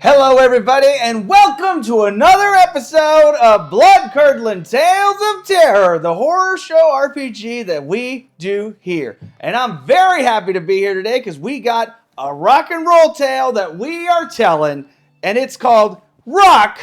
Hello, everybody, and welcome to another episode of Blood Curdling Tales of Terror, the horror show RPG that we do here. And I'm very happy to be here today because we got a rock and roll tale that we are telling, and it's called Rock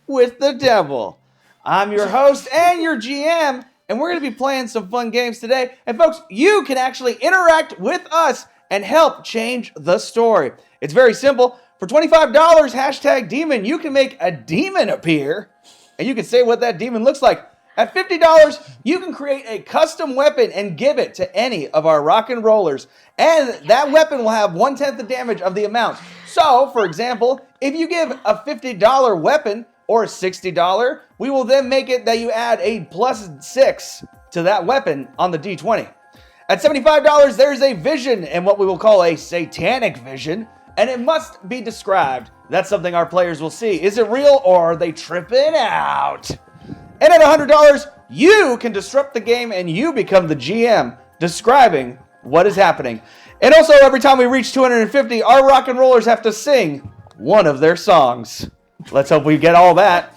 with the Devil. I'm your host and your GM, and we're going to be playing some fun games today. And folks, you can actually interact with us and help change the story. It's very simple. For $25, hashtag demon, you can make a demon appear, and you can say what that demon looks like. At $50, you can create a custom weapon and give it to any of our rock and rollers, and that weapon will have 1/10 the damage of the amount. So, for example, if you give a $50 weapon or a $60, we will then make it that you add a +6 to that weapon on the D20. At $75, there's a vision, and what we will call a satanic vision, and it must be described. That's something our players will see. Is it real or are they tripping out? And at $100, you can disrupt the game and you become the GM, describing what is happening. And also, every time we reach 250, our rock and rollers have to sing one of their songs. Let's hope we get all that.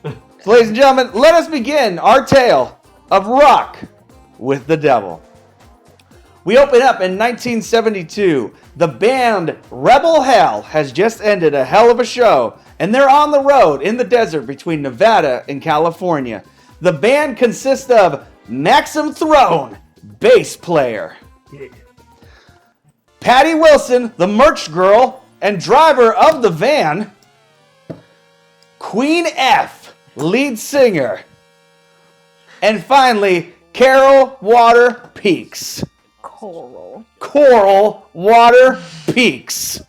So, ladies and gentlemen, let us begin our tale of Rock with the Devil. We open up in 1972. The band Rebel Hell has just ended a hell of a show, and they're on the road in the desert between Nevada and California. The band consists of Maxim Throne, bass player, Patty Wilson, the merch girl and driver of the van, Queen F, lead singer, and finally, Carol Water Peaks. Coral Water Peaks.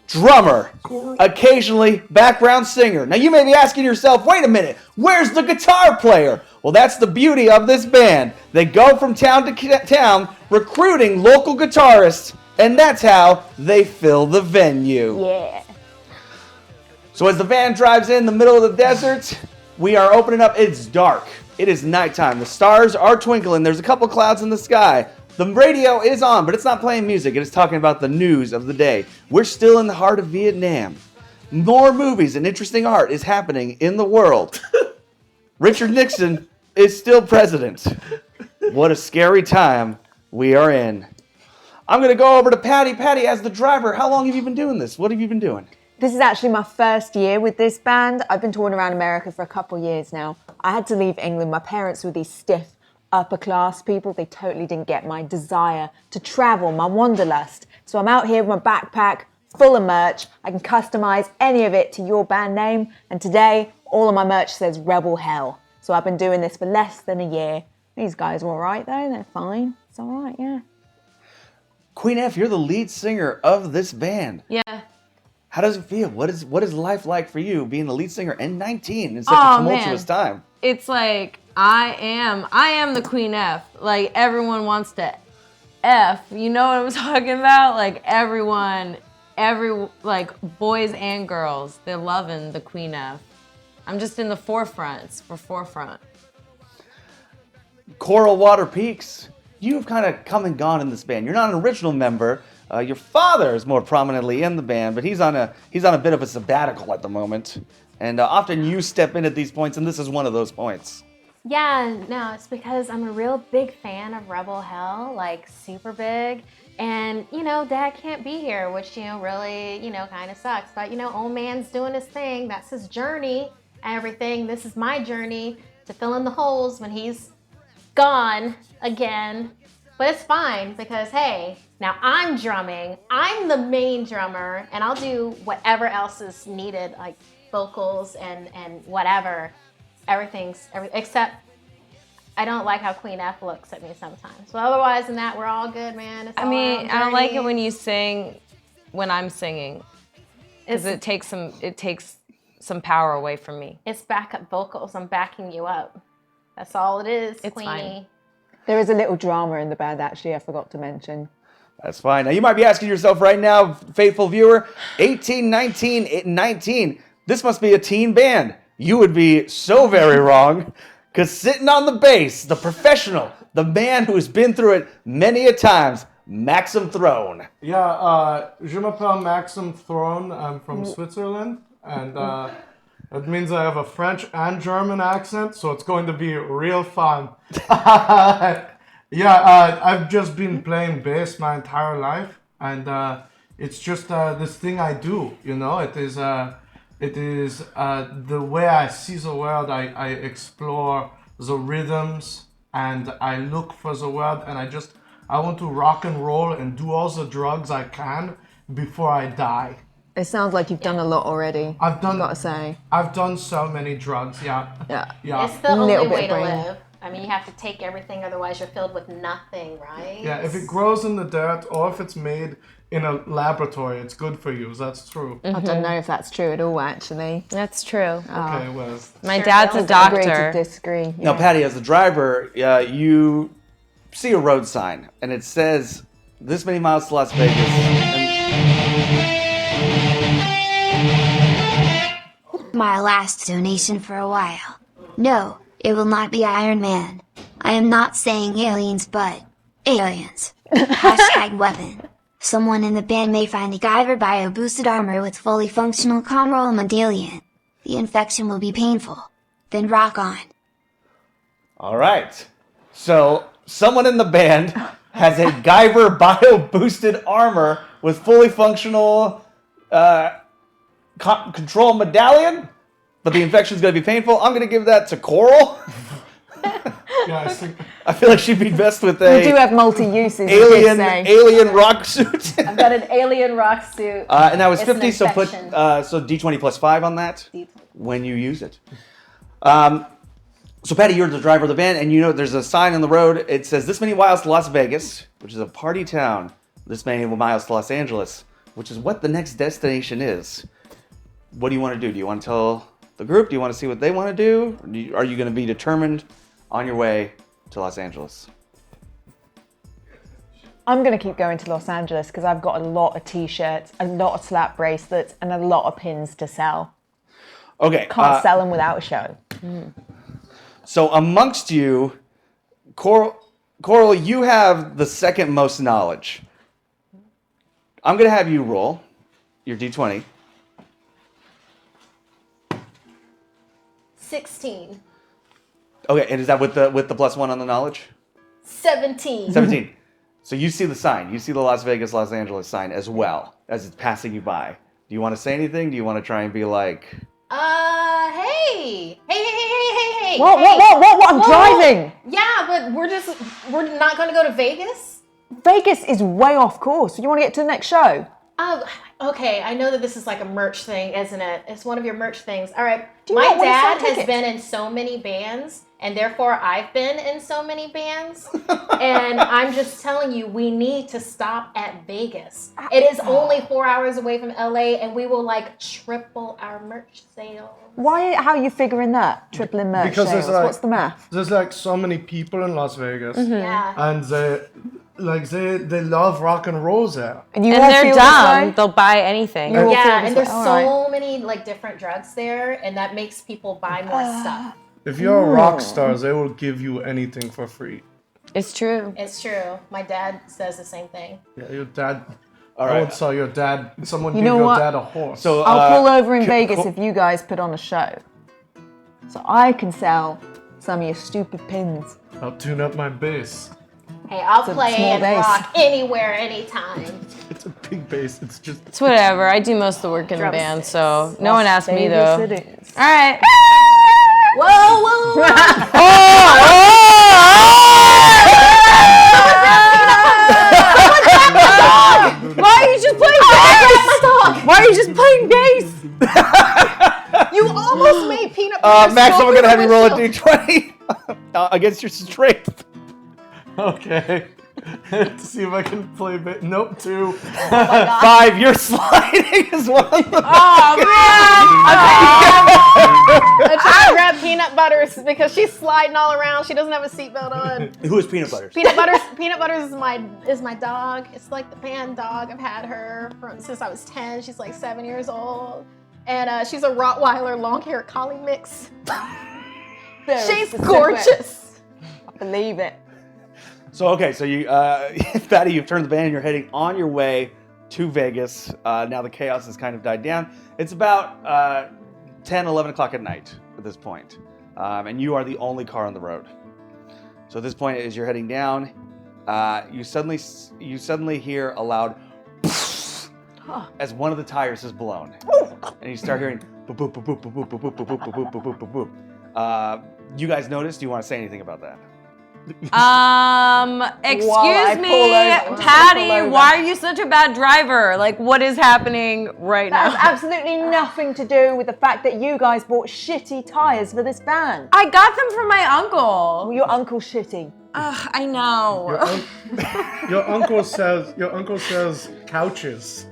Drummer, occasionally background singer. Now you may be asking yourself, wait a minute, where's the guitar player? Well, that's the beauty of this band. They go from town to town recruiting local guitarists, and that's how they fill the venue. Yeah. So as the van drives in the middle of the desert, we are opening up. It's dark. It is nighttime. The stars are twinkling. There's a couple clouds in the sky. The radio is on, but it's not playing music. It is talking about the news of the day. We're still in the heart of Vietnam. More movies and interesting art is happening in the world. Richard Nixon is still president. What a scary time we are in. I'm going to go over to Patty. Patty, as the driver, how long have you been doing this? What have you been doing? This is actually my first year with this band. I've been touring around America for a couple years now. I had to leave England. My parents were these stiff, upper class people. They totally didn't get my desire to travel, my wanderlust. So I'm out here with my backpack full of merch. I can customize any of it to your band name. And today, all of my merch says Rebel Hell. So I've been doing this for less than a year. These guys are all right though. They're fine. It's all right, yeah. Queen F, you're the lead singer of this band. Yeah. How does it feel? What is life like for you being the lead singer and 19 in such a tumultuous time? It's like I am the Queen F. Like everyone wants to F. You know what I'm talking about? Like like boys and girls, they're loving the Queen F. I'm just in the forefront. It's for forefront. Coral Water Peaks, you've kind of come and gone in this band. You're not an original member. Your father is more prominently in the band, but he's on a bit of a sabbatical at the moment. And often you step in at these points, and this is one of those points. Yeah, no, it's because I'm a real big fan of Rebel Hell, like super big. And, Dad can't be here, which, really, kind of sucks. But, old man's doing his thing. That's his journey and everything. This is my journey to fill in the holes when he's gone again. But it's fine because, hey, now I'm drumming. I'm the main drummer, and I'll do whatever else is needed, like vocals and whatever. Everything's except I don't like how Queen F looks at me sometimes. But otherwise than that, we're all good, man. I don't like it when you sing when I'm singing, because it takes some power away from me. It's backup vocals. I'm backing you up. That's all it is, it's Queenie. Fine. There is a little drama in the band, actually, I forgot to mention. That's fine. Now, you might be asking yourself right now, faithful viewer, 18, 19, 19, this must be a teen band. You would be so very wrong, because sitting on the bass, the professional, the man who's been through it many a times, Maxim Throne. Yeah, je m'appelle Maxim Throne. I'm from Switzerland, and it means I have a French and German accent, so it's going to be real fun. Yeah, I've just been playing bass my entire life, and it's just this thing I do. You know, it is the way I see the world. I explore the rhythms, and I look for the world, and I want to rock and roll and do all the drugs I can before I die. It sounds like you've done a lot already. I've gotta say. I've done so many drugs. Yeah. It's the only Little bit way to brain. live. I mean, you have to take everything, otherwise you're filled with nothing, right? Yeah, if it grows in the dirt or if it's made in a laboratory, it's good for you. That's true. I don't know if that's true at all, actually. That's true. Okay, well. My dad's a Agree to doctor. disagree. Now, Yeah. Patty, as a driver, you see a road sign, and it says this many miles to Las Vegas. My last donation for a while. No, it will not be Iron Man. I am not saying aliens, but aliens. Hashtag weapon. Someone in the band may find a Guyver bio-boosted armor with fully functional conroll medallion. The infection will be painful. Then rock on. All right. So, someone in the band has a Guyver bio-boosted armor with fully functional control medallion, but the infection is going to be painful. I'm going to give that to Coral. Yeah, I think. I feel like she'd be best with We do a have multi-uses, you could say. alien rock suit. I've got an alien rock suit. And that was It's an 50, so put infection. so D20 plus 5 on that when you use it. So Patty, you're the driver of the van, and you know there's a sign on the road. It says this many miles to Las Vegas, which is a party town. This many miles to Los Angeles, which is what the next destination is. What do you want to do? Do you want to tell the group? Do you want to see what they want to do? Or are you going to be determined on your way to Los Angeles? I'm going to keep going to Los Angeles because I've got a lot of t-shirts, a lot of slap bracelets, and a lot of pins to sell. Okay. Can't sell them without a show. So amongst you, Coral, you have the second most knowledge. I'm going to have you roll your D20. 16. Okay, and is that with the plus 1 on the knowledge? 17. 17. So you see the sign. You see the Las Vegas, Los Angeles sign as well as it's passing you by. Do you want to say anything? Do you want to try and be like... Hey! Hey! What? I'm Whoa. driving! Yeah, but we're not going to go to Vegas? Vegas is way off course. You want to get to the next show? Okay, I know that this is like a merch thing, isn't it? It's one of your merch things. All right. you My not want to sell dad has tickets? been in so many bands, and therefore I've been in so many bands. And I'm just telling you, we need to stop at Vegas. It is only 4 hours away from LA, and we will like triple our merch sales. Why? How are you figuring that? Tripling merch Because sales. there's like- What's the math? There's like so many people in Las Vegas, Yeah. and they love rock and roll there. And you And all they're feel dumb. this way? They'll buy anything. You all feel Yeah, this and way? there's All so right. many like different drugs there, and that makes people buy more stuff. If you're a rock star, they will give you anything for free. It's true. It's true. My dad says the same thing. Yeah, your dad. All I right. would sell your dad. Someone You give know your what? dad a horse. So I'll pull over in Vegas Co- if you guys put on a show. So I can sell some of your stupid pins. I'll tune up my bass. Hey, I'll a play small and bass. rock anywhere, anytime. It's a big bass. It's just. It's whatever. I do most of the work in the band, so no one asked me Vegas though. it is. All right. Whoa, whoa, whoa! Why are you just playing bass? Why are you just playing bass? You almost made peanut butter. Max, skull I'm going to have you roll a windshield. D20 against your strength. Okay. To see if I can play bass. Nope, 2. 5, you're sliding as well. Oh man! I'm trying to grab peanut butters because she's sliding all around. She doesn't have a seatbelt on. Who is Peanut Butters? Peanut butters is my dog. It's like the band dog. I've had her since I was 10. She's like 7 years old, and she's a Rottweiler long-haired collie mix. Very She's specific. gorgeous. I believe it. So you, Patty, you've turned the van and you're heading on your way to Vegas. Now the chaos has kind of died down. It's about 10, 11 o'clock at night at this point. And you are the only car on the road. So at this point, as you're heading down, you suddenly hear a loud as one of the tires is blown. And you start hearing boop, boop, boop, boop, boop, boop, boop, boop, boop, boop, boop, boop, boop, boop. You guys notice? Do you want to say anything about that? Excuse me, Patty, why are you such a bad driver? Like, what is happening right That now? has absolutely nothing to do with the fact that you guys bought shitty tires for this van. I got them from my uncle. Well, your uncle's shitty. I know. Your uncle says couches,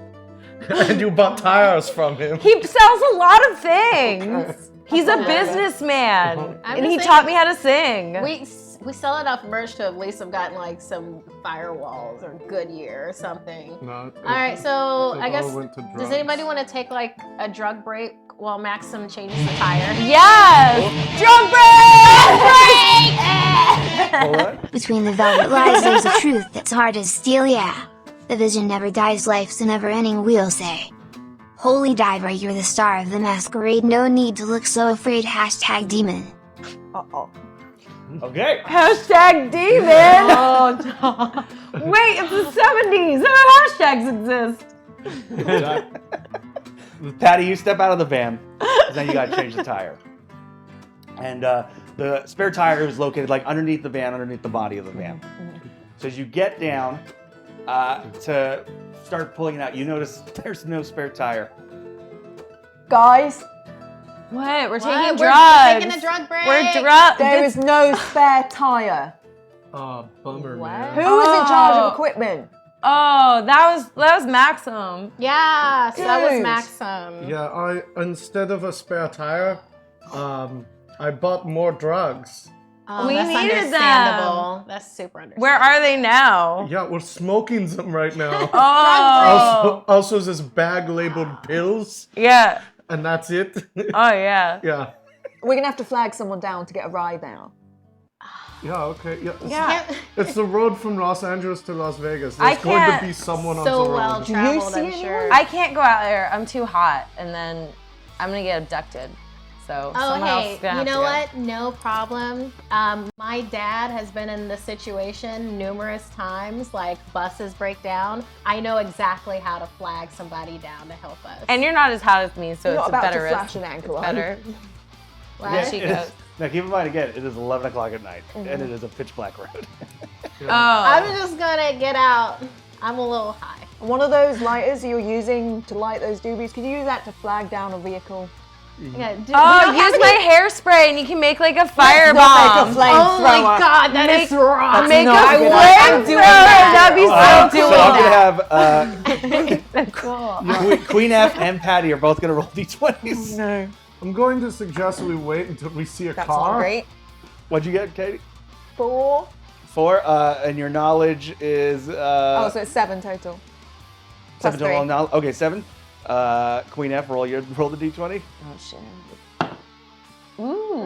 and you bought tires from him. He sells a lot of things. He's a businessman, I'm and he just taught saying- me how to sing. We sell enough merch to at least have gotten like some firewalls or Goodyear or something. No, All right, so I guess went to does drugs. anybody want to take like a drug break while Maxim changes the tire? Yes! Drunk break! Between the velvet lies there's a truth that's hard as steel, yeah. The vision never dies, life's a never-ending wheel, say. Holy diver, you're the star of the masquerade, no need to look so afraid, hashtag demon. Uh-oh. Okay. Hashtag demon! Oh, wait, it's the 70s. How hashtags exist? Patty, you step out of the van, and then you got to change the tire. And the spare tire is located like underneath the van, underneath the body of the van. So as you get down to start pulling it out, you notice there's no spare tire. Guys, What? We're What? taking We're drugs. taking a drug break. We're drugs. there is no spare tire. Bummer, What? man. Who is in charge Oh. of equipment? Oh, that was Maxim. Yeah, so that was Dude. Maxim. Yeah, instead of a spare tire, I bought more drugs. Oh, We that's needed understandable. That's super understandable. Where are they now? Yeah, we're smoking them right now. Oh, Also, this bag labeled pills, yeah. and that's it. Oh, yeah. Yeah. We're gonna have to flag someone down to get a ride now. Yeah, okay. Yeah. Yeah. It's the road from Los Angeles to Las Vegas. I There's going to can't- be someone on So the road. well traveled, see I'm anyone? sure. I can't go out there. I'm too hot, and then I'm gonna get abducted. So Oh, someone else hey, is gonna you have know to go. what? No problem. My dad has been in this situation numerous times, like buses break down. I know exactly how to flag somebody down to help us. And you're not as hot as me, so You're it's not a about better to risk. flash an ankle, It's are you? better. What? She It is- goes. Now keep in mind again, it is 11 o'clock at night, and it is a pitch black road. Oh. I'm just gonna get out. I'm a little high. One of those lighters you're using to light those doobies, could you use that to flag down a vehicle? Yeah, we Oh, don't have use my any- hairspray and you can make like a Not firebomb. make a Oh my flamethrower. god, that Make- is wrong. Make a not a good idea. flamethrower. I'm doing that. That'd be so So cool. I'm gonna have Queen F and Patty are both gonna roll d20s. No. I'm going to suggest we wait until we see a That's car. not great. What'd you get, Katie? 4. 4. And your knowledge is Oh, so it's 7 total. 7 plus total. 3. Knowledge. Okay, 7. Queen F, roll the d20. Oh shit. Ooh,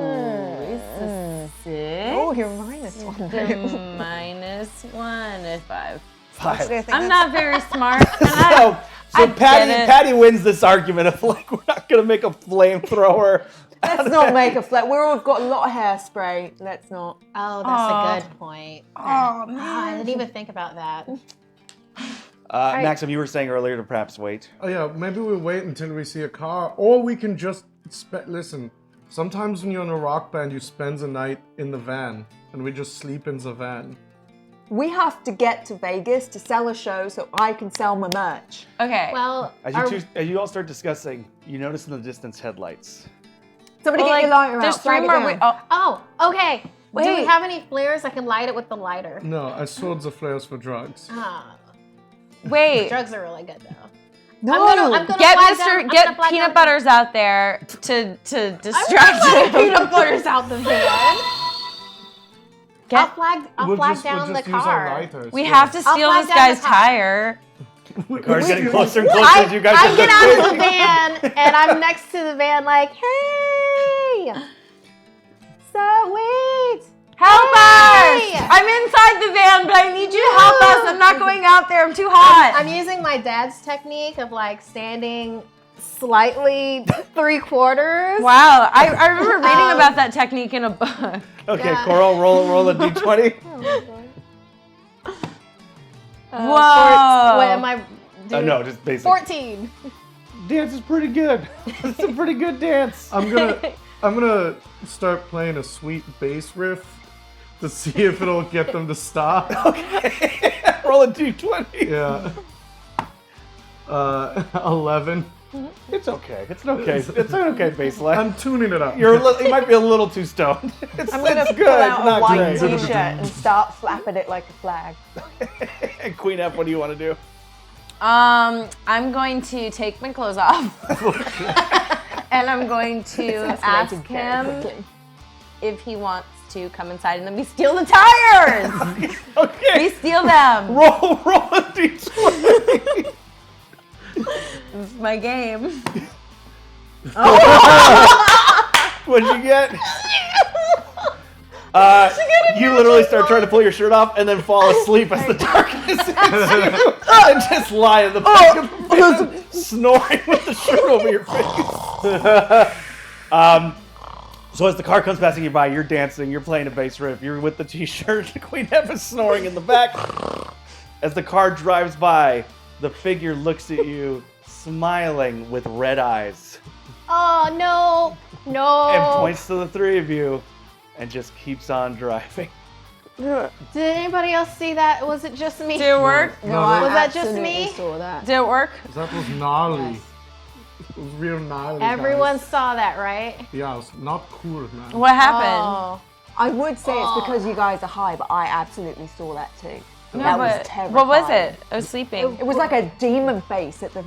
it's a 6. Oh, you're -1 though. -1 is 5. 5. I'm not very smart. And So I Patty, get it. Patty wins this argument of like we're not gonna make a flamethrower. Let's not make a flat. We've got a lot of hairspray. Let's not. Oh, that's a good point. Oh, I didn't even think about that. Maxim, you were saying earlier to perhaps wait. Oh yeah, maybe we wait until we see a car, or we can just listen. Sometimes when you're in a rock band, you spend the night in the van, and we just sleep in the van. We have to get to Vegas to sell a show so I can sell my merch. Okay. Well, As you all start discussing, you notice in the distance headlights. Somebody Well, get your lighter there's out. 3 flag it more. down. Oh, okay. Do we Wait. have any flares? I can light it with the lighter. No, I sold the flares for drugs. Ah, wait. drugs are really good though. No. I'm gonna Get flag down- I'm gonna get flag peanut down- butters out there to I'm distract not him. peanut butters out the van. I'll flag We'll down just the use our car. lighters. We yeah. have to I'll steal flag this down guy's the car. tire. The car's getting closer and closer as you guys I are get out of the van and I'm next to the van like, hey, sweet. Help us! us. I'm inside the van, but I need you to help us. I'm not going out there. I'm too hot. I'm using my dad's technique of like standing slightly 3/4. Wow, I remember reading about that technique in a book. Okay, Yeah. Coral, roll a d20. Whoa. What am I doing? No, just basic. 14. Dance is pretty good. It's a pretty good dance. I'm gonna start playing a sweet bass riff to see if it'll get them to stop. Okay. Roll a d20. Yeah. 11. It's okay. It's an okay. It's an okay baseline. I'm tuning it up. You might be a little too stoned. I'm gonna it's pull good, out a not white great. t-shirt and start flapping it like a flag. And Queen F, what do you want to do? I'm going to take my clothes off. And I'm going to ask Escalated very him quickly. if he wants to come inside and then we steal the tires. Okay. We steal them. Roll a d20. This is my game. What'd you get? You literally start trying to pull your shirt off and then fall asleep as the darkness hits you and just lie in the back of the van, snoring with the shirt over your face. So as the car comes passing you by, you're dancing, you're playing a bass riff, you're with the t-shirt, Queen F is snoring in the back. As the car drives by, the figure looks at you, smiling with red eyes, Oh, no. No. and points to the three of you, and just keeps on driving. Did anybody else see that? Was it just me? Did it work? No, Was that just absolutely me? saw that. Did it work? that was gnarly. It was real gnarly. Everyone guys. saw that, right? Yeah, it was not cool, man. What happened? Oh. I would say it's because you guys are high, but I absolutely saw that too. No, that was but terrifying. what was it? I was sleeping. It was like a demon face at the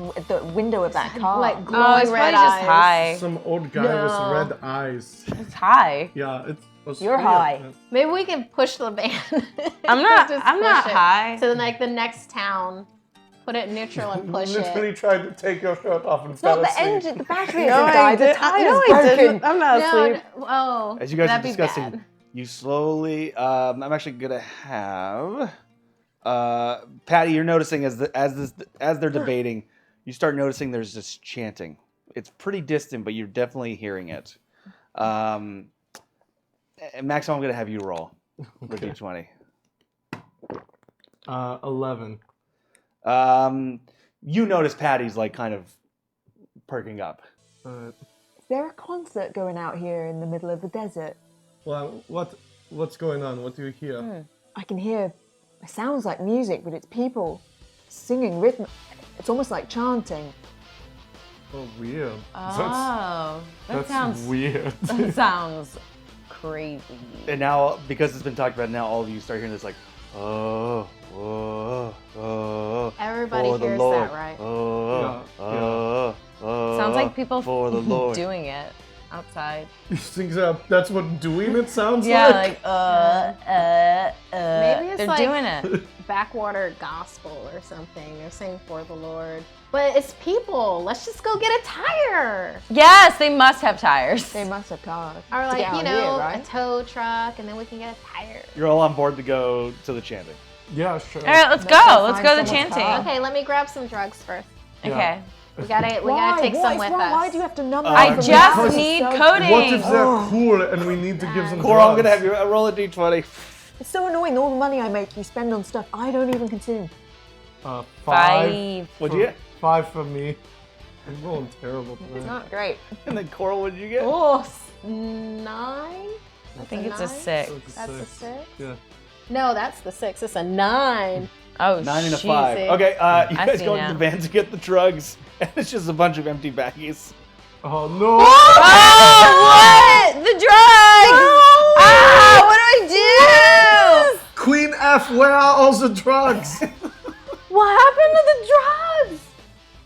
window of that car. Like Oh, glowing it's red probably just eyes. high. Some old guy No. with red eyes. It's high. Yeah, it was. You're weird, high. man. Maybe we can push the van. I'm not- Just I'm not push it high. to like the next town. Put it in neutral and push Literally it. tried to take your shirt off and It's fell not the asleep. engine, the battery No, hasn't I died, the did- tire's no, I broken. didn't. I'm not No, asleep. oh, As you guys are that'd be discussing, bad. you slowly. I'm actually gonna have Patty. You're noticing as they're debating, you start noticing there's this chanting. It's pretty distant, but you're definitely hearing it. And Maximo, I'm gonna have you roll the d20. 11. You notice Patty's like kind of perking up. Is there a concert going out here in the middle of the desert? Well, what's going on? What do you hear? I can hear, it sounds like music, but it's people singing rhythm. It's almost like chanting. Oh, weird. Oh, That's sounds weird. that sounds crazy. And now, because it's been talked about, now all of you start hearing this like, oh, oh, oh. Everybody for the hears Lord. that, right? Oh, Yeah, oh, oh. Sounds like people for the Lord. doing it outside. You think that's what doing it sounds Yeah, like? Maybe it's they're like- doing it. Backwater gospel or something. They're saying for the Lord. But it's people. Let's just go get a tire. Yes, they must have tires. They must have cars. Or to like, get out you of know, here, a right? tow truck, and then we can get a tire. You're all on board to go to the chanting. Yeah, sure. All right, let's Let's go. go Let's find go to someone's chanting. car. Okay, let me grab some drugs first. Okay. We gotta Why? take What some is with wrong? us. Why do you have to number I them? just Because need it's so- coding. What if they're cool and we need to give them Cora, I'm drugs? gonna have you roll a d20. It's so annoying. All the money I make, you spend on stuff I don't even consume. 5. 5. What'd you get? 5 for me. I'm rolling terrible It's tonight. not great. And then Cora, what'd you get? Oh, 9? I think it's a 6. That's a 6? Yeah. No, that's the 6. It's a 9. Oh, 9 and a jeez. 5. see. Okay, you I guys see go now. into the van to get the drugs, and it's just a bunch of empty baggies. Oh no! Oh, what? The drugs! Ah, what do I do? Queen F, where are all the drugs? What happened to the drugs?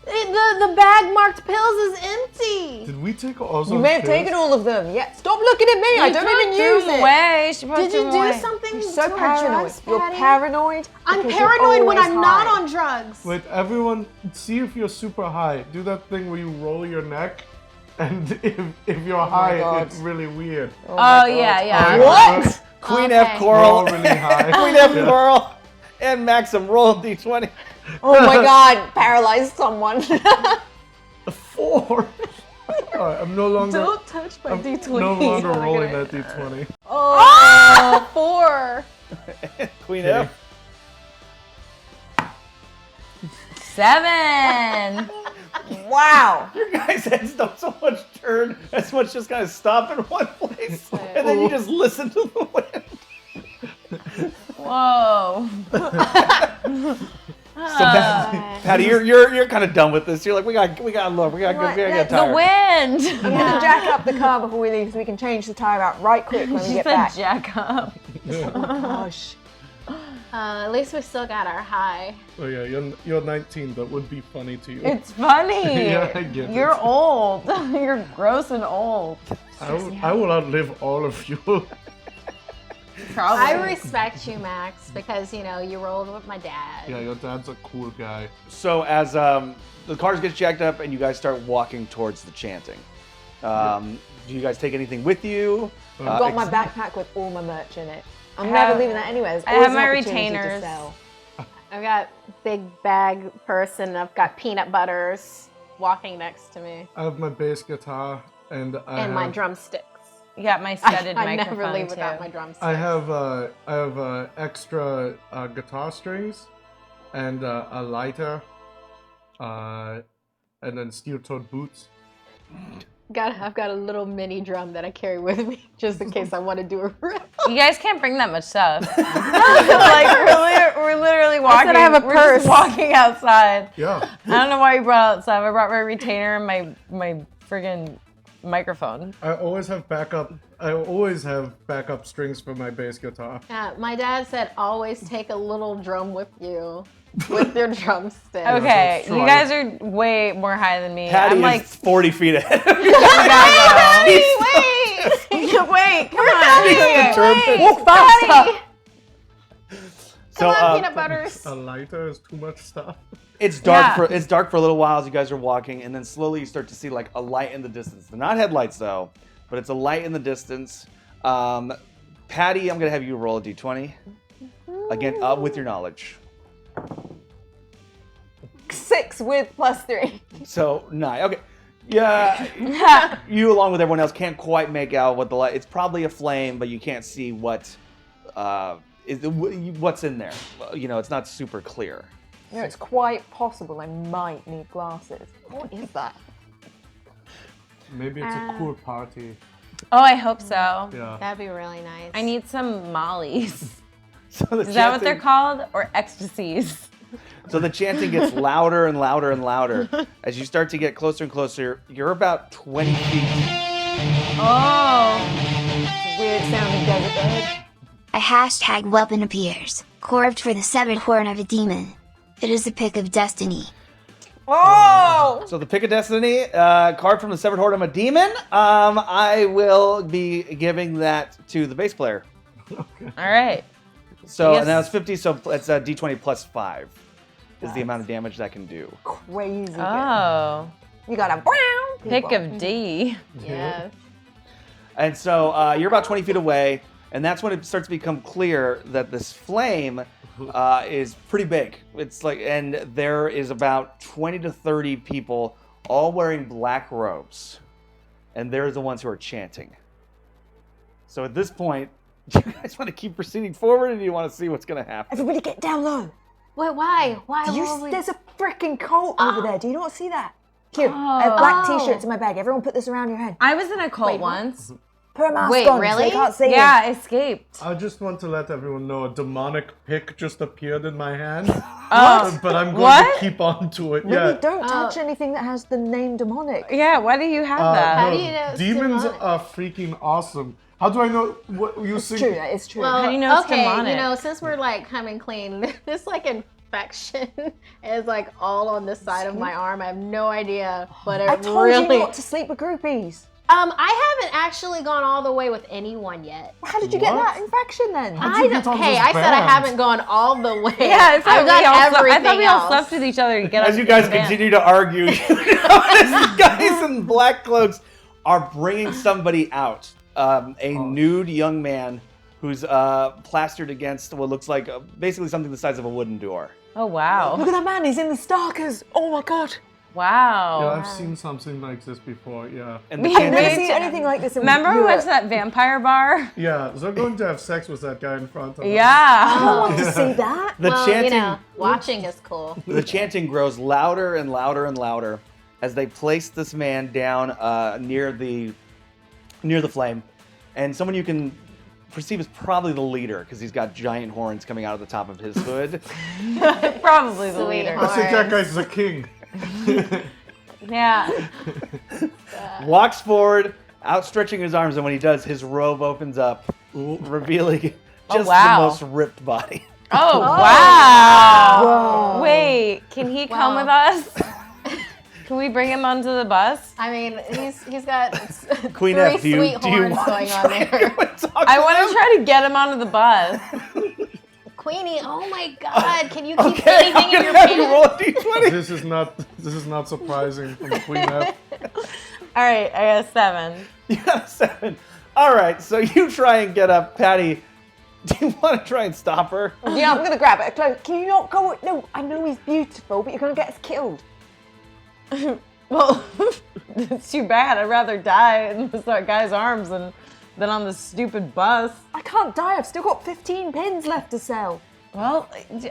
The bag marked pills is empty. Did we take all those You may have pills? taken all of them. Yeah. Stop looking at me. I don't even use it. Away. She probably Did threw you them away. do something You're to so our paranoid. drugs, You're Patty? paranoid. I'm because you're paranoid when always I'm not high. on drugs. Wait, everyone, see if you're super high. Do that thing where you roll your neck, and if you're high, God. it's really weird. Oh, yeah, yeah. What? Queen Okay. F Coral. Roll really high. Queen F Yeah. Coral. And Maxim, roll a d20. Oh my god, paralyze someone. 4. Alright, I'm no longer. Don't touch my I'm D20. no longer rolling that d20. Oh, 4. Queen F. 7. Wow. Your guys' heads don't so much turn as much just kind of stop in one place. And then you just listen to the wind. Whoa. So Patty, you're kind of done with this. You're like, we got look, we got get The tired. wind. I'm gonna jack up the car before we leave so we can change the tire out right quick when we She get said back. jack up. Gosh. At least we still got our high. Oh yeah, you're 19. That would be funny to you. It's funny. Yeah, I get it. You're old. You're gross and old. I will outlive all of you. Probably. I respect you, Max, because you rolled with my dad. Yeah, your dad's a cool guy. So as the cars get jacked up and you guys start walking towards the chanting, do you guys take anything with you? I've got my backpack with all my merch in it. I'm have- never leaving that anywhere. There's I always have an my opportunity to retainers. sell. I've got big bag purse and I've got peanut butters walking next to me I have my bass guitar and and my drumsticks. You got my studded I microphone never leave too. without my drumsticks. I have extra guitar strings and a lighter, and then steel-toed boots. I've got a little mini drum that I carry with me just in case I want to do a riff. You guys can't bring that much stuff. Like we're literally walking. I have a we're just purse. walking outside. Yeah. I don't know why you brought out stuff. I brought my retainer and my friggin' microphone. I always have backup strings for my bass guitar. My dad said always take a little drum with you with your drumstick. Okay, let's you try. guys are way more high than me. Patty I'm like, is 40 feet ahead of you. we gotta go. Wait! Wait, come on. Turban. Walk faster. So Come on, peanut butters. A lighter is too much stuff. it's dark Yeah. it's dark for a little while as you guys are walking, and then slowly you start to see like a light in the distance. They're not headlights though, but it's a light in the distance. Patty, I'm gonna have you roll a d20 again with your knowledge. 6 with +3. So 9. Okay. Yeah. You along with everyone else can't quite make out what the light. It's probably a flame, but you can't see what's in there. It's not super clear. It's quite possible I might need glasses. What is that? Maybe it's a cool party. Oh, I hope so. Yeah. That'd be really nice. I need some mollies. So the Is that what they're called? Or ecstasies? So the chanting gets louder and louder and louder. As you start to get closer and closer, you're about 20 feet. Oh. Weird sounding desert bird. A hashtag weapon appears, carved for the severed horn of a demon. It is a pick of destiny. Oh! So the pick of destiny, card from the severed horde of a demon. I will be giving that to the bass player. All right. So Yes. and now it's 50. So it's a d20 plus 5 is the amount of damage that can do. Crazy good. Oh. You got a brown Pick of D. Yeah. And so you're about 20 feet away, and that's when it starts to become clear that this flame is pretty big. It's like, and there is about 20 to 30 people all wearing black robes, and they're the ones who are chanting. So at this point, do you guys want to keep proceeding forward, or do you want to see what's going to happen? Everybody get down low. Wait, why? Why? Do will we- there's a freaking cult over there. Do you not see that? Here, I have black t-shirts in my bag. Everyone put this around your head. I was in a cult Wait, what? once. Put a mask Wait, on so really? they can't see Yeah, I escaped. I just want to let everyone know a demonic pick just appeared in my hand. Oh. But I'm going What? to keep on to it. you. Yeah. Really, don't touch anything that has the name demonic. Yeah, why do you have that? How do you know it's Demons demonic? are freaking awesome. How do I know what you It's sing? true, that is true. Well, How do you know it's okay, demonic? since we're like coming clean, this like infection is like all on the side of my arm. I have no idea, but it I told really. you not to sleep with groupies. I haven't actually gone all the way with anyone yet. How did you get What? that infection then? How'd you get on Hey, those I said I bands? haven't gone all the way. Yeah, I thought, I've got everything we all else. slept with each other to get As on you guys the band. continue to argue, you notice guys in black cloaks are bringing somebody out. A nude young man who's plastered against what looks like basically something the size of a wooden door. Oh, wow. Look at that man, he's in the Starkers. Oh my god. Wow. Yeah, I've seen something like this before, yeah. And the I've never chanting, seen anything like this in Remember we Europe. went to that vampire bar? Yeah, they're going to have sex with that guy in front of us. Yeah. I want to see that. the Well, chanting, watching is cool. the chanting grows louder and louder and louder as they place this man down near the flame, and someone you can perceive as probably the leader because he's got giant horns coming out of the top of his hood. Probably the leader. I think that guy's the king. Yeah. Walks forward, outstretching his arms, and when he does, his robe opens up, revealing just wow. the most ripped body. Oh, wow. Wait, can he come with us? Can we bring him onto the bus? I mean, he's got Queen three F, do sweet you horns want going to on try there. I want to try to get him onto the bus. Queenie, oh my God! Can you keep Okay, I'm anything in gonna your have you pants? roll a d20. This is not surprising from Queen F. All right, I got 7. You got a 7. All right, so you try and get up, Patty. Do you want to try and stop her? Yeah, I'm gonna grab it. Can you not go? No, I know he's beautiful, but you're gonna get us killed. Well, it's too bad. I'd rather die in this guy's arms than on this stupid bus. I can't die. I've still got 15 pins left to sell. Well,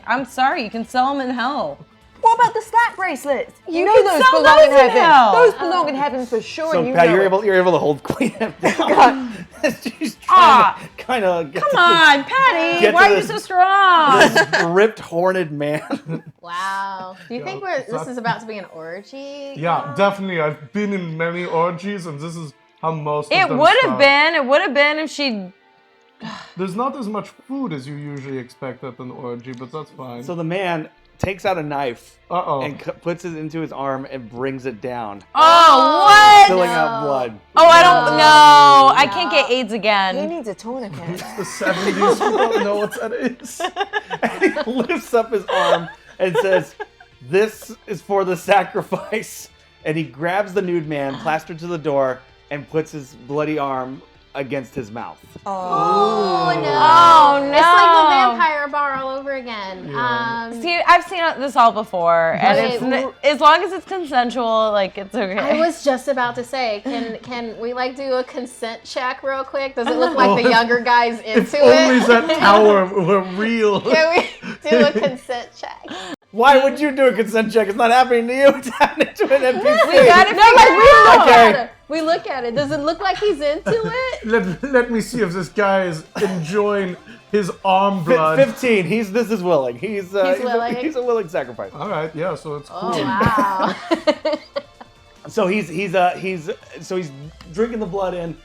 I'm sorry. You can sell them in hell. What about the stat bracelets? You know can those sell belong those in in heaven. hell. Those belong in heaven for sure. So, you Pat, know it. you're able to hold Queen F down. She's trying to kind of get Come on, Patty. Get Why to are you this- so strong? this ripped, horned man. Wow. Do you think this is about to be an orgy? Yeah, definitely. I've been in many orgies, and this is how most of It them would start. have been. It would have been if she. There's not as much food as you usually expect at an orgy, but that's fine. So the man takes out a knife Uh-oh. and puts it into his arm and brings it down, Oh, what? spilling out blood. Oh, I don't know. I can't get AIDS He again. needs a tourniquet. The 70s, we don't know what that is. And he lifts up his arm and says, "This is for the sacrifice." And he grabs the nude man, plastered to the door, and puts his bloody arm against his mouth. Oh no! Oh, no. It's like the vampire bar all over again. See, I've seen this all before, and Right. it's as long as it's consensual, like it's okay. I was just about to say, can we like do a consent check real quick? Does it look like the younger guy's into Only it? that tower were real. Can we do a consent check? Why would you do a consent check? It's not happening to you. It's happening to an NPC. We gotta No, like we look Okay. at it. We look at it. Does it look like he's into it? Let me see if this guy is enjoying his arm blood. 15. This is willing. He's willing. He's a willing sacrifice. All right, yeah, so it's cool. Oh wow! So he's drinking the blood in,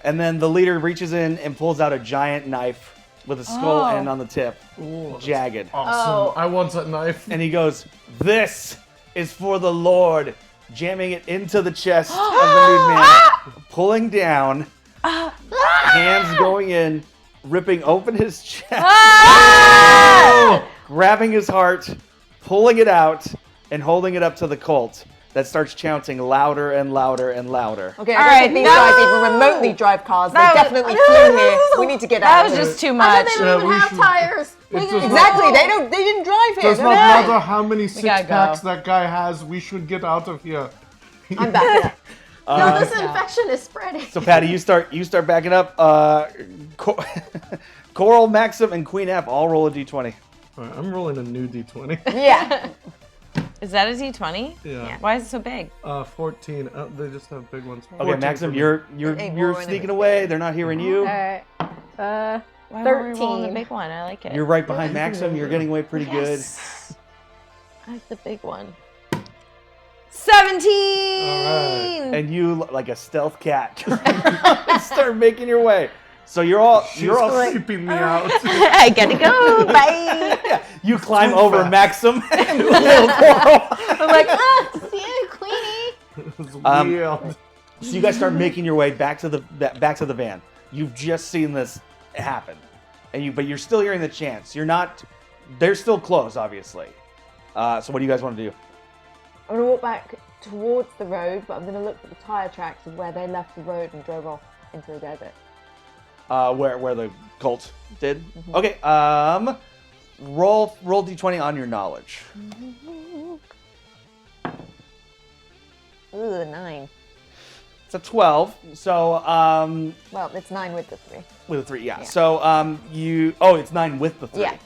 and then the leader reaches in and pulls out a giant knife with a skull end on the tip, jagged. Awesome. Oh. I want that knife. And he goes, "This is for the Lord," jamming it into the chest of the nude man, pulling down, hands going in, ripping open his chest, grabbing his heart, pulling it out, and holding it up to the cult that starts chanting louder and louder and louder. Okay, All I don't right, think these no. guys even remotely drive cars. They That was- definitely flew here. We need to get That out was of here. just too I much. bet they Yeah, don't even we have should- tires. It does not- Exactly. They didn't drive here. Does No, not no. matter how many gotta six-packs go. that guy has, we should get out of here. I'm back. No, this infection is spreading. So Patty, you start backing up. Coral, Maxim, and Queen F all roll a d20. All right, I'm rolling a new d20. Yeah. Is that a D20? Yeah. Why is it so big? 14. They just have big ones. Okay, 14 Maxim, for me. you're Ain't you're rolling sneaking anything. away. They're not hearing you. All right. Why weren't we rolling the 13. big one? I like it. You're right behind Maxim. You're getting away pretty good. I like the big one. 17! All And you, like a stealth cat, start making your way. So you're She's all creeping me out. I gotta go. Bye. yeah. You climb Too over fast. Maxim and little Coral. I'm like, see you, Queenie. It's Um, weird. So you guys start making your way back to the van. You've just seen this happen, but you're still hearing the chants. You're not. They're still closed, obviously. So what do you guys want to do? I'm gonna walk back towards the road, but I'm gonna look for the tire tracks of where they left the road and drove off into the desert. where the cult did. Okay. Roll d20 on your knowledge. Ooh, 9. It's a 12. So Well, it's 9 with the 3. with a 3, yeah. So it's 9 with the 3. Yeah.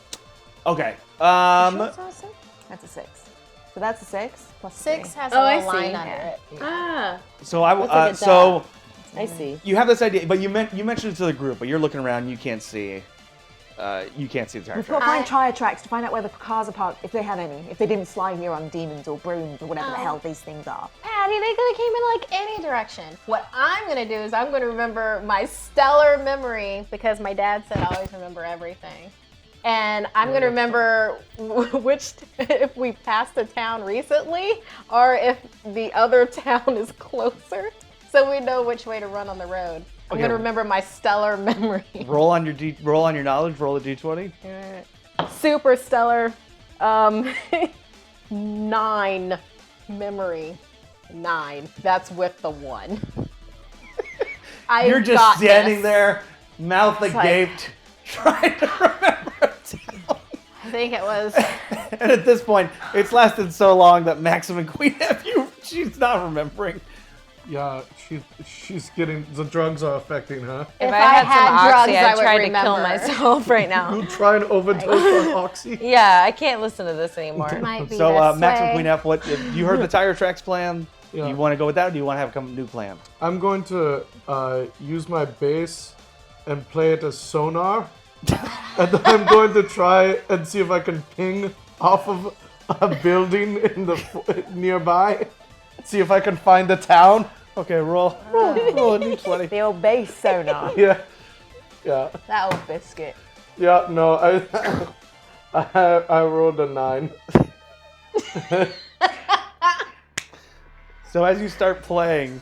Okay. That's a 6. So that's a 6 plus 6 3. has Oh, a I little line see. under it. Ah, So I Looks like a so I see. you have this idea, but you mentioned it to the group, but you're looking around, you can't see the tire We've got to tracks. find tire tracks to find out where the cars are parked, if they have any. If they didn't slide here on demons or brooms or whatever the hell these things are. Patty, they could have came in like any direction. What I'm gonna do is I'm gonna remember my stellar memory because my dad said I always remember everything. And I'm gonna remember if we passed a town recently or if the other town is closer, so we know which way to run on the road. I'm Okay. gonna remember my stellar memory. Roll on your knowledge, roll a d20. Super stellar, 9 memory. 9. That's with the 1. You're just standing there, mouth agape, trying to remember a town. I think it was. And at this point, it's lasted so long that Maxim and Queen she's not remembering. Yeah, she's getting, the drugs are affecting her. If I had some drugs, oxy, I I'd would try remember. to kill myself right now. You try and overdose on oxy? Yeah, I can't listen to this anymore. Might be So this Maxim, way. Queen F, what you heard the tire tracks plan? Yeah. You want to go with that, or do you want to have a new plan? I'm going to use my bass and play it as sonar. And then I'm going to try and see if I can ping off of a building in the nearby. See if I can find a town. Okay, roll a d20. The old base sonar. Yeah. That old biscuit. Yeah, no, I rolled a 9. So as you start playing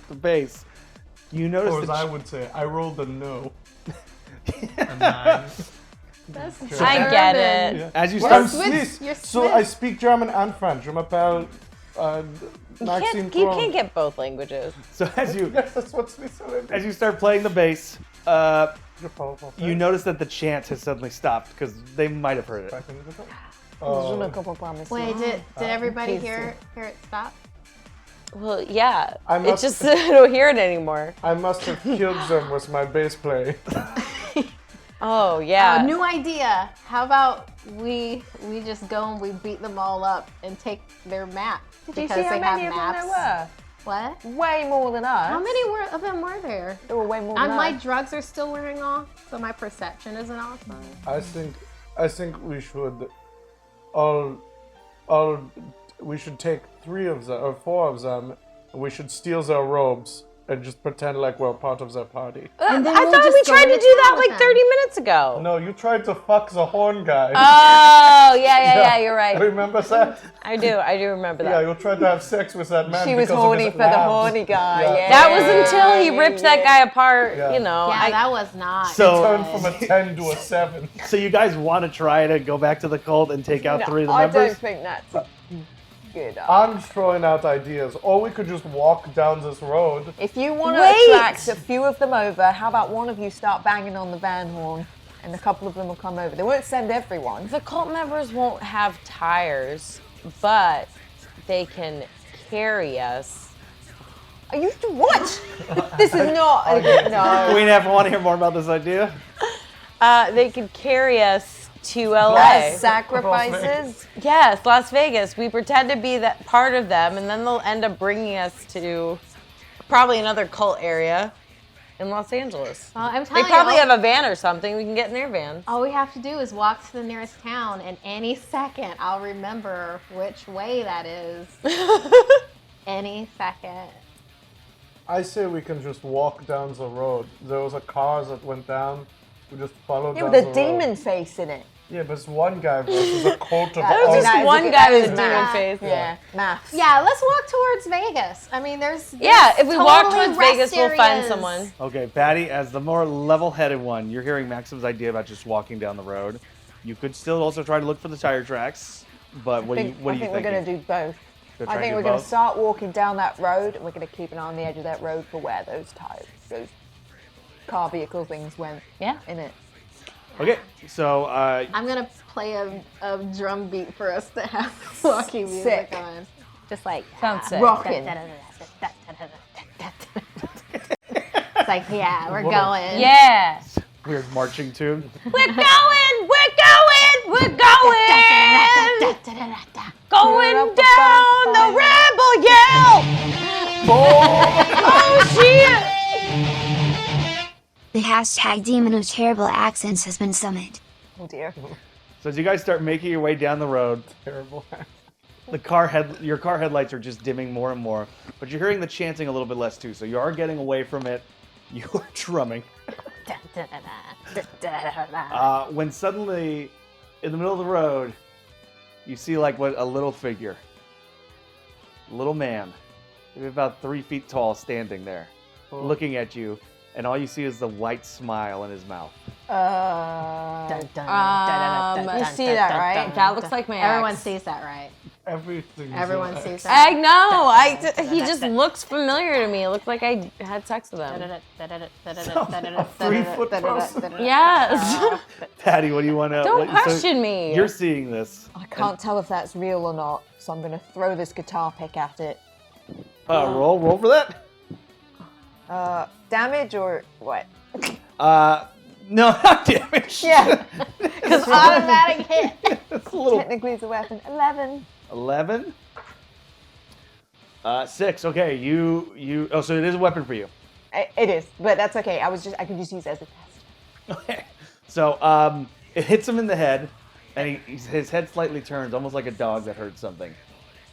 the bass, you notice Or as that I would say, I rolled a no. A 9. I get it. as you I'm start Swiss, you're so Swiss. I speak German and French. Je m'appelle Maxime You Throne. can't get both languages. so as you Yes, that's what Switzerland as you start playing the bass, is. you notice that the chant has suddenly stopped because they might have heard it. Wait, did everybody hear it stop? Well, yeah. I It must- just I don't hear it anymore. I must have killed them with my bass play. Oh yeah. New idea. How about we just go and we beat them all up and take their map Did you because see how they many have of them maps. there What? were? Way more than us. How many of them were there? There were way more than My us. drugs are still wearing off, so my perception isn't awesome. I think we should we should take 3 of them or 4 of them. And we should steal their robes and just pretend like we're part of their party. And then I we'll thought we just go tried to into do that town with like them. 30 minutes ago. No, you tried to fuck the horn guy. Oh yeah, you're right. Remember that? I do remember that. Yeah, you tried to have sex with that man. She was because of horny his for the labs. horny guy. Yeah. Yeah. That was until he ripped that guy apart. Yeah. You know. Yeah, that was not. So- Turned from a 10 to a 7. So you guys want to try to go back to the cult and take out 3 of the I members? don't think that's a good idea. I'm throwing out ideas. Or we could just walk down this road. If you want to Wait. attract a few of them over, how about one of you start banging on the van horn and a couple of them will come over? They won't send everyone. The cult members won't have tires, but they can carry us. Are you what? This is not. No. Queen F, want to hear more about this idea? They could carry us to LA. As sacrifices. Yes, Las Vegas. We pretend to be that part of them, and then they'll end up bringing us to probably another cult area in Los Angeles. Well, I'm They telling probably you, have a van or something. We can get in their van. all we have to do is walk to the nearest town, and any second I'll remember which way that is. Any second. I say we can just walk down the road. There was a car that went down. We just followed Yeah, down with the a demon road. face in it. Yeah, but it's one guy versus a cult of That all. was just one guy with a demon math. face. Yeah, maths. Yeah, let's walk towards Vegas. I mean, there's Yeah, if we walk totally towards Vegas, rest we'll find areas. someone. Okay, Patty, as the more level-headed one, you're hearing Maxim's idea about just walking down the road. You could still also try to look for the tire tracks, but what do you I think think? we're going to do both. Gonna try I and think do we're going to both? start walking down that road, and we're going to keep an eye on the edge of that road for where those tires. car vehicle things went in it. Okay, so I'm gonna play a drum beat for us to have walking music Sick. on. Just like Sounds sick. Rocking. It's like, yeah, we're going. Yeah. weird marching tune. We're going. Going down the rebel yell. Oh shit. The hashtag demon of terrible accents has been summoned. Oh dear. So as you guys start making your way down the road, Terrible. your car headlights are just dimming more and more, but you're hearing the chanting a little bit less too. So you are getting away from it. You are drumming. When suddenly, in the middle of the road, you see like what a little figure, a little man, maybe about 3 feet tall, standing there, looking at you, and all you see is the white smile in his mouth. You You see that, right? That looks like my Everyone ex. sees that, right? Everything. Everyone sees that. I know. He just looks familiar to me. It looked like I had sex with him. A 3-foot person. Yes. Patty, what do you want to? Don't question me. You're seeing this. I can't tell if that's real or not, so I'm gonna throw this guitar pick at it. Roll for that. Damage or what? No, not damage. Yeah. Because automatic hit. It's a little. Technically, it's a weapon. 11. 11. 6. Okay, you. Oh, so it is a weapon for you. It is, but that's okay. I could just use it as a test. Okay. So it hits him in the head, and his head slightly turns, almost like a dog that heard something,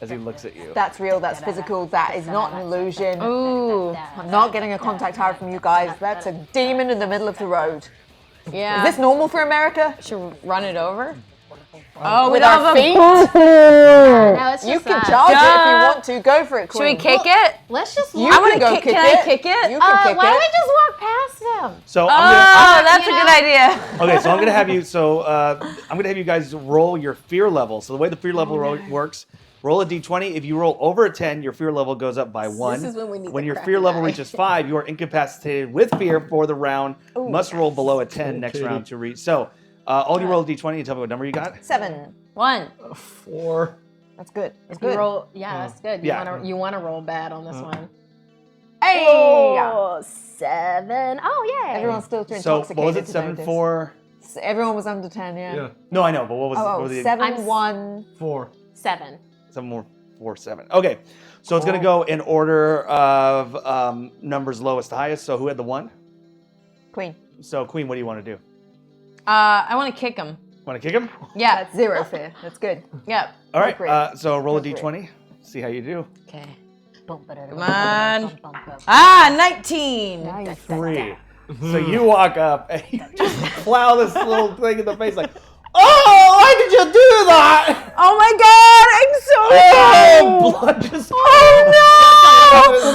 as he looks at you. That's real. That's physical. That is not an illusion. Ooh. I'm not getting a contact high from you guys. That's a demon in the middle of the road. Yeah. Is this normal for America? Should we run it over? Oh, we With don't our have a feet? No, it's just You can that. charge it if you want to. Go for it, Should we Queen. kick it? Let's just You walk. wanna can go kick- kick can I it. kick it? You can kick Why don't it. we just walk past him? So Oh, that's a you good know? idea. okay, so I'm gonna have you. So I'm gonna have you guys roll your fear level. So the way the fear level works. Roll a d20. If you roll over a 10, your fear level goes up by 1. is when we need When the your crack fear level die. reaches 5, you are incapacitated with fear for the round. Must roll below a 10 next Okay. round to reach. So, all you roll a d20 and tell me what number you got. 7. 1. 4. That's good. That's If you good. roll, yeah, that's good. Yeah. You wanna roll bad on this one. Hey! Oh, 7. Oh, yay. Everyone's still too So intoxicated. what was it? to 7, notice. 4. Everyone was under 10, yeah. Yeah. No, I know, but what was Oh, what was the 7, I'm s- 1. 4. 7. 7 more 4, 7. Okay, so it's gonna go in order of numbers lowest to highest. So who had the 1? Queen. So Queen, what do you want to do? I want to kick him. Want to kick him? Yeah. That's 0 fear. That's good. Yep. All right. Appropriate. So roll a Appropriate. d20. See how you do. Okay. Come on. Ah, 19. Nice. 3. So you walk up and you just plow this little thing in the face like, oh, why did you do that? Oh my god, I'm so Oh, blood just. Oh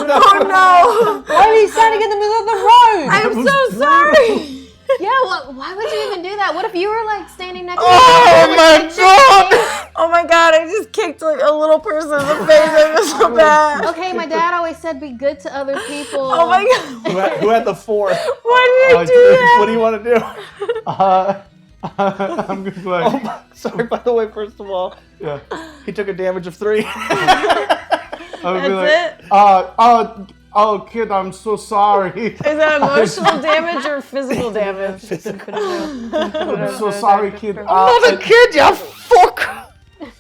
no! Oh no! Why are you standing in the middle of the road? I'm so sorry. Yeah, why would you even do that? What if you were like standing next to Oh my god! Oh my god, I just kicked like a little person in the face. I feel so bad. Okay, my dad always said be good to other people. Oh my god. Who had the 4? Why did I do that? What do you want to do? I'm gonna be like, Sorry, by the way, first of all, yeah. he took a damage of 3. I would be That's like, oh, kid, I'm so sorry. Is that emotional damage or physical damage? I'm so sorry, kid. Not a kid, you fuck!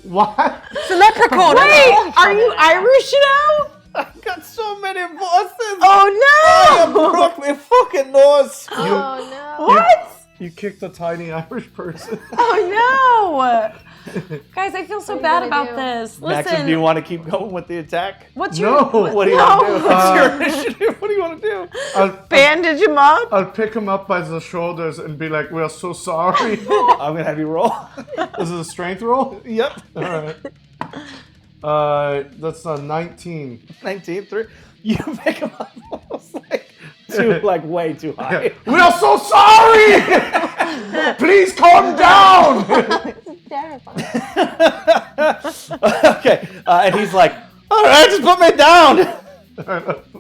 What? It's a leprechaun. Wait, are you Irish now? I've got so many voices. Oh no! You broke my fucking nose. Oh no. What? You kicked a tiny Irish person. Oh no! Guys, I feel so What are bad you gonna about do? this. Maxim, Listen, do you want to keep going with the attack? what's No. your What do you want to do? What's your initiative? What do you want to do? I'll bandage him up? pick him up by the shoulders and be like, we're so sorry. I'm gonna have you roll. This is a strength roll? Yep. All right. That's a 19. 19, 3. You pick him up almost like way too high. We are so sorry! Please calm down! Terrifying. Okay, and he's like, all right, just put me down.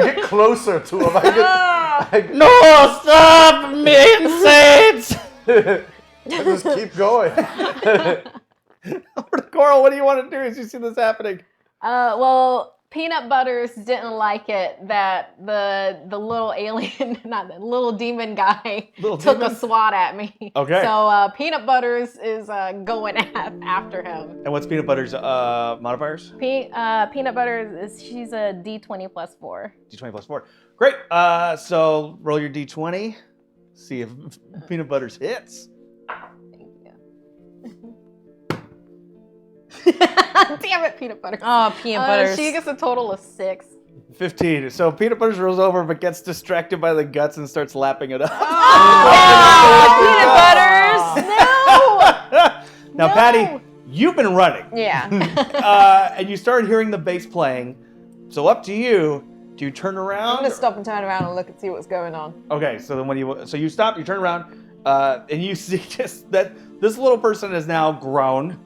I get closer to him. No, stop me, insane! I just keep going. Coral, what do you want to do as you see this happening? Well, Peanut Butters didn't like it that the little alien, not the little demon guy, took demon? a swat at me. Okay. So Peanut Butters is going after him. And what's Peanut Butter's modifiers? Peanut Butters she's a D20 plus 4. D20 plus 4. Great. So roll your D20. See if Peanut Butters hits. Damn it, Peanut Butter. Oh, Peanut Butters. She gets a total of 6. 15. So Peanut Butters rolls over but gets distracted by the guts and starts lapping it up. Peanut Butters! No! Now, No. Patty, you've been running. Yeah. And you started hearing the bass playing. So up to you. Do you turn around? I'm gonna stop and turn around and look and see what's going on. Okay, so then you stop, you turn around, and you see just that this little person has now grown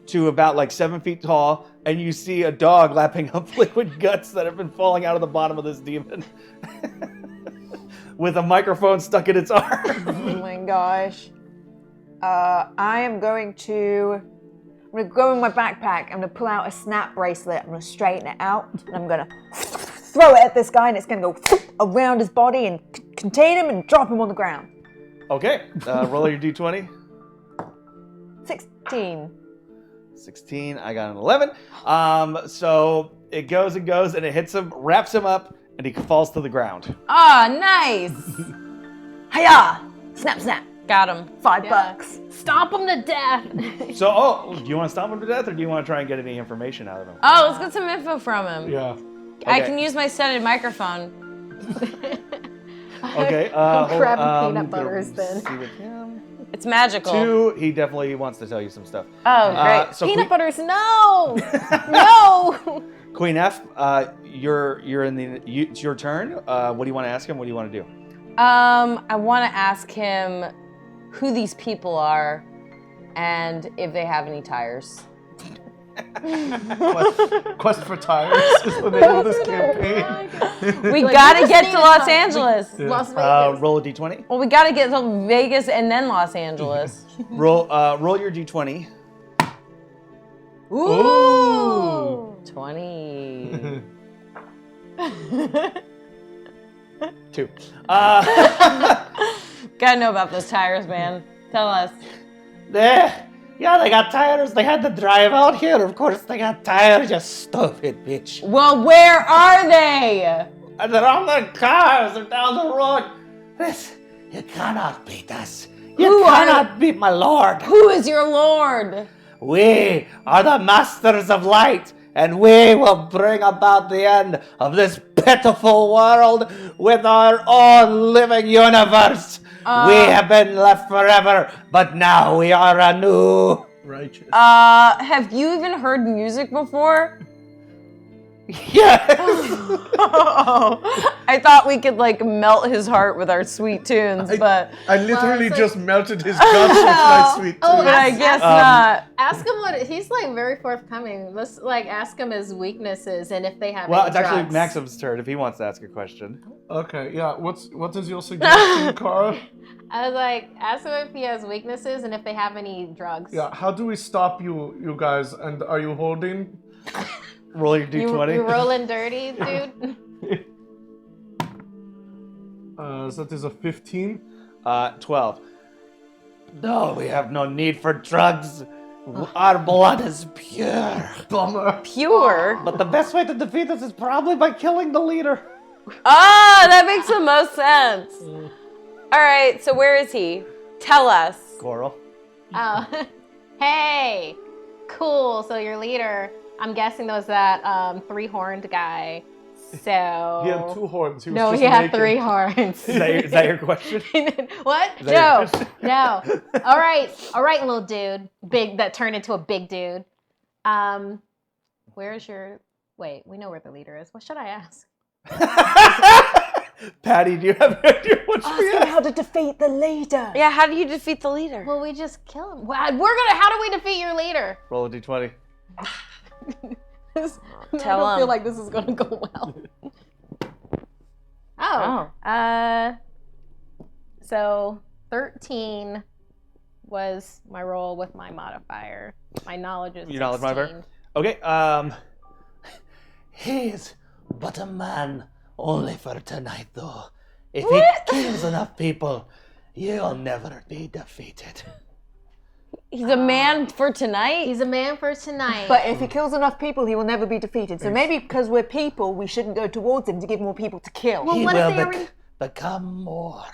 to about like 7 feet tall, and you see a dog lapping up liquid guts that have been falling out of the bottom of this demon with a microphone stuck in its arm. Oh my gosh. I'm gonna go in my backpack. I'm gonna pull out a snap bracelet. I'm gonna straighten it out, and I'm gonna throw it at this guy, and it's gonna go around his body and contain him and drop him on the ground. Okay, roll your d20. 16. 16, I got an 11. So it goes and goes, and it hits him, wraps him up, and he falls to the ground. Oh, nice. Hiya! Snap, snap. Got him. $5. Stomp him to death. So, do you want to stomp him to death, or do you want to try and get any information out of him? Oh, let's get some info from him. Yeah. I Okay. can use my studded microphone. Okay. I'm grabbing gonna Peanut Butters then. see with him. It's magical. 2, he definitely wants to tell you some stuff. Oh, great. So Peanut Queen, Butters, no! No! Queen F, you're in the. It's your turn. What do you want to ask him? What do you want to do? I want to ask him who these people are and if they have any tires. Quest for Tires is the name of this campaign. We Like, gotta we just get need to to Los talk. Angeles. Las Vegas. Roll a d20. Well, we gotta get to Vegas and then Los Angeles. Roll your d20. Ooh. 20. 2. Gotta know about those tires, man. Tell us. Yeah, they got tires. They had to drive out here. Of course, they got tires. You stupid bitch. Well, where are they? And they're on their cars. They're down the road. This, you cannot beat us. You Who are- cannot beat my lord. Who is your lord? We are the masters of light, and we will bring about the end of this pitiful world with our own living universe. We have been left forever, but now we are anew. Righteous. Have you even heard music before? Yes. I thought we could like melt his heart with our sweet tunes, but I literally it's like- just melted his guts with my sweet Oh, tooth. I guess not. Ask him what he's like very forthcoming. Let's like ask him his weaknesses and if they have Well, any it's actually drugs. Maxim's turn if he wants to ask a question. Okay, yeah. What is your suggestion, Carl? I was like, ask him if he has weaknesses and if they have any drugs. Yeah. How do we stop you guys? And are you holding? Roll your You, d20. you rolling dirty, dude? So that is a 15. 12. No, we have no need for drugs. Our blood is pure. Bummer. Pure. But the best way to defeat us is probably by killing the leader. Ah, that makes the most sense. All right, so where is he? Tell us. Coral. Oh, hey, cool. So your leader, I'm guessing was that 3-horned guy. So He had 2 horns. He was no, just he had naked. 3 horns. Is that your question? What? Is that your No, question? no. All right, little dude. Big that turned into a big dude. Where's your? Wait, we know where the leader is. What should I ask? Patty, do you have an idea what Ask we him asked? how to defeat the leader. Yeah, how do you defeat the leader? Well, we just kill him. Wow, How do we defeat your leader? Roll a d20. Tell I don't him. feel like this is gonna go well. So 13 was my roll with my modifier. My knowledge is 16. Your knowledge modifier? Okay, he's but a man only for tonight, though. If he kills enough people, you'll never be defeated. He's a man for tonight? He's a man for tonight. But if he kills enough people, he will never be defeated. So maybe because we're people, we shouldn't go towards him to give more people to kill. Well, He what if will they already... become more.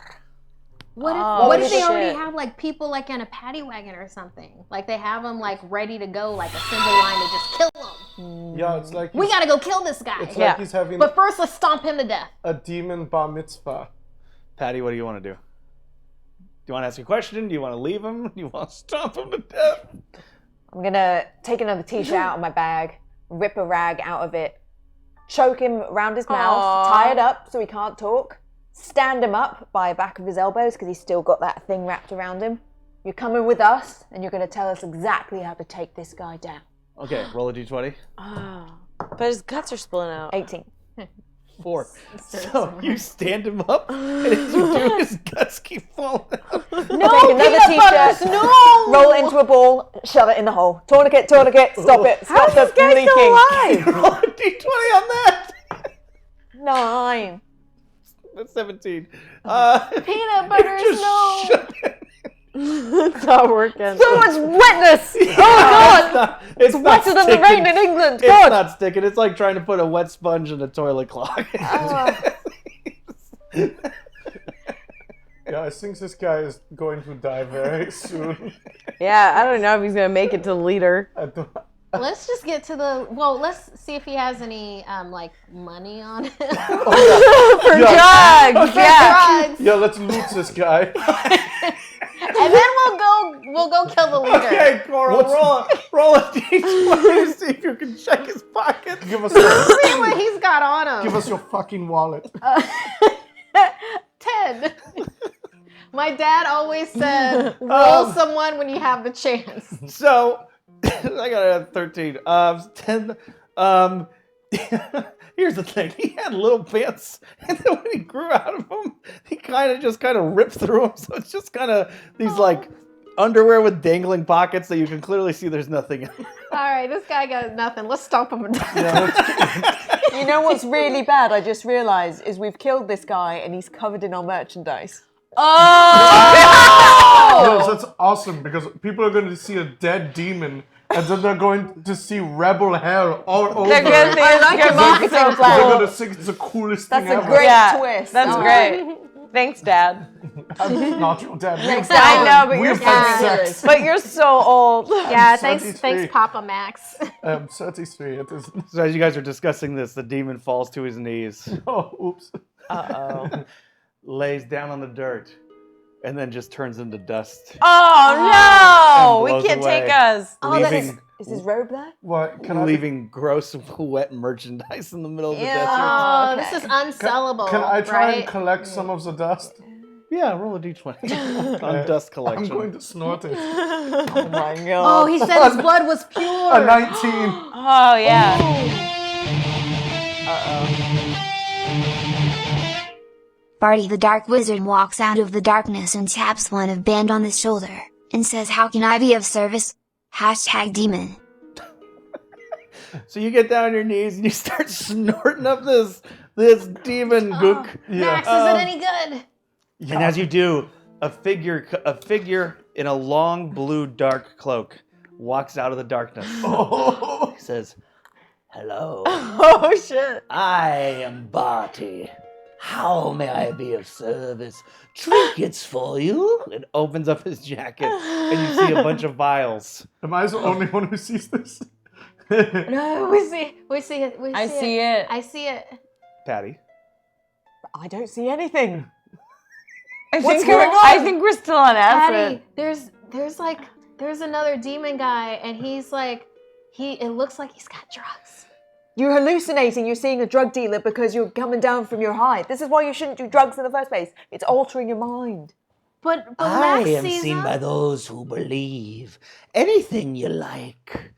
What if they shit. already have like people like in a paddy wagon or something? Like they have them like ready to go, like assembly line to just kill them. Yeah, it's like We gotta go kill this guy. it's like he's having But first, let's stomp him to death. a demon bar mitzvah. Patty, what do you want to do? Do you want to ask a question? Do you want to leave him? Do you want to stomp him to death? I'm gonna take another t-shirt out of my bag, rip a rag out of it, choke him around his mouth, tie it up so he can't talk, stand him up by the back of his elbows because he's still got that thing wrapped around him. You're coming with us, and you're gonna tell us exactly how to take this guy down. Okay, roll a d20. But his guts are spilling out. 18. 4. So you stand him up, and as you do, his guts keep falling out. Take another t-shirt, roll it into a ball, shove it in the hole. Tourniquet, stop it, stop the leaking. Roll a d20 on that. 9. That's 17. Peanut butter, just no. shove it. It's not working. So much wetness! Oh God! It's Wetter than the rain in England. It's God! not sticking. It's like trying to put a wet sponge in a toilet clog. Yeah, I think this guy is going to die very soon. Yeah, I don't know if he's going to make it to the leader. I don't- Let's just get to the. Well, let's see if he has any like money on him. For drugs! Yeah. Drugs. Yeah, let's loot this guy. And then we'll go kill the leader. Okay, Coral, roll a d20 to see if you can check his pockets. Give us See what he's got on him. give us your fucking wallet. 10. My dad always said, roll someone when you have the chance. So, I got a 13. 10. Here's the thing. He had little pants, and then when he grew out of them, he kind of ripped through them. So it's just kind of these like underwear with dangling pockets that you can clearly see there's nothing in. All right, this guy got nothing. Let's stomp him. You know what's really bad, I just realised, is we've killed this guy and he's covered in our merchandise. Yes, that's awesome because people are going to see a dead demon and then they're going to see rebel hell all over. They're going to think I like your marketing They're plan. going to think it's the coolest That's thing a ever. great Yeah, twist. That's Oh. great. Thanks, Dad. I'm not your dad. I know, but you're We've had so sex. But you're so old. Yeah, thanks, 33. Papa Max. 33. It is. So as you guys are discussing this, the demon falls to his knees, Oh, oops. lays down on the dirt, and then just turns into dust. Oh no! And We blows can't away. take us. Oh, that leaving, is his robe there? What? Can I? leaving gross, wet merchandise in the middle of the desert. Oh, okay. this is unsellable. Can I try right? and collect some of the dust? Yeah, roll a d20 on dust collection. I'm going to snort it. Oh my God. Oh, he said his blood was pure. A 19. Oh yeah. Barty the Dark Wizard walks out of the darkness and taps one of Band on the shoulder, and says, "How can I be of service? #demon." So you get down on your knees and you start snorting up this demon gook. Max, is it any good? And as you do, a figure in a long blue dark cloak walks out of the darkness. He says, "Hello, Oh shit. I am Barty. How may I be of service? Trinkets for you." It opens up his jacket and you see a bunch of vials. Am I the only one who sees this? No, we see it. I see it. I see it. Patty. I don't see anything. I What's think going on? I think we're still on acid. Patty, there's another demon guy, and he's like, it looks like he's got drugs. You're hallucinating. You're seeing a drug dealer because you're coming down from your high. This is why you shouldn't do drugs in the first place. It's altering your mind. But I Max am sees seen him. by those who believe. Anything you like.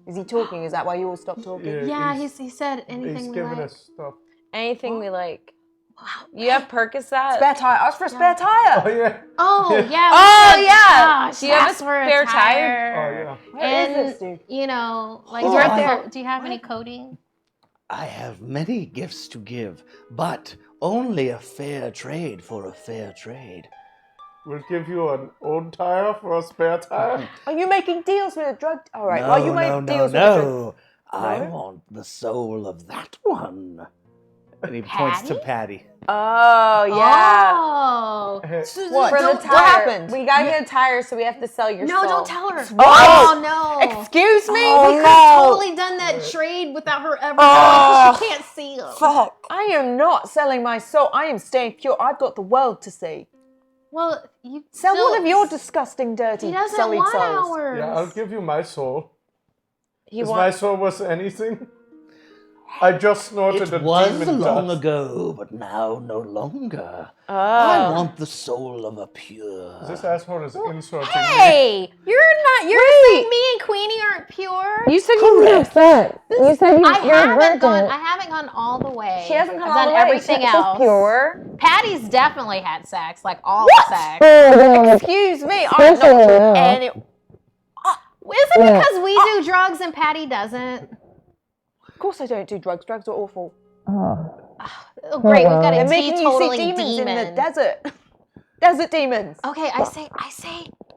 Is he talking? Is that why you all stopped talking? Yeah, he said anything He's we giving like. us stuff. Anything we like. You have Percocet? Spare tire. Ask for a spare tire. Oh yeah. Oh yeah. Oh, we said, yeah. Gosh, Do you have a ask for spare tire? Oh yeah. Where is And this, dude? you know, like, He's right there. Do you have any codeine? I have many gifts to give, but only a fair trade for a fair trade. We'll give you an old tire for a spare tire. Are you making deals with a drug? All right. No, Well, you make no, deals no, with a drug. no. I No? want the soul of that one. And he points to Patty. Oh, yeah. Oh. What? For the What tire. happened? We gotta get a tire, so we have to sell your No, soul. don't tell her. What? Oh no. Excuse me? We could have totally done that trade without her ever knowing. She can't see him. Fuck. I am not selling my soul. I am staying pure. I've got the world to see. Well, you Sell still- one of your disgusting, dirty, He doesn't sullied want souls. ours. Yeah, I'll give you my soul. He Is my wants. soul worth anything? I just snorted a It was demon long dust. ago, but now no longer. Oh. I want the soul of a pure. This asshole is insulting me. Hey, you're saying me and Queenie aren't pure? You said you were upset. You said I haven't gone all the way. She hasn't come I've all done the way. everything She's else. pure. Patty's definitely had sex, like all sex. Excuse me. I'm not sure any. Is it because we do drugs and Patty doesn't? Of course I don't do drugs. Drugs are awful. Oh, great, we've got a They're making you see teetotaling demons demon. in the desert. Desert demons. Okay, I say,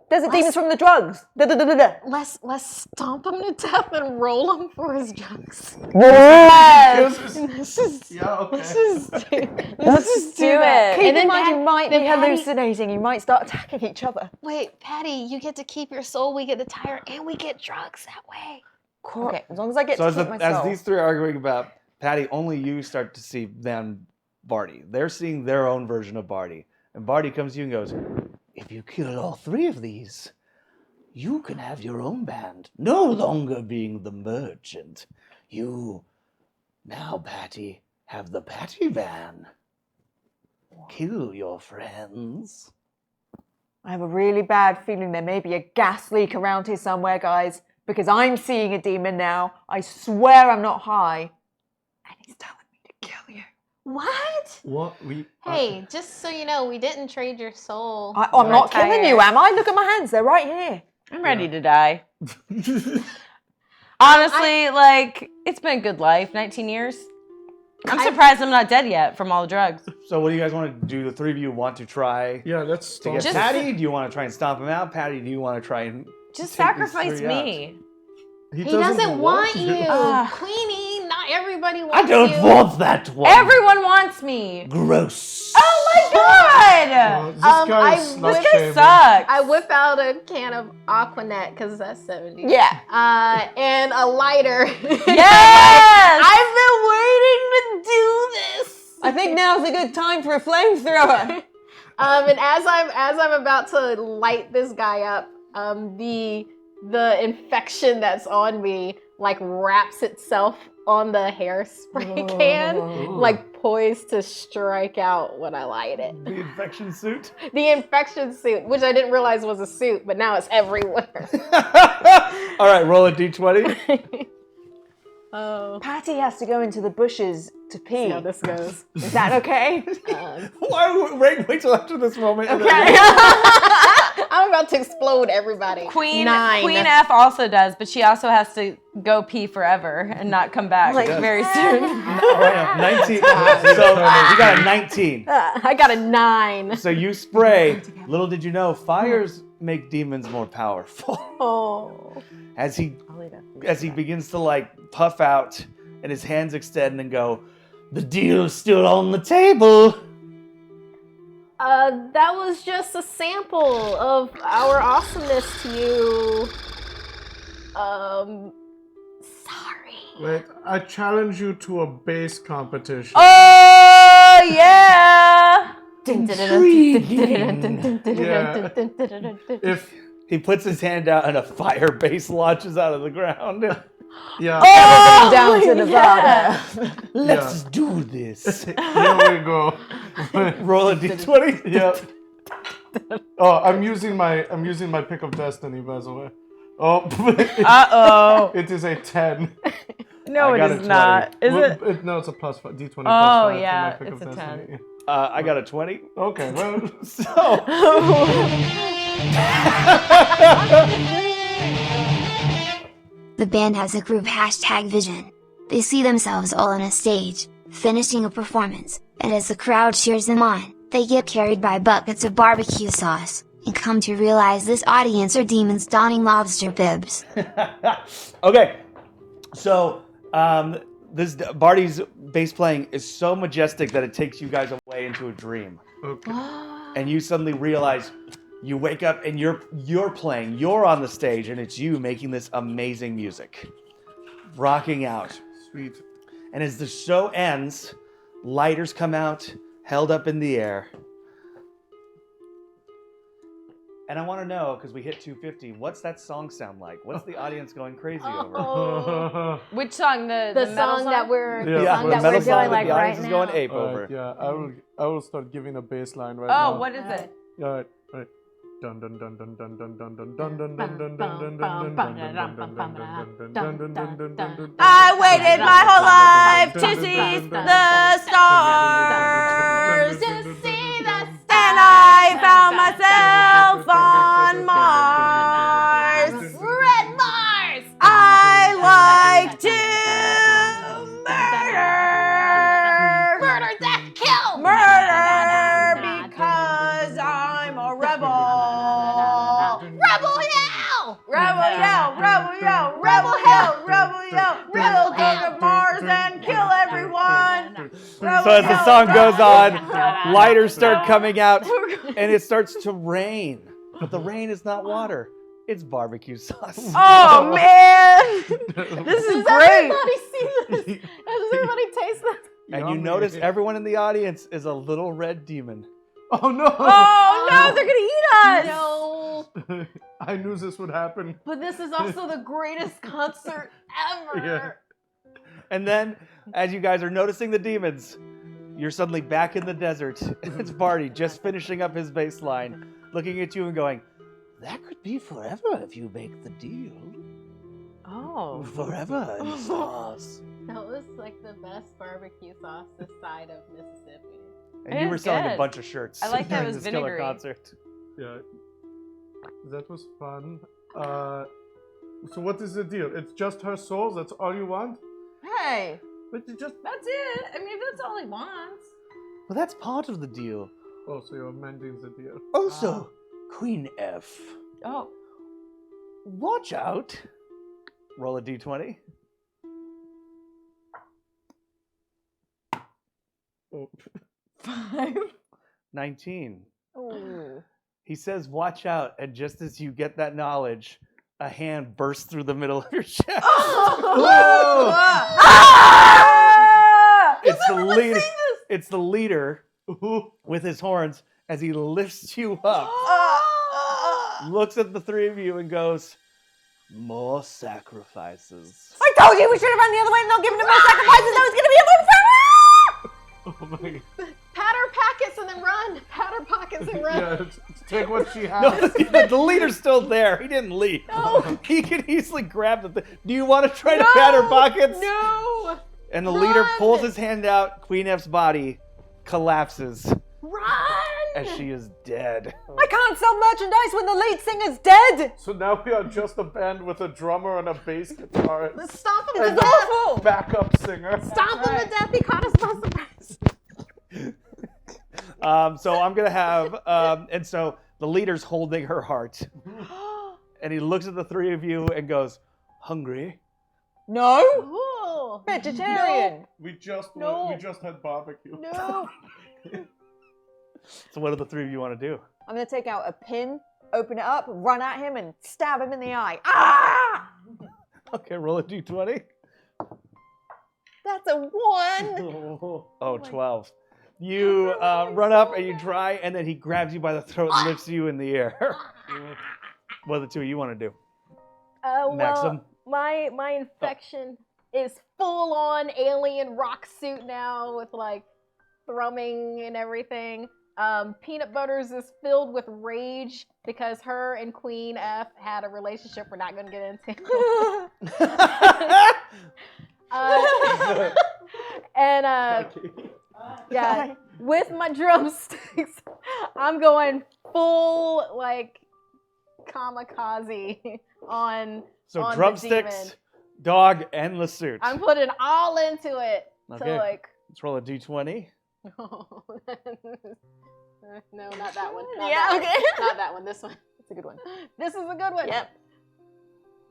Desert demons from the drugs. Da-da-da-da-da. let's stomp him to death and roll him for his drugs. This is- yeah, okay. Let's just do it. Keep And then in mind, you Pat- might be then Patty- hallucinating. You might start attacking each other. Wait, Patty, you get to keep your soul, we get the tire, and we get drugs that way. Okay, as long as I get So to keep my as soul. these three are arguing about Patty, only you start to see them, Barty. They're seeing their own version of Barty. And Barty comes to you and goes, if you kill all three of these, you can have your own band, no longer being the merchant. You, now, Patty, have the Patty Van. Kill your friends. I have a really bad feeling there may be a gas leak around here somewhere, guys, because I'm seeing a demon now. I swear I'm not high. And he's telling me to kill you. What? What? Hey, just so you know, we didn't trade your soul. I'm for not a tire. killing you, am I? Look at my hands. They're right here. I'm ready to die. Honestly, like, it's been a good life. 19 years. I'm surprised I'm not dead yet from all the drugs. So what do you guys want to do? The three of you want to try Yeah, let's to stop. get Just- Patty? Do you want to try and stomp him out? Patty, do you want to try and Just take these sacrifice three me. He doesn't want you. Ah. Queenie, not everybody wants I you. don't want that one. Everyone wants me. Gross. Oh my god! This guy is I slut This guy shaming. sucks. I whip out a can of Aquanet, because that's 70. Yeah. And a lighter. Yes! I've been waiting to do this. I think now's a good time for a flamethrower. And as I'm about to light this guy up, the infection that's on me like wraps itself on the hairspray can, like poised to strike out when I light it. The infection suit. The infection suit, which I didn't realize was a suit, but now it's everywhere. All right, roll a d20. Oh, Patty has to go into the bushes to pee. see how this goes. Is that okay? Why wait till after this moment? and then- I'm about to explode everybody. Queen 9. Queen F also does, but she also has to go pee forever and not come back very soon. All right, 19. So you got a 19. I got a 9. So you spray. Little did you know, fires make demons more powerful. Oh. As he begins to like puff out and his hands extend and go, the deal's still on the table. That was just a sample of our awesomeness to you. Sorry. Wait, I challenge you to a bass competition. Oh yeah! If He puts his hand out and a fire base launches out of the ground. yeah, Down to Nevada. Let's do this. here we go. Roll a d20. Yep. Oh, I'm using my pick of destiny, by the way. Oh, Uh-oh. it is a 10. No, I it got a is 20. not. Is Well, it? No, it's a plus 5. D20 plus Oh, 5 yeah, for my pick it's of a destiny. I got a 20. Okay, well, So. The band has a group #vision. They see themselves all on a stage, finishing a performance, and as the crowd cheers them on, they get carried by buckets of barbecue sauce, and come to realize this audience are demons donning lobster bibs. Okay, so this Barty's bass playing is so majestic that it takes you guys away into a dream, okay. and you suddenly realize you wake up and you're playing, you're on the stage, and it's you making this amazing music, rocking out. Sweet. And as the show ends, lighters come out, held up in the air. And I want to know, because we hit 250, what's that song sound like? What's the audience going crazy over? Which song? The The metal song that we're Yeah, the Yeah, song the that metal we're song doing that like the right audience is going now. ape over. Yeah, I will start giving a bass line right now. Oh, what is it? All right. Dun dun dun dun dun dun dun dun dun dun dun dun dun dun dun dun. I waited my whole life to see the stars, and I found myself on Mars. Red Mars. I like to murder, death, kill, murder because I'm a rebel. Rebel yell, rebel yell, rebel yell, rebel yell, rebel yell, rebel go to Mars and kill everyone. So as the song goes on, lighters start coming out, and it starts to rain. But the rain is not water. It's barbecue sauce. Oh man, this is great. Everybody see this? Does everybody taste this? And you notice everyone in the audience is a little red demon. Oh no! Oh no, they're gonna eat us. No, I knew this would happen. but this is also the greatest concert ever. Yeah. And then, as you guys are noticing the demons, you're suddenly back in the desert. It's Barty just finishing up his bass line, looking at you and going, "That could be forever if you make the deal. Oh. Forever in sauce." That was like the best barbecue sauce this side of Mississippi. And It you were is selling a good. bunch of shirts I like that it during was this killer vinegary. concert. Yeah. That was fun. So what is the deal? It's just her souls? That's all you want? Hey, But you just... that's it. I mean, that's all he wants. Well, that's part of the deal. Oh, so you're amending the deal. Also, Queen F. Oh. Watch out. Roll a d20. Oh. 5. 19. Oh. He says, "Watch out," and just as you get that knowledge, a hand bursts through the middle of your chest. It's the leader. It's the leader with his horns as he lifts you up, looks at the three of you, and goes, "More sacrifices." I told you we should have run the other way and not given him more sacrifices. Now he's gonna be a more Oh my god. Patter packets and then run. Patter pockets and run. Yeah, take what she has. No, the leader's still there. He didn't leave. He can easily grab the thing. Do you want to try to patter pockets? No. And the leader Run! pulls his hand out. Queen F's body collapses Run. as she is dead. I can't sell merchandise when the lead singer's dead. So now we are just a band with a drummer and a bass guitarist. Stomp him to And death. a backup singer. Stomp him to death. He caught us by surprise. So I'm gonna have, and so the leader's holding her heart, and he looks at the three of you and goes, "Hungry?" No. Ooh. Vegetarian. We just had barbecue. No. So what do the three of you want to do? I'm gonna take out a pin, open it up, run at him, and stab him in the eye. Ah! Okay, roll a d20. That's a 1. Oh, 12. You run up and you try, and then he grabs you by the throat and lifts you in the air. What do the two of you want to do? Maxim? Well, my infection is full on alien rock suit now with like thrumming and everything. Peanut Butters is filled with rage because her and Queen F had a relationship we're not going to get into. And yeah, with my drumsticks, I'm going full like kamikaze on. So on the drumsticks, demon. dog, and Lasut. I'm putting all into it. Okay. To like. Let's roll a d20. No, not that one. Not that one. This one. It's a good one. This is a good one. Yep.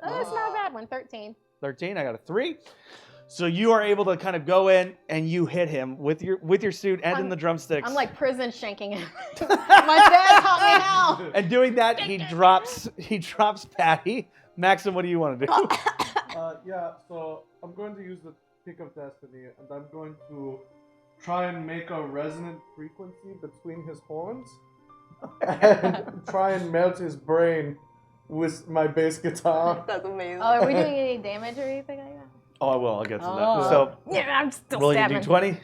Oh, it's not a bad one. 13. 13. I got a 3. So you are able to kind of go in and you hit him with your suit and in the drumsticks. I'm like prison shanking him. My dad taught me how. And doing that, he drops Patty. Maxim, what do you want to do? Yeah, so I'm going to use the Pick of Destiny, and I'm going to try and make a resonant frequency between his horns, and try and melt his brain with my bass guitar. That's amazing. Oh, are we doing any damage or anything like that? Oh, I will. I'll get to Oh. that. So Yeah, I'm still rolling a stabbing. d20.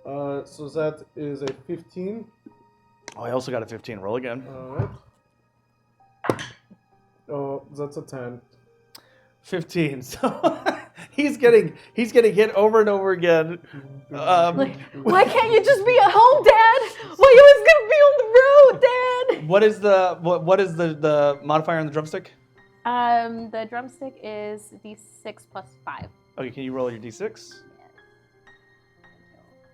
Yeah. So that is a 15. Oh, I also got a 15. Roll again. Alright. Oh, that's a 10. 15. So he's getting hit over and over again. Why can't you just be at home, Dad? Why you always gonna be on the road, Dad? What is the modifier on the drumstick? The drumstick is D6 plus 5. Okay, can you roll your d6?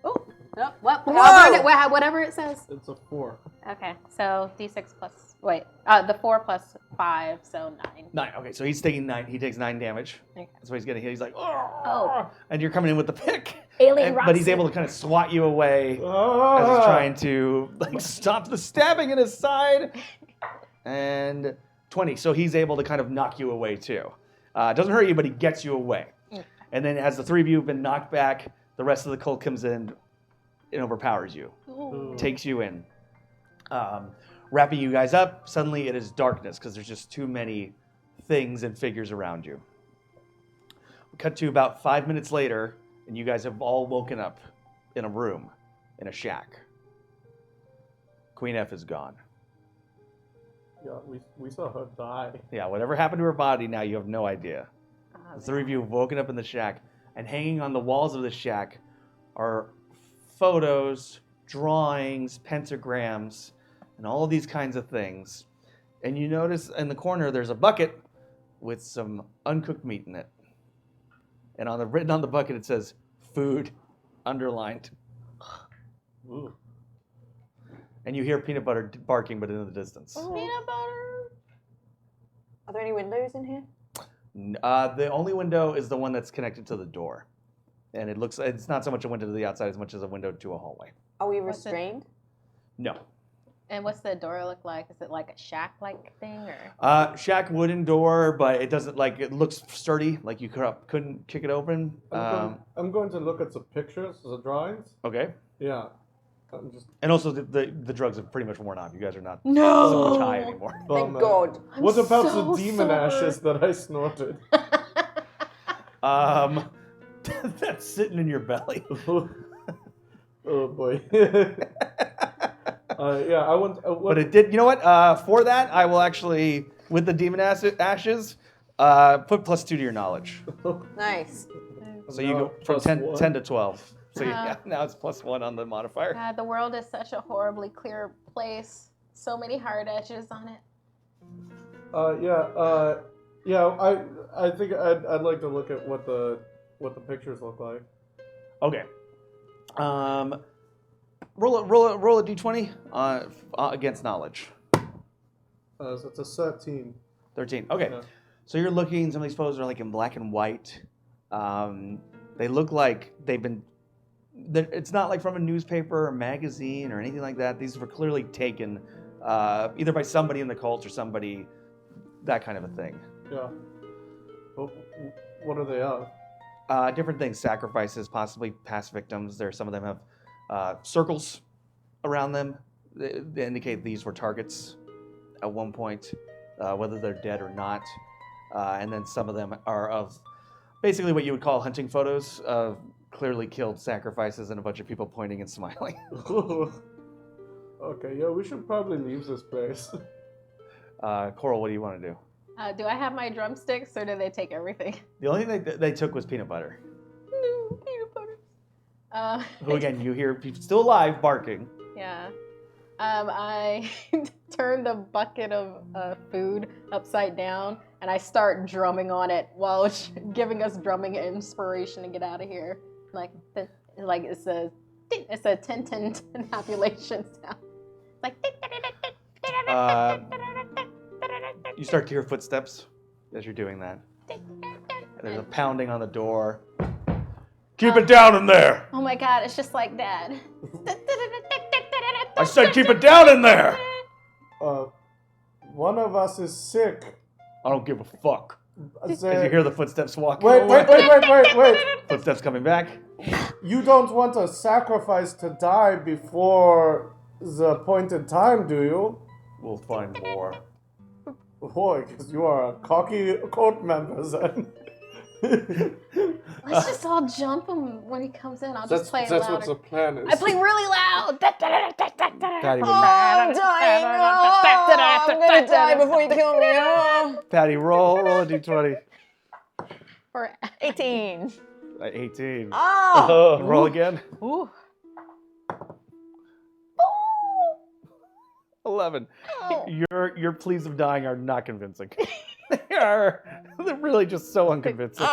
Oh, no, what? Whoa! Whatever it says. It's a 4. Okay, so D6 plus, the 4 plus 5, so 9. 9. Okay, so he's taking 9. He takes 9 damage. Okay. That's why he's getting hit. He's like, oh. Oh. And you're coming in with the pick. Alien But he's rocks able to kind of swat you away as he's Ah! trying to stop the stabbing in his side. And 20. So he's able to kind of knock you away too. Doesn't hurt you, but he gets you away. Okay. And then as the 3 of you have been knocked back, the rest of the cult comes in and overpowers you. Ooh. Takes you in. Wrapping you guys up, suddenly it is darkness because there's just too many things and figures around you. We cut to about 5 minutes later, and you guys have all woken up in a room, in a shack. Queen F is gone. Yeah, we saw her die. Yeah, whatever happened to her body now, you have no idea. The 3 of you have woken up in the shack, and hanging on the walls of the shack are photos, drawings, pentagrams, and all of these kinds of things. And you notice in the corner there's a bucket with some uncooked meat in it. And written on the bucket it says, food, underlined. Ooh. And you hear peanut butter barking, but in the distance. Peanut butter. Are there any windows in here? The only window is the one that's connected to the door. And it's not so much a window to the outside as much as a window to a hallway. Are we What's it? restrained? No. And what's the door look like? Is it like a shack-like thing, or? Shack wooden door, but it doesn't it looks sturdy, like you couldn't kick it open. I'm going to look at the pictures, the drawings. Okay. Yeah. I'm just And also the drugs have pretty much worn off. You guys are not No! so much high anymore. Thank bummed. God. What about so the demon sober. ashes that I snorted? That's sitting in your belly. Oh boy. Yeah, I want. But it did. You know what? For that, I will actually, with the demon ashes, put +2 to your knowledge. Nice. So you go from 10 to 12. So yeah, now it's +1 on the modifier. God, the world is such a horribly clear place. So many hard edges on it. Yeah. I think I'd like to look at what the pictures look like. Okay. Roll a d20 against knowledge. So it's a 13. 13. Okay. Yeah. So you're looking. Some of these photos are like in black and white. They look like they've been. It's not like from a newspaper or magazine or anything like that. These were clearly taken either by somebody in the cult or somebody, that kind of a thing. Yeah. What are they of? Different things, sacrifices, possibly past victims. Some of them have circles around them. They indicate these were targets at one point, whether they're dead or not. And then some of them are of basically what you would call hunting photos of clearly killed sacrifices and a bunch of people pointing and smiling. Okay, yeah, we should probably leave this place. Coral, what do you want to do? Do I have my drumsticks, or do they take everything? The only thing they took was peanut butter. No, peanut butter. Who again, you hear people still alive barking. Yeah. I turn the bucket of food upside down and I start drumming on it while it's giving us drumming inspiration to get out of here. Like it's a 10-10 tabulation sound. Like You start to hear footsteps as you're doing that. There's a pounding on the door. Keep it down in there! oh my god, it's just like that. I said keep it down in there! One of us is sick. I don't give a fuck. As you Say, hear the footsteps walking wait, away. wait. Footsteps coming back. You don't want a sacrifice to die before the appointed time, do you? We'll find more. Boy, because you are a cocky cult member then. Let's just all jump him when he comes in. I'll just play it That's louder. what the plan is. I play really loud. Patty, I'm dying. Oh, I'm gonna die before you kill me. Oh. Patty, roll a d20. For 18. 18. Oh. Roll again. Ooh. 11. Your pleas of dying are not convincing. They're really just so unconvincing.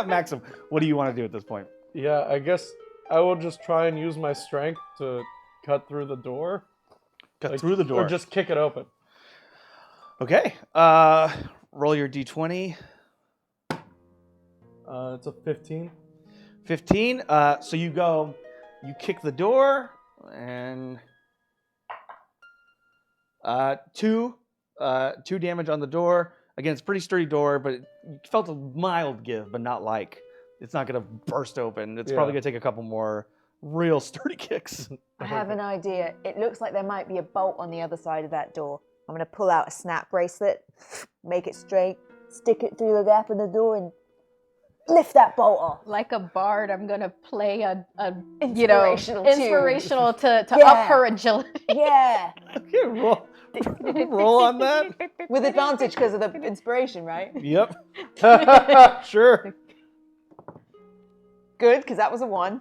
Maxim, what do you want to do at this point? Yeah, I guess I will just try and use my strength to cut through the door. Cut through the door. Or just kick it open. Okay. Roll your d20. It's a 15. 15. So you kick the door, and two damage on the door. Again, it's a pretty sturdy door, but you felt a mild give, but not like it's not gonna burst open. It's probably gonna take a couple more real sturdy kicks. I have an idea. It looks like there might be a bolt on the other side of that door. I'm gonna pull out a snap bracelet, make it straight, stick it through the gap in the door, and lift that bolt off. Like a bard, I'm gonna play a Inspirational tune. inspirational to Yeah. up her agility. Yeah, Okay, roll on that. with advantage because of the inspiration, right? Yep. Sure. Good, because that was a 1.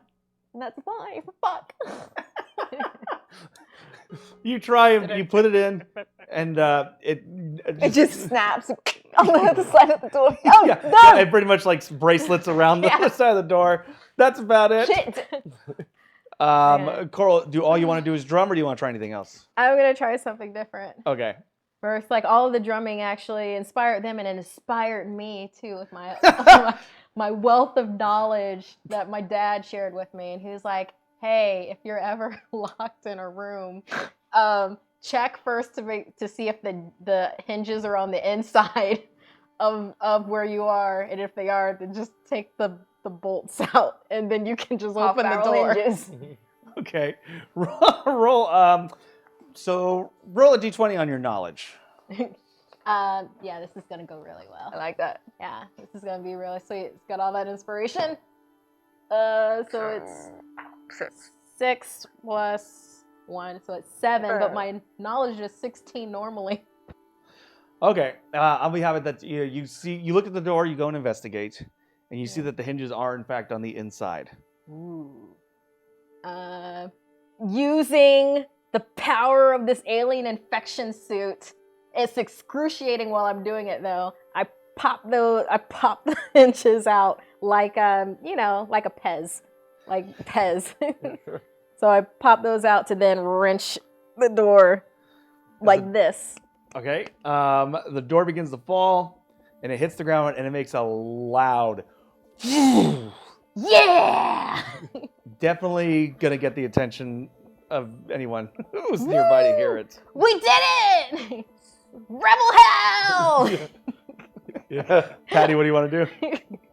And that's a 5. Fuck. You try and you put it in, and It just snaps on the other side of the door. Oh, yeah, no! yeah, it pretty much like bracelets around the other side of the door. That's about it. Shit. Coral, do all you want to do is drum, or do you want to try anything else? I'm gonna try something different. Okay. First, like all of the drumming actually inspired them and it inspired me too with my my wealth of knowledge that my dad shared with me. And he was like, "Hey, if you're ever locked in a room, check first to see if the hinges are on the inside of where you are, and if they are, then just take the bolts out, and then you can just open the door." Hinges. Okay. Roll. So roll a d20 on your knowledge. Yeah, this is gonna go really well. I like that. Yeah, this is gonna be really sweet. It's got all that inspiration. So it's 6 plus 1, so it's 7. But my knowledge is 16 normally. Okay. We have it that you look at the door, you go and investigate, and you see that the hinges are in fact on the inside. Ooh. Using the power of this alien infection suit. It's excruciating while I'm doing it though. I pop the hinges out like like a Pez. Like Pez. So I pop those out to then wrench the door like this. Okay. The door begins to fall, and it hits the ground, and it makes a loud. Yeah! Definitely gonna get the attention of anyone who's nearby to hear it. We did it! Rebel hell! Yeah. Patty, what do you want to do?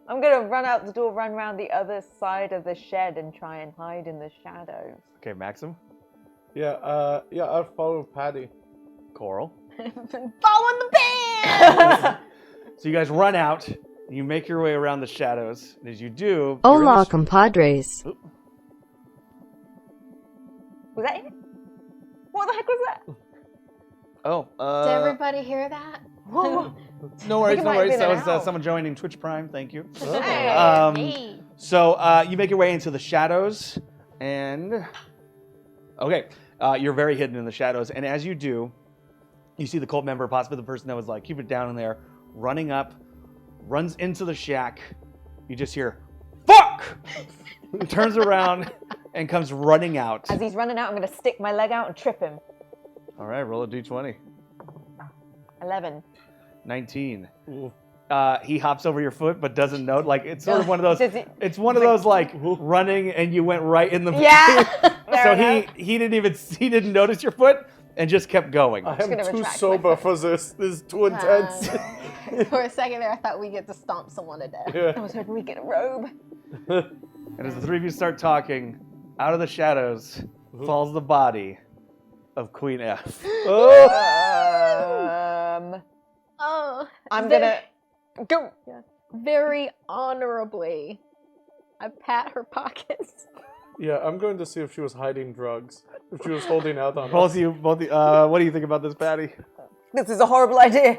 I'm gonna run out the door, run around the other side of the shed, and try and hide in the shadows. Okay, Maxim, Yeah, I'll follow Patty. Coral. Following the band! So you guys run out, and you make your way around the shadows, and as you do... Hola, compadres. Was that it? What the heck was that? Oh, Did everybody hear that? Whoa. No worries, it no might have worries. been That an was owl. someone joining Twitch Prime. Thank you. Hey. So you make your way into the shadows, and okay, you're very hidden in the shadows. And as you do, you see the cult member, possibly the person that was like, keep it down in there, running up, runs into the shack. You just hear, fuck! Turns around and comes running out. As he's running out, I'm going to stick my leg out and trip him. All right, roll a d20. 11. 19. He hops over your foot, but doesn't know. Like it's sort of one of those. Does he- It's one of those like running, and you went right in the. Yeah. So he didn't notice your foot and just kept going. I gonna am too retract sober my for this. This is too intense. For a second there, I thought we get to stomp someone to death. I Yeah. was hoping we'd get a robe. And as the three of you start talking, out of the shadows falls the body of Queen F. Oh. Oh, I'm going to go. very honorably, I pat her pockets. Yeah, I'm going to see if she was hiding drugs. If she was holding out on Both us. of you, what do you think about this, Patty? This is a horrible idea.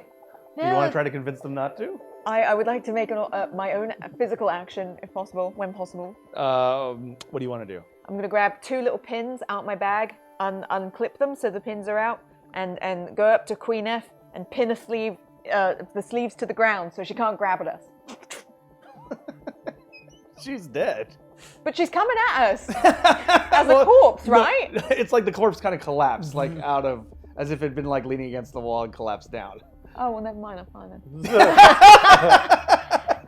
Do you want to try to convince them not to? I would like to make my own physical action, if possible, when possible. What do you want to do? I'm going to grab 2 little pins out my bag, unclip them so the pins are out, and go up to Queen F and pin a sleeve, the sleeves to the ground so she can't grab at us. She's dead. But she's coming at us as a corpse, No, right? it's like the corpse kind of collapsed, like out of, as if it had been like leaning against the wall and collapsed down. Oh, well, never mind. I'm fine then.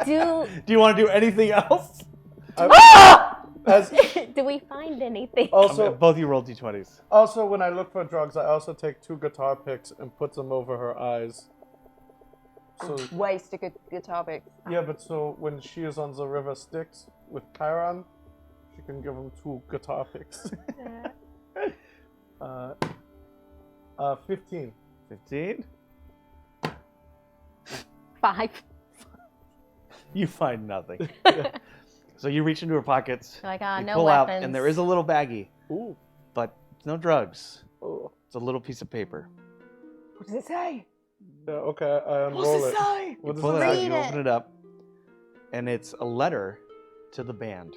Do you want to do anything else? Do we find anything? Also, Both of you roll d20s. also, when I look for drugs, I also take 2 guitar picks and put them over her eyes. So Waste a good guitar pick. yeah, but so when she is on the river Styx with Chiron, she can give him 2 guitar picks. 15. 15. 5. You find nothing. So you reach into her pockets, Like, you no pull weapons. out, and there is a little baggie, Ooh. but it's no drugs. Oh. It's a little piece of paper. What does it say? Yeah, okay, I unroll it. say? What You does pull it it out, say? you open it up, and it's a letter to the band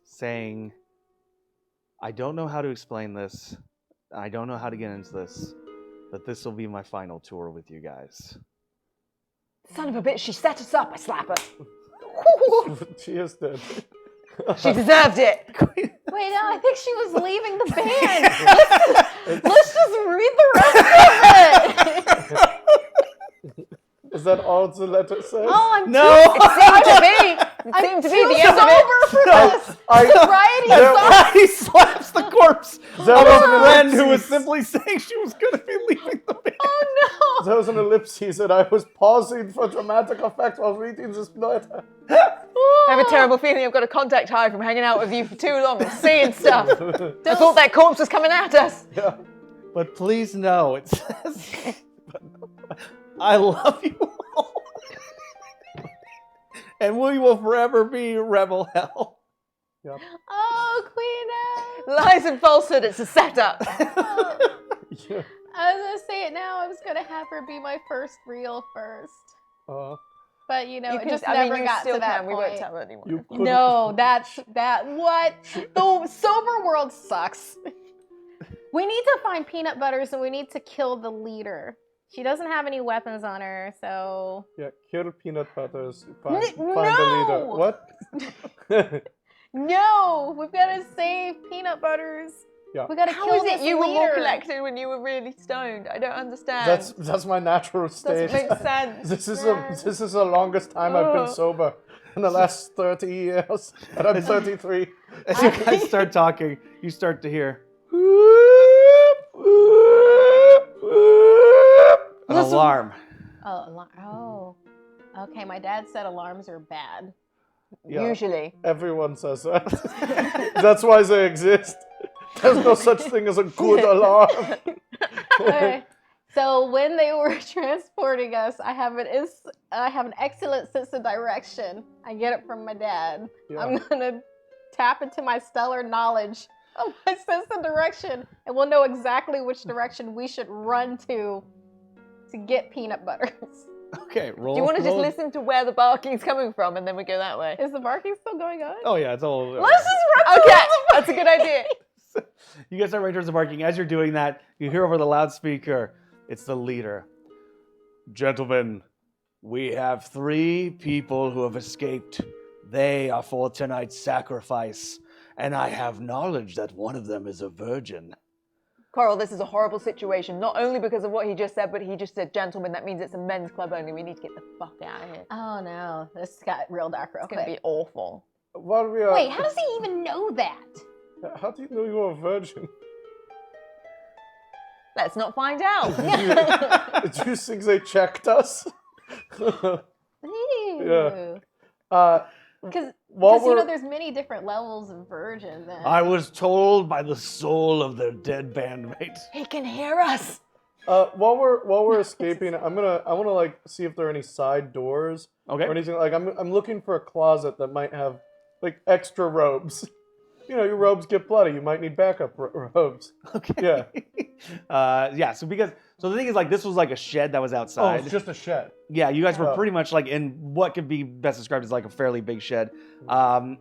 saying, I don't know how to explain this. I don't know how to get into this, but this will be my final tour with you guys. Son of a bitch, she set us up. I slap her. She is dead. She deserved it. Wait, no, I think she was leaving the band. Let's just read the rest of it. Is that all the letter says? Oh, I'm No! It seemed to be the end of it. sober for this. Sobriety sucks. He slaps the corpse There of was a an friend who was ellipsis. simply saying she was going to be leaving the band. Oh There was an ellipsis and I was pausing for dramatic effect while reading this letter. I have a terrible feeling I've got a contact high from hanging out with you for too long and seeing stuff. I thought that corpse was coming at us. Yeah. But please know, it says, I love you all. And we will forever be Rebel Hell. Yeah. Oh, Queen Lies and falsehood, it's a setup. Yeah. I was gonna say it now. I was gonna have her be my first real first, but you know, it just never got to that We won't point. tell anyone. You couldn't- No, that's that. What? The sober world sucks. We need to find peanut butters and we need to kill the leader. She doesn't have any weapons on her, so. Yeah, kill peanut butters. Find the no! leader. What? No, we've got to save peanut butters. Yeah. We got to How kill is this it you were more leader. collected when you were really stoned? I don't understand. That's my natural state. Doesn't make sense. This is the longest time I've been Ugh. sober in the last 30 yees, and I'm 33. As you guys start talking, you start to hear an alarm. Oh, okay. My dad said alarms are bad. Yeah, Usually. everyone says that. That's why they exist. There's no such thing as a good alarm. Okay. So when they were transporting us, I have an excellent sense of direction. I get it from my dad. Yeah. I'm gonna tap into my stellar knowledge of my sense of direction, and we'll know exactly which direction we should run to get peanut butters. Okay, roll. Do you want to just roll. listen to where the barking's coming from and then we go that way? Is the barking still going on? Oh yeah, it's all. Let's just run Okay, towards the that's a good idea. You guys start running towards the barking. As you're doing that, you hear over the loudspeaker, it's the leader. Gentlemen, we have 3 people who have escaped. They are for tonight's sacrifice, and I have knowledge that one of them is a virgin. Coral, this is a horrible situation. Not only because of what he just said, but he just said gentlemen. That means it's a men's club only. We need to get the fuck out of here. Oh no, this got real dark real It's going to quick. be awful. While we are, Wait, how does he even know that? How do you know you're a virgin? Let's not find out. Do you think they checked us? Ew. While Because you know we're- there's many different levels of virgin. Then. I was told by the soul of their dead bandmate. He can hear us. While we're escaping, I want to like see if there are any side doors Okay. or anything. Like I'm looking for a closet that might have like extra robes. You know, your robes get bloody. You might need backup robes. Okay. Yeah. Yeah. So the thing is, like, this was like a shed that was Oh, outside. it's just a shed. Yeah, you guys were Oh. pretty much like in what could be best described as like a fairly big shed. So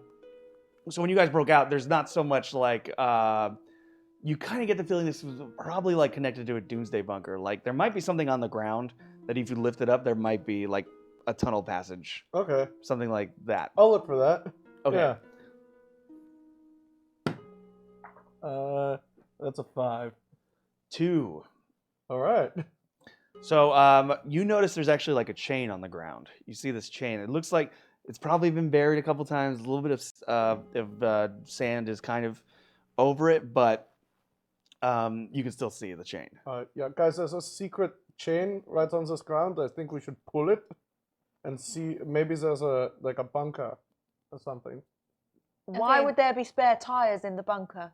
when you guys broke out, there's not so much like you kind of get the feeling this was probably like connected to a doomsday bunker. Like there might be something on the ground that if you lift it up, there might be like a tunnel passage, Okay. something like that. I'll look for that. Okay. Yeah. That's a 5. 2. All right. So you notice there's actually like a chain on the ground. You see this chain. It looks like it's probably been buried a couple times. A little bit of sand is kind of over it, but you can still see the chain. Yeah, guys, there's a secret chain right on this ground. I think we should pull it and see. Maybe there's a bunker or something. Why Okay. would there be spare tires in the bunker?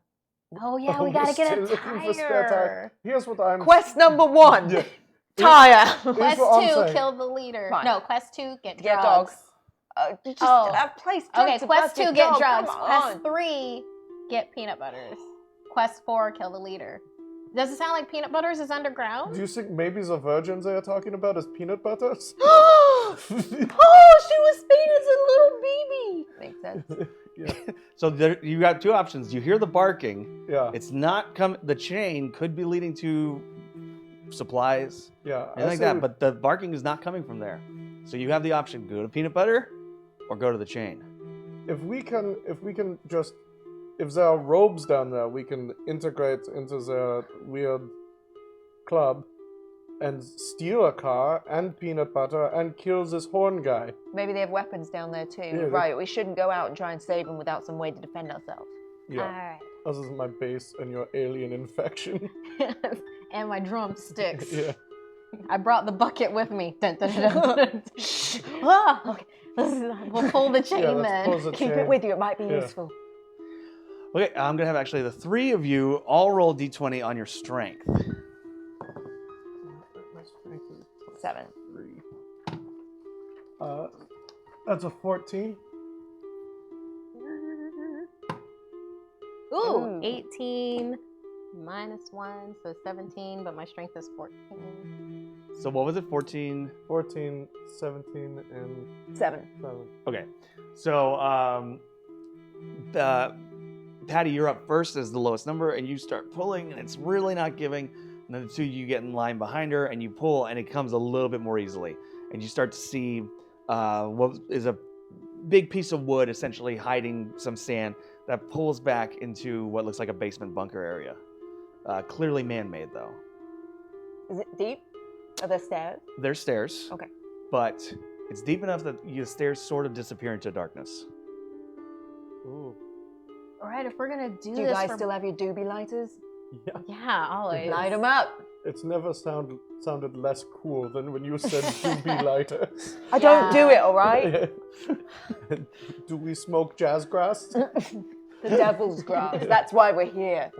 Oh yeah, we We're gotta get still a looking for spare tire. Here's what I'm. Quest number 1. Yeah. Tire. Quest what I'm 2, saying. kill the leader. Fine. No, quest 2, get Get drugs. dogs. Just Oh. that place. Okay, to quest bust your 2, get dog. drugs. Come Quest on. 3, get peanut butters. Quest 4, kill the leader. Does it sound like peanut butters is underground? Do you think maybe the virgins they are talking about is peanut butters? Oh, she was seen as a little baby. Makes sense. Yeah. So you got 2 options. You hear the barking. Yeah. It's not coming. The chain could be leading to supplies, Yeah. anything like that, but the barking is not coming from there. So you have the option: go to peanut butter, or go to the chain. if we can just, if there are robes down there, we can integrate into their weird club and steal a car and peanut butter and kill this horn guy. Maybe they have weapons down there too. Yeah, Right, we shouldn't go out and try and save them without some way to defend ourselves. Yeah. Alright. Other than my base and your alien infection. And my drumsticks. Yeah. I brought the bucket with me. Dun, dun, dun, dun, dun. Ah, okay. We'll pull the chain Yeah, let's then. pull the Keep chain. it with you, it might be Yeah. useful. Okay, I'm gonna have actually the 3 of you all roll d20 on your strength. 7. 3. That's a 14. Ooh, Ooh. 18 minus 1, so 17, but my strength is 14. So what was it? 14. 14, 17, and 7. 7. Okay. So Patty, you're up first as the lowest number, and you start pulling, and it's really not giving. And then the 2 of you get in line behind her, and you pull, and it comes a little bit more easily. And you start to see what is a big piece of wood, essentially hiding some sand, that pulls back into what looks like a basement bunker area. Clearly man-made, though. Is it deep? Are there stairs? There's stairs. Okay. But it's deep enough that the stairs sort of disappear into darkness. Ooh. Alright, if we're gonna do Do you this guys for... still have your doobie lighters? Yeah. Yeah, always. Light them up. It's never sounded less cool than when you said doobie lighter. I don't do it, all right? Do we smoke jazz grass? The devil's grass. That's why we're here.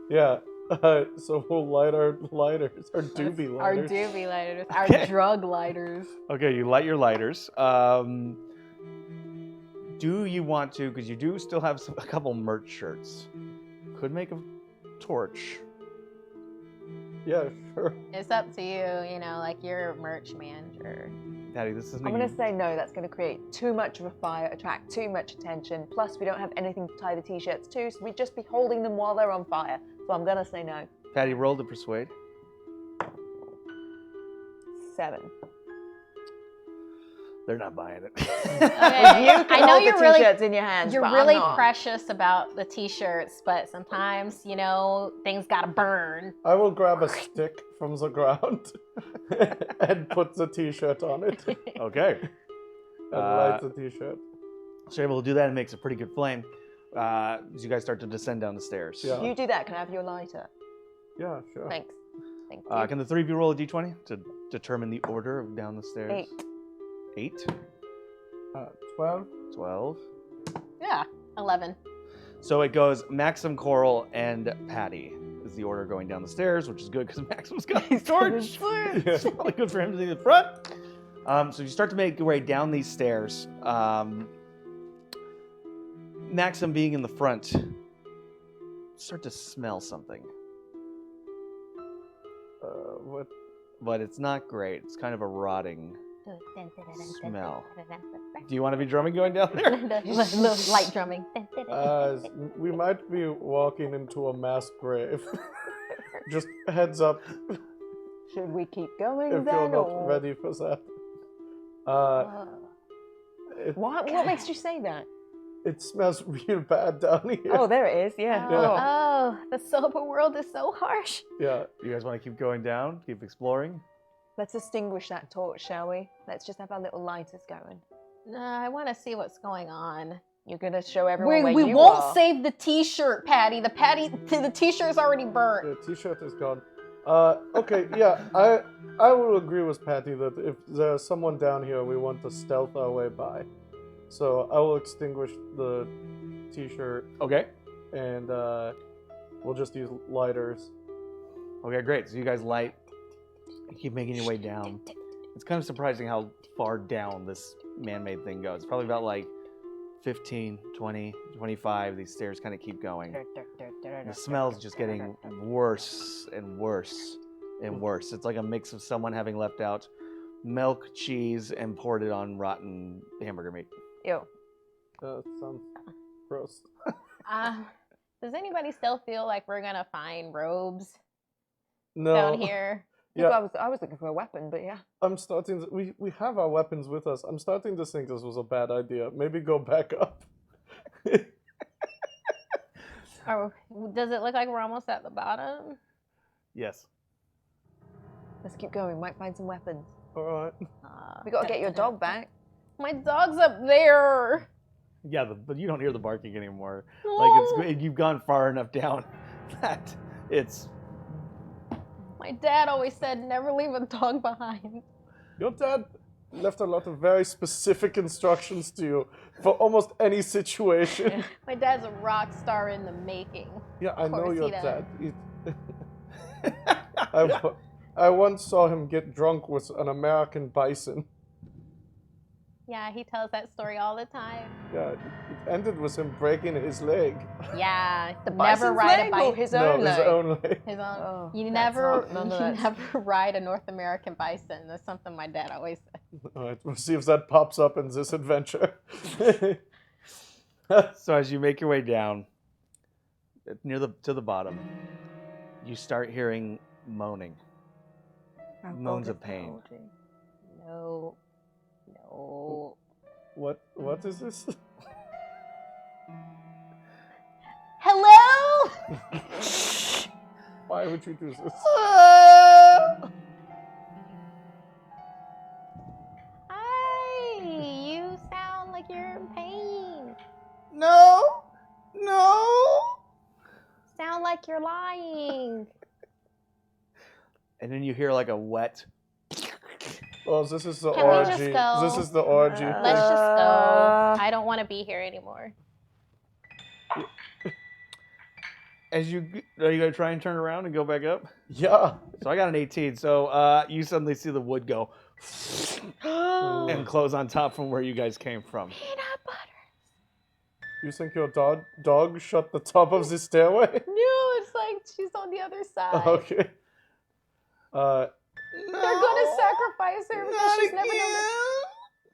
Yeah. So we'll light our lighters, our doobie Our lighters. doobie lighters, our Okay. drug lighters. Okay, you light your lighters. Do you want to, because you do still have a couple merch shirts, could make a torch. Yeah, sure. It's up to you, you know, like you're merch manager. Patty, this isn't. I'm going to say no. That's going to create too much of a fire, attract too much attention. Plus, we don't have anything to tie the t-shirts to, so we'd just be holding them while they're on fire. So I'm going to say no. Patty, roll to persuade. 7. They're not buying it. Okay, You can I know hold you're the really t-shirts in your hands. you're but really I'm not. precious about the t-shirts, but sometimes, you know, things gotta burn. I will grab a stick from the ground and put the t-shirt on it. Okay. And light the t-shirt. So you're able to do that and makes a pretty good flame as you guys start to descend down the stairs. Yeah. You do that. Can I have your lighter? Yeah, sure. Thanks. Thank you. Can the three of you roll a d20 to determine the order of down the stairs? 8. 8. 12. 12. Yeah, 11. So it goes Maxim, Coral, and Patty is the order going down the stairs, which is good because Maxim's got his torch. It's probably good for him to be in the front. So you start to make your way down these stairs. Maxim being in the front, start to smell something, What? but it's not great. It's kind of a rotting smell. Do you want to be drumming going down there? Little light drumming. We might be walking into a mass grave. Just heads up Should we keep going if then? you're not or... ready for that. What makes you say that? It smells real bad down here. Oh, there it is. Yeah. Oh, the sober world is so harsh. Yeah. You guys want to keep going down, keep exploring? Let's extinguish that torch, shall we? Let's just have our little lighters going. I want to see what's going on. You're gonna show everyone where We you won't are. save the t-shirt, Patty. The t-shirt's already burnt. The t-shirt is gone. Okay, yeah, I will agree with Patty that if there's someone down here, we want to stealth our way by. So I will extinguish the t-shirt Okay. and we'll just use lighters. Okay, great. So you guys light, keep making your way down. It's kind of surprising how far down this man-made thing goes. It's probably about like 15, 20, 25. These stairs kind of keep going. The smell's just getting worse and worse and worse. It's like a mix of someone having left out milk, cheese, and poured it on rotten hamburger meat. Ew. Sounds gross. Does anybody still feel like we're gonna find robes No. down here? Yeah. I was looking for a weapon, but yeah. I'm starting to, we have our weapons with us. I'm starting to think this was a bad idea. Maybe go back up. Or does it look like we're almost at the bottom? Yes. Let's keep going. Might find some weapons. All right. We gotta get your dog back. My dog's up there. Yeah, but you don't hear the barking anymore. No. Like you've gone far enough down that it's. My dad always said never leave a dog behind. Your dad left a lot of very specific instructions to you for almost any situation. My dad's a rock star in the making. Yeah, I know course your he does. dad. I once saw him get drunk with an American bison. Yeah, he tells that story all the time. Yeah, it ended with him breaking his leg. Yeah, The never bison's ride leg a or bike. his No, own his leg? own leg. His own. Oh, you that's never, not- none of you that's- never ride a North American bison. That's something my dad always said. All right, we'll see if that pops up in this adventure. So as you make your way down, to the bottom, you start hearing moaning, moans of pain. No. What is this? Hello? Why would you do this? Hi. You sound like you're in pain. No. Sound like you're lying. And then you hear like a wet. Oh, this is the Can we just orgy. go? This is the orgy. Let's just go. I don't want to be here anymore. Are you gonna try and turn around and go back up? Yeah. So I got an 18. So you suddenly see the wood go and close on top from where you guys came from. Peanut butter. You think your dog shut the top of the stairway? No, it's like she's on the other side. Okay. They're gonna sacrifice her because she's never known.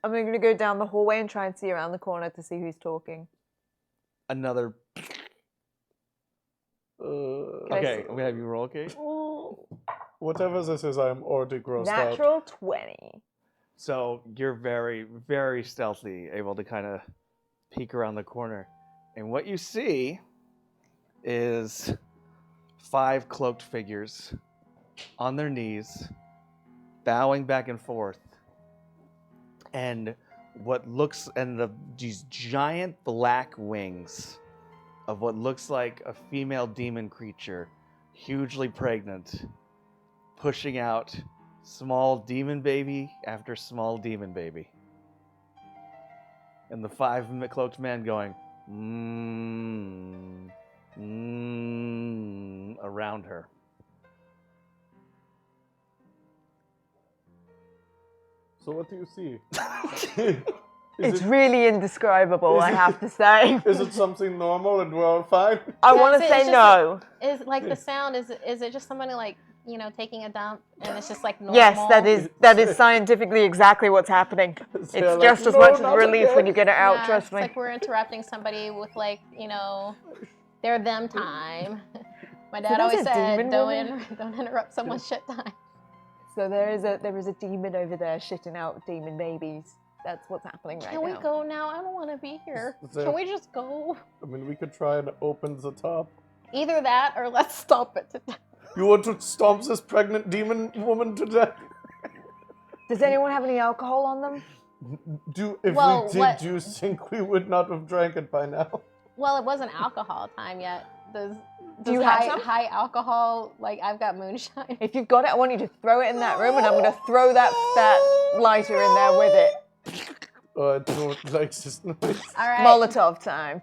I'm going to go down the hallway and try and see around the corner to see who's talking. Another. Okay, I'm gonna have you roll, Kate. Whatever this is, I'm already grossed out. Natural 20. So you're very, very stealthy, able to kind of peek around the corner. And what you see is 5 cloaked figures on their knees, bowing back and forth. And these giant black wings of what looks like a female demon creature, hugely pregnant, pushing out small demon baby after small demon baby. And the 5 cloaked men going, around her. So what do you see? It's really indescribable, I have to say. Is it something normal and we're all fine? I want to It's say just no. Is like the sound? Is it just somebody like taking a dump and it's just like normal? Yes, that is scientifically exactly what's happening. It's like, just as "No, much as not relief again." when you get it out, Yeah, trust it's me. like we're interrupting somebody with like their them time. My dad there's always a said, demon don't interrupt someone's shit time. So there is a demon over there shitting out demon babies. That's what's happening right Can we now. go now? I don't want to be here. Is there- Can we just go? I mean, we could try and open the top. Either that or let's stop it to death. You want to stomp this pregnant demon woman to death? Does anyone have any alcohol on them? Well, we did, what- do you think we would not have drank it by now? Well, it wasn't alcohol time yet. Do you have high, some? high alcohol? Like I've got moonshine. If you've got it, I want you to throw it in that room, and I'm going to throw that lighter in there with it. Oh, I don't like this noise. All right. Molotov time.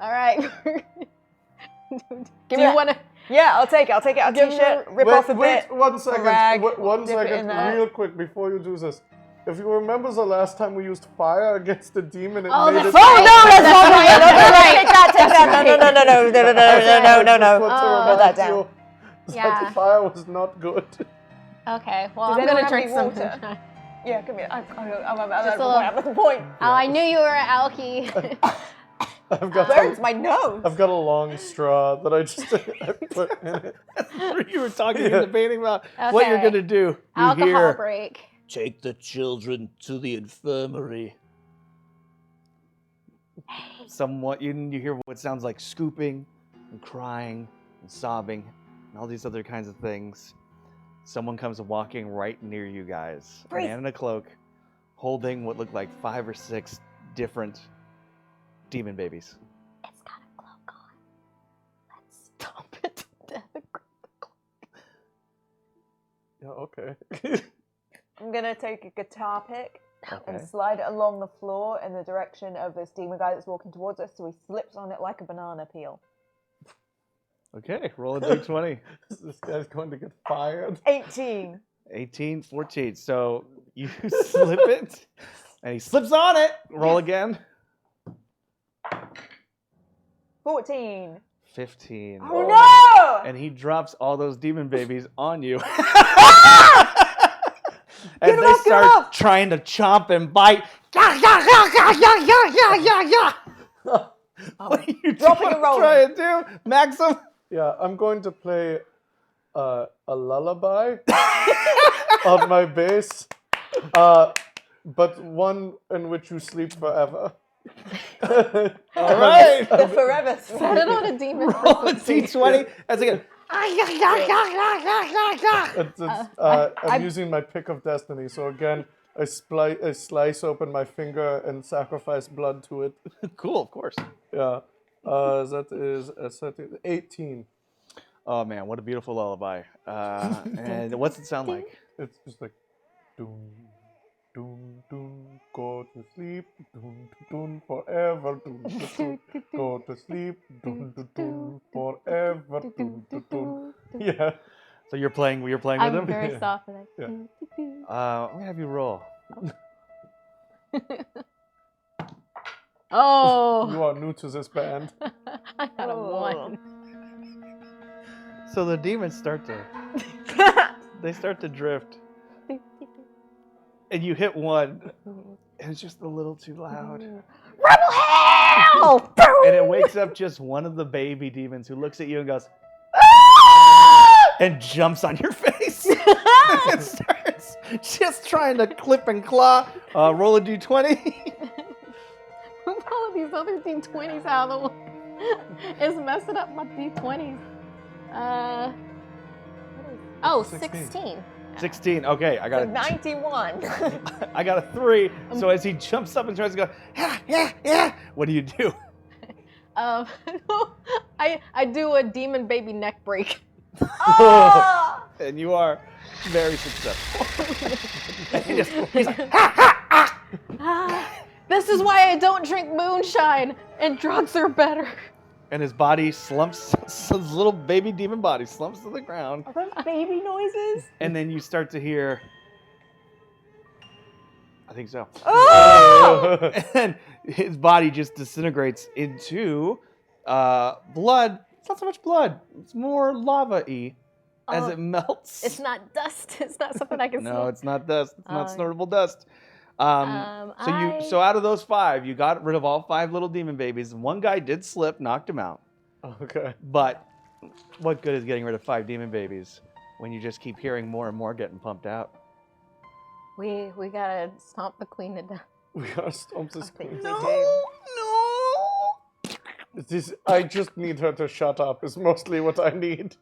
All right. Give Do you me want to? Yeah, I'll take it. I'll take it. I'll Give t-shirt, her- rip off a bit. One second. rag, One dip it in second, there. real quick, before you do this. If you remember the last time we used fire against the demon, it Oh, made that's it. Oh no, that's not right. Take that. No. Put that down. Yeah. That fire was not good. Okay. Well, Does I'm anyone gonna have drink any some water? moonshine. Yeah, come here. I'm Just a at the point. Oh, I knew you were an alky. I've got Burns my nose. I've got a long straw that I just I put in it. You were talking and debating about what you're Okay. gonna do. You Alcohol hear, break. take the children to the infirmary. Somewhat, you hear what sounds like scooping and crying and sobbing and all these other kinds of things. Someone comes walking right near you guys. A man in a cloak, holding what looked like 5 or 6 different demon babies. It's got a cloak on. Let's stop it to death. Yeah, okay. I'm gonna take a guitar pick Okay. and slide it along the floor in the direction of this demon guy that's walking towards us, so he slips on it like a banana peel. Okay, roll a d20. This guy's going to get fired. 18. 18, 14. So you slip it, and he slips on it. Roll again. 14. 15. Oh no! And he drops all those demon babies on you. Get As him they off, get him start off! trying to chomp and bite. What are you Dropping and rolling. trying to do, Maxim? Yeah, I'm going to play a lullaby on my bass, but one in which you sleep forever. All right. The forever Set it on a demon. Roll a d20. That's again. I'm using my pick of destiny, so again, I slice open my finger and sacrifice blood to it. Cool, of course. Yeah, that is a 18. Oh man, what a beautiful lullaby. And what's it sound like? It's just like, doom, doom, doom, go to sleep, doom, doom, forever, doom, doom, go to sleep, doom, doom, forever, doom, doom. Yeah. So you're playing with I'm him? very soft for that. Yeah. I'm gonna have you roll. Oh, You are new to this band. I got a 1. So the demons start to They start to drift. And you hit one, and it's just a little too loud. Rebel hell! And it wakes up just one of the baby demons who looks at you and goes, and jumps on your face. And starts just trying to clip and claw. Roll a d20. Move all of these other D20s out of the way. It's messing up my D20s. Oh, 16. 16. Okay, I got a 91. I got a 3. So as he jumps up and tries to go, yeah, what do you do? I do a demon baby neck break. And you are very successful. He's like, This is why I don't drink moonshine, and drugs are better. and his body slumps, his little baby demon body slumps to the ground. Are those baby noises? And then you start to hear, I think so. Oh! And his body just disintegrates into blood. It's not so much blood. It's more lava-y as it melts. It's not dust. It's not something I can No, see. it's not dust. It's not snortable dust. So out of those 5, you got rid of all 5 little demon babies. One guy did slip, knocked him out. Okay. But what good is getting rid of 5 demon babies when you just keep hearing more and more getting pumped out? We gotta stomp the queen to death. We gotta stomp this queen. No. I just need her to shut up, is mostly what I need.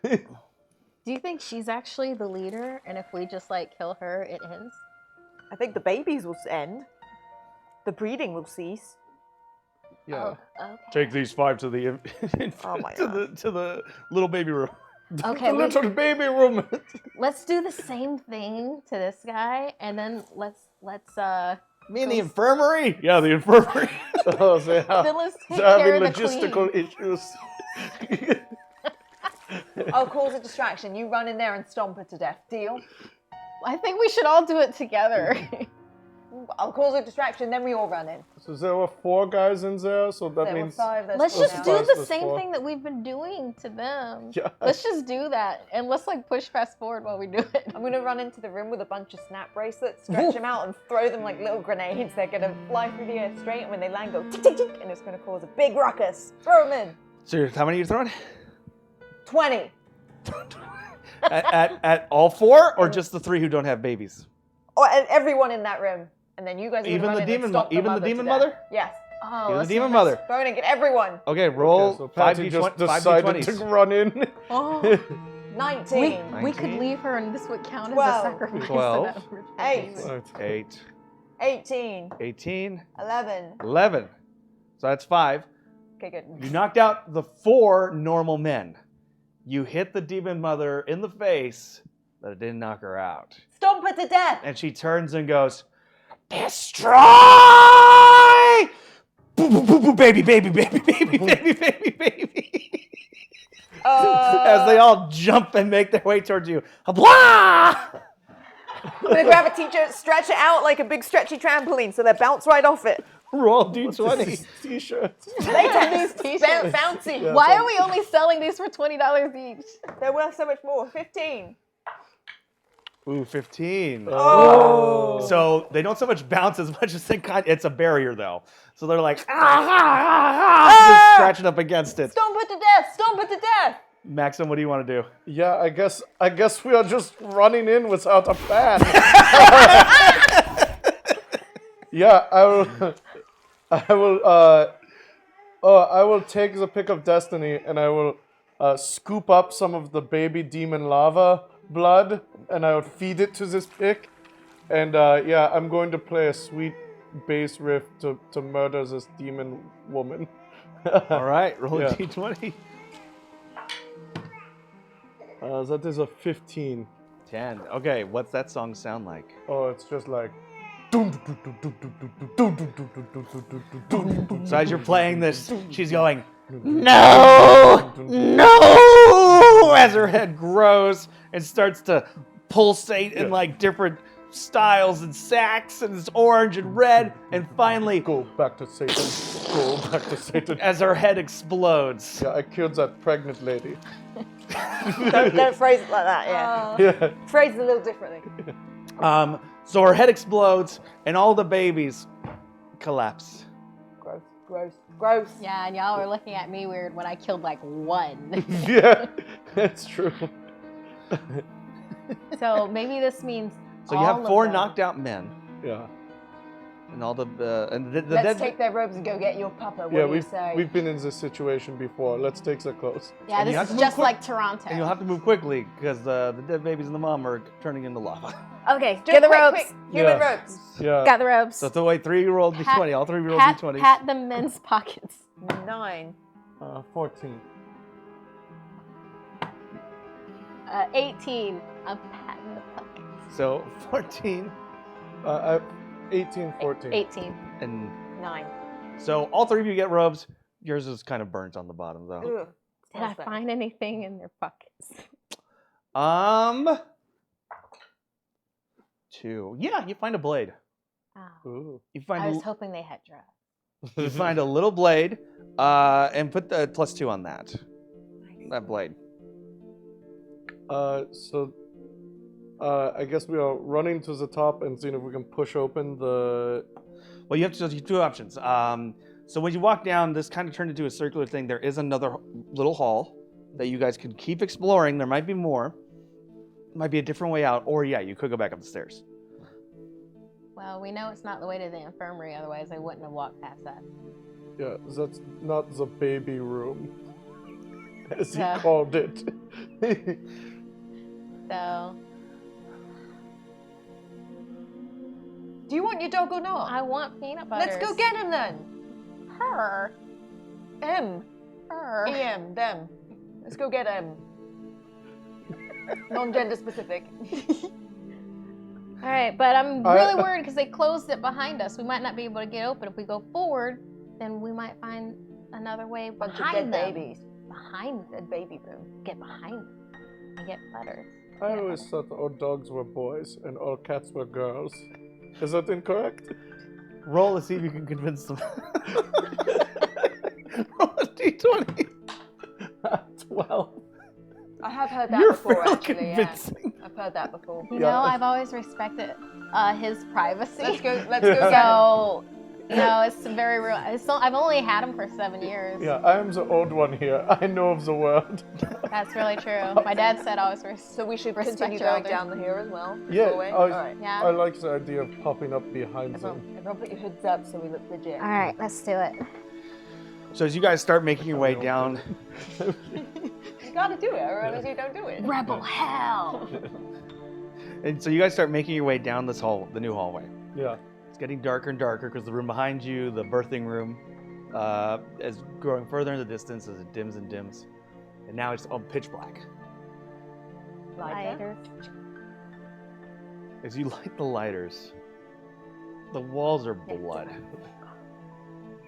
Do you think she's actually the leader, and if we just like kill her, it ends? I think the babies will end. The breeding will cease. Yeah. Oh, okay. Take these 5 to the Oh my to the little baby room. Okay, The little baby room. let's do the same thing to this guy, and then let's Me in the infirmary? Yeah, the infirmary. Oh, so yeah. then let's take They're care having of the logistical queen. issues. I'll cause a distraction. You run in there and stomp her to death. Deal? I think we should all do it together. I'll cause a distraction, then we all run in. So there were 4 guys in there, so that There were means 5. There's Let's 4 just now. do Five the plus same 4. thing that we've been doing to them. Yeah. Let's just do that, and let's like push fast forward while we do it. I'm gonna run into the room with a bunch of snap bracelets, stretch them out, and throw them like little grenades. They're gonna fly through the air straight, and when they land, go tick tick tick, and it's gonna cause a big ruckus. Throw them in. So how many are you throwing? 20. at all 4, or just the 3 who don't have babies? Or everyone in that room, and then you guys. are gonna Even run the in and demon stomp even the mother to demon death. mother? Yes. Oh, Even the let's demon do mother. Go in and get everyone. Okay, roll Okay, so 5 Patty d20, just 5 decided d20s. to run in. this. Oh, 19. we could 19. leave her, and this would count as 12. a sacrifice. 12. to that original 8. demon. 8, 18. 18, 11. 11. So that's 5. Okay, good. You knocked out the 4 normal men. You hit the demon mother in the face, but it didn't knock her out. Stomp her to death. And she turns and goes, "Destroy! Boo, boo, boo, boo, baby, baby, baby, baby, baby, baby, baby." As they all jump and make their way towards you. Blah! I'm gonna grab a teacher, stretch it out like a big stretchy trampoline, so they bounce right off it. Roll d20. T-shirts. They take These these t-shirts. bouncy. Why are we only selling these for $20 each? They're worth so much more. 15. Ooh, 15. Oh. So they don't so much bounce as much as they it's a barrier though. So they're like, just scratching up against it. Stomp it to death. Stomp it to death. Maxim, what do you want to do? Yeah, I guess we are just running in without a plan. Yeah, I will take the pick of destiny and I will scoop up some of the baby demon lava blood and I will feed it to this pick. And yeah, I'm going to play a sweet bass riff to murder this demon woman. All right, roll Yeah. a d20. That is a 15. 10. Okay, what's that song sound like? Oh, it's just like. So as you're playing this, she's going, "No! No!" As her head grows and starts to pulsate in like different styles and sacks, and it's orange and red, and finally, Go back to Satan. Go back to Satan. as her head explodes, Yeah, I killed that pregnant lady. Don't phrase it like that, yeah. Phrase it a little differently. So her head explodes, and all the babies collapse. Gross, gross, gross. Yeah, and y'all were looking at me weird when I killed like one. Yeah, that's true. So maybe this means So you have all 4 of them. knocked out men, Yeah. and all the dead. Let's take their robes and go get your papa. What Yeah, do you say? we've been in this situation before. Let's take their clothes. Yeah, And you this have to is move just quick. like Toronto. And you'll have to move quickly because the dead babies and the mom are turning into lava. Okay, Do get the it quick, ropes. quick. Human Yeah. ropes. Yeah. Got the ropes. So throw away 3-year-old D20. All 3-year-old D20s. Pat the men's pockets. 9. 14. 18. I'm patting the pockets. So 14 18, 14. 18. and 9. so all 3 of you get robes. Yours is kind of burnt on the bottom though. Ugh. Did I find anything in their pockets? 2. Yeah, you find a blade. Oh, Ooh. You find I was hoping they had drugs. you find a little blade, and put the +2 on that. That blade. I guess we are running to the top and seeing if we can push open the. Well, you have to do 2 options. So when you walk down, this kind of turned into a circular thing. There is another little hall that you guys could keep exploring. There might be more. Might be a different way out, or yeah, you could go back up the stairs. Well, we know it's not the way to the infirmary, otherwise I wouldn't have walked past that. Yeah, that's not the baby room, as he Yeah. called it. So, Do you want your dog or not? I want peanut butter. Let's go get him then. her. M. Her. EM. Them. Let's go get M. Non-gender specific. All right, but I'm really worried because they closed it behind us. We might not be able to get open. If we go forward, then we might find another way Bunch of behind dead them. babies. Behind them. Dead baby room. Get behind them and get butters. I always thought all dogs were boys and all cats were girls. Is that incorrect? Roll to see if you can convince them. Roll a D20. 12. I have heard that You're before, fairly actually. convincing. Yeah. I've heard that before. You Yeah. know, I've always respected his privacy. Let's go. Let's go. So, no, it's very real. I've only had him for 7 years. Yeah, I am the old one here. I know of the world. That's really true. My dad said always So we should Respect continue your going elders. down the here as well. Yeah, Doorway? I- All right. Yeah. I like the idea of popping up behind them. Everyone put your hoods up so we look legit. All right, let's do it. So as you guys start making your way down, You gotta do it, or else you don't do it. Rebel hell. and so you guys start making your way down this hall, the new hallway. Yeah. It's getting darker and darker because the room behind you, the birthing room, is growing further in the distance as it dims and dims, and now it's all pitch black. Lighter. As you light the lighters, the walls are blood.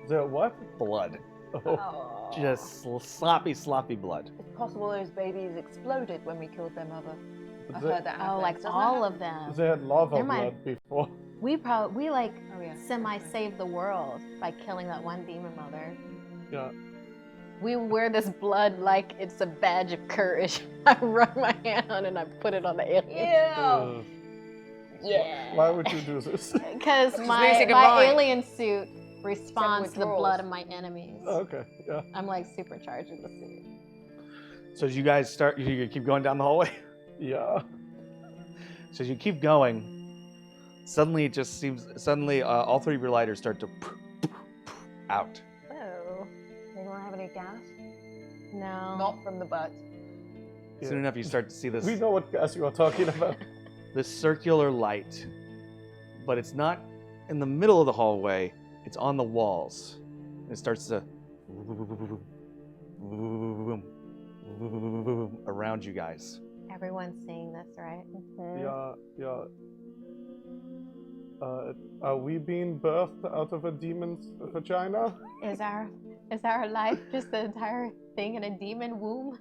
The what? Blood. Oh. Oh. Just sloppy, sloppy blood. It's possible those babies exploded when we killed their mother. I've The- heard that Oh, happens. like Doesn't all that of them. They had lava There might- blood before. We like Oh, yeah. semi-saved the world by killing that one demon mother. Yeah. We wear this blood like it's a badge of courage. I run my hand on it and I put it on the alien. Ew. Yeah. Why would you do this? Because She's my losing her my mind. alien suit responds to the withdrawals. blood of my enemies. Okay, yeah. I'm like supercharged in the suit. So as you guys start, you keep going down the hallway. Yeah. So as you keep going, suddenly it just seems, all 3 of your lighters start to out. Oh. Anyone have any gas? No. Not from the butt. Yeah. Soon enough, you start to see this. We know what gas you are talking about. This circular light, but it's not in the middle of the hallway, it's on the walls. And it starts to around you guys. Everyone's seeing this, right? Yeah, yeah. Are we being birthed out of a demon's vagina? Is our life just the entire thing in a demon womb?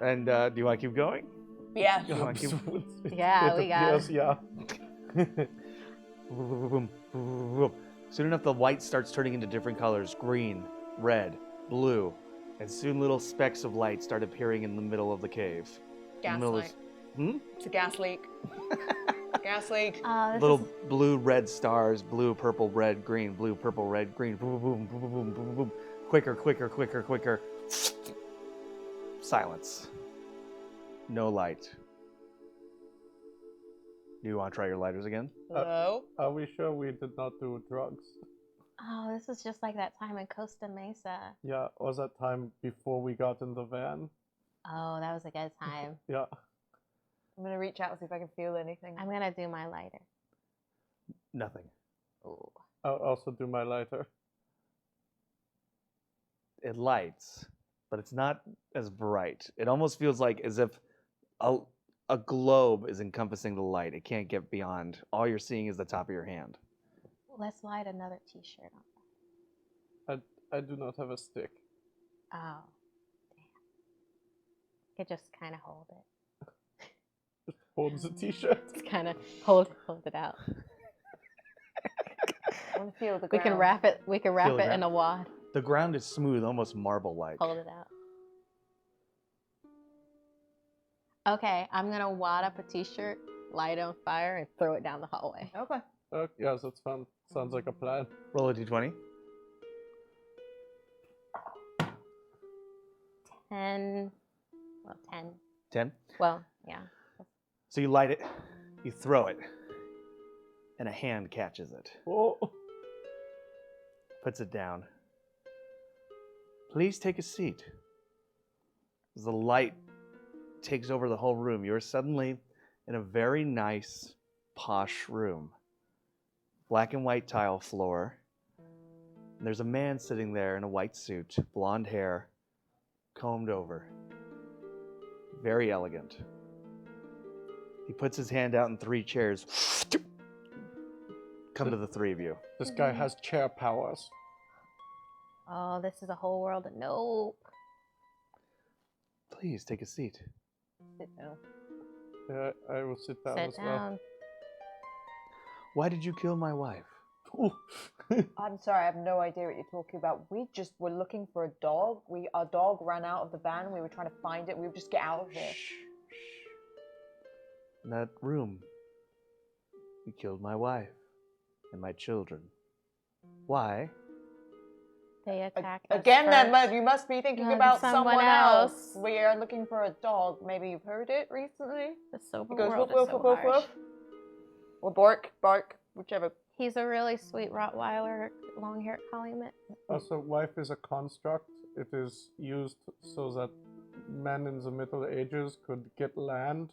And do you want to keep going? Yeah. You wanna keep- Yeah, we got appears, yeah. Soon enough, the white starts turning into different colors: green, red, blue, And soon little specks of light start appearing in the middle of the cave. Gas light. It's a gas leak. Gas leak. This Little is- blue, red stars, blue, purple, red, green, blue, purple, red, green, boom, boom, boom, boom, boom, boom, boom. Quicker, quicker, quicker, quicker. Silence. No light. Do you want to try your lighters again? Hello? Are we sure we did not do drugs? Oh, this is just like that time in Costa Mesa. Yeah, was that time before we got in the van? Oh, that was a good time. Yeah. I'm gonna reach out and see if I can feel anything. I'm gonna do my lighter. Nothing. Ooh. I'll also do my lighter. It lights, but it's not as bright. It almost feels like as if a globe is encompassing the light. It can't get beyond. All you're seeing is the top of your hand. Let's light another t-shirt on. I do not have a stick. Oh, damn. You could just kind of hold it. Hold the t-shirt. Just kind of hold it out. I want to feel the We ground. can wrap it. We can wrap Feel the it in a wad. The ground is smooth, almost marble-like. Hold it out. Okay, I'm gonna wad up a t-shirt, light it on fire, and throw it down the hallway. Okay. Yes, that's fun. Sounds like a plan. Roll a d20. 10. Well, 10. 10. Well, yeah. So you light it, you throw it, and a hand catches it. Oh. Puts it down. Please take a seat. As the light takes over the whole room, you're suddenly in a very nice, posh room. Black and white tile floor. And there's a man sitting there in a white suit, blonde hair, combed over. Very elegant. He puts his hand out and 3 chairs come to the 3 of you. This guy has chair powers. Oh, this is a whole world of nope. Please take a seat. Sit down. Yeah, I will sit down Sit as down. Why did you kill my wife? well. I'm sorry, I have no idea what you're talking about. We just were looking for a dog. Our dog ran out of the van. We were trying to find it. We would just get out of here. In that room, you killed my wife and my children. Why? They attacked us Again, first. you must be thinking No, about someone someone else. else. We are looking for a dog. Maybe you've heard it recently. The sober It goes world woof, is woof, so woof, harsh. woof. Or bark, bark, whichever. He's a really sweet Rottweiler, long-haired collie mix. Also, wife is a construct. It is used so that men in the Middle Ages could get land.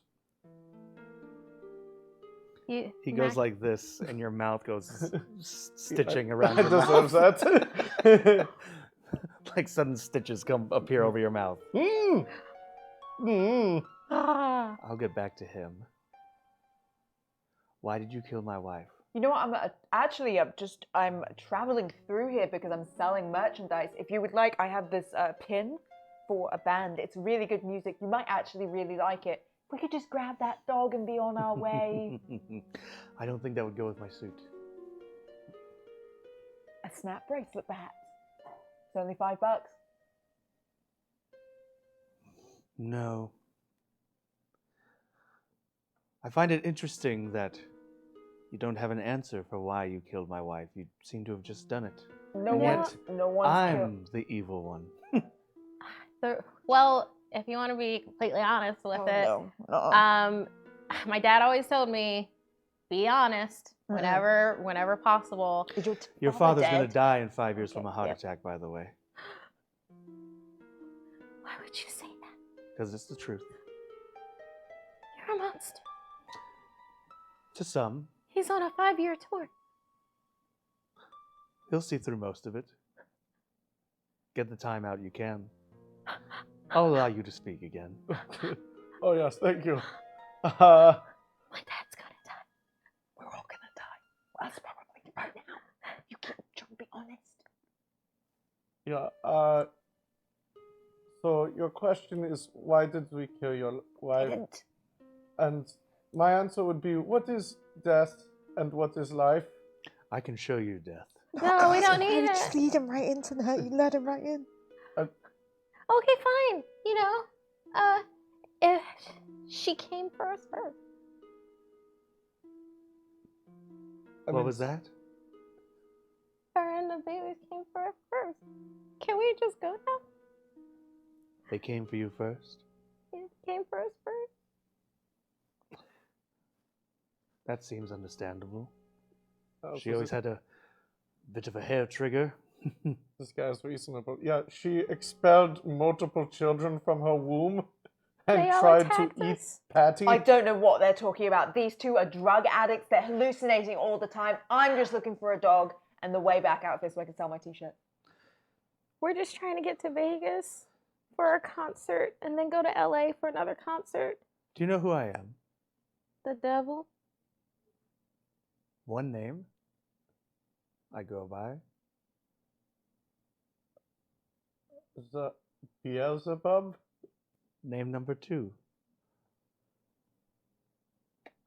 He goes like this, and your mouth goes stitching around I your mouth. deserve that. Like sudden stitches appear over your mouth. Ah. I'll get back to him. Why did you kill my wife? You know what? I'm traveling through here because I'm selling merchandise. If you would like, I have this pin for a band. It's really good music. You might actually really like it. We could just grab that dog and be on our way. I don't think that would go with my suit. A snap bracelet, perhaps. It's only $5. No. I find it interesting that you don't have an answer for why you killed my wife. You seem to have just done it. No And one. yet, No one's I'm the evil one. Well, if you want to be completely honest with it, No. my dad always told me, be honest whenever possible. Is your Your father father's going dead? to die in 5 years from Okay, a heart yep. attack, by the way. Why would you say that? Because it's the truth. You're a monster. To some, He's on a 5-year tour. he'll see through most of it. Get the time out you can. I'll allow you to speak again. Oh yes, thank you. My dad's gonna die. We're all gonna die. Well, that's probably right now. You keep trying to be honest. Yeah. So your question is, why did we kill your I wife? didn't. And my answer would be, what is death and what is life? I can show you death. No, we don't need it. Just lead him right into that. You let him right in. Okay, fine. If she came for us first. What was that? Her and the babies came for us first. Can we just go now? They came for you first? They came for us first. That seems understandable. She was always had a bit of a hair trigger. This guy's reasonable. Yeah, she expelled multiple children from her womb and They all tried to attacked eat us. Patty. I don't know what they're talking about. These two are drug addicts. They're hallucinating all the time. I'm just looking for a dog and the way back out of this so I can sell my t-shirt. We're just trying to get to Vegas for a concert and then go to LA for another concert. Do you know who I am? The devil. One name I go by. Is that Beelzebub? Name number 2.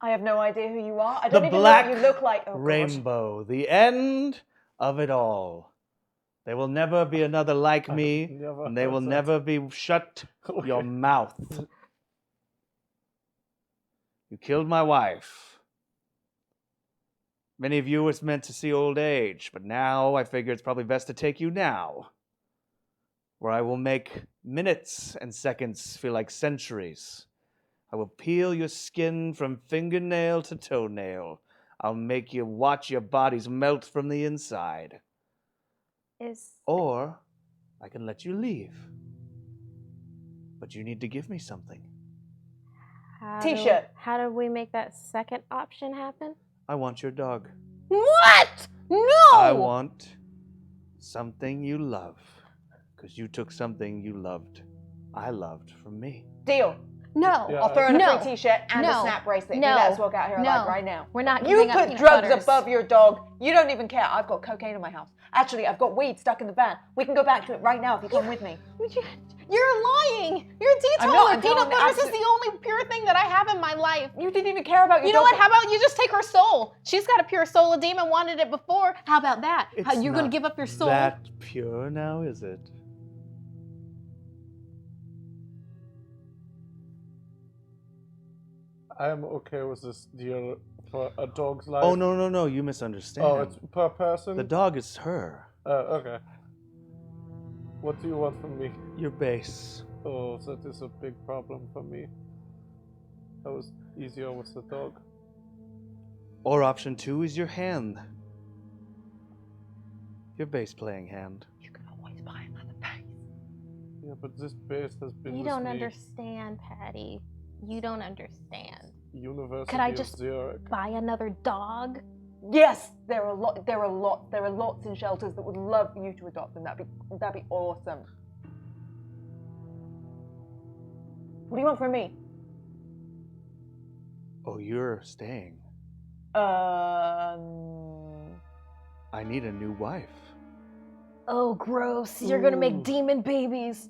I have no idea who you are. I The don't even Black know what you look like. Oh, God. Rainbow. The end of it all. There will never be another like me, never and they will heard that. never be shut your Okay. mouth. You killed my wife. Many of you was meant to see old age, but now I figure it's probably best to take you now, where I will make minutes and seconds feel like centuries. I will peel your skin from fingernail to toenail. I'll make you watch your bodies melt from the inside. Or I can let you leave. But you need to give me something. T-shirt. How do we make that second option happen? I want your dog. What? No! I want something you love. Because you took something you loved. I loved from me. Deal. No. Yeah. I'll throw in a No. free t-shirt and a No. snap bracelet. No. You let us walk out here No. alive right now. We're not You giving up put peanut drugs butters. above your dog. You don't even care. I've got cocaine in my house. Actually, I've got weed stuck in the van. We can go back to it right now if you come with me. You're lying. You're a I'm not. teetotaler. I'm Peanut telling the butters is absolute- the only pure thing that I have in my life. You didn't even care about your You know dog. what? How about you just take her soul? She's got a pure soul. A demon wanted it before. How about that? How It's you're gonna not give up your soul? that pure now, is it? I am okay with this deal for a dog's life. Oh, no, you misunderstand. Oh, it's per person? The dog is her. Okay. What do you want from me? Your base. Oh, that is a big problem for me. That was easier with the dog. Or option 2 is your hand. Your bass playing hand. You can always buy another base. Yeah, but this base has been You with don't me understand, Patty. You don't understand. University Could I of just Zurich. buy another dog? Yes, there are lots in shelters that would love for you to adopt them. That'd be awesome. What do you want from me? Oh, you're staying. Um. I need a new wife. Oh, gross. You're gonna Ooh. make demon babies.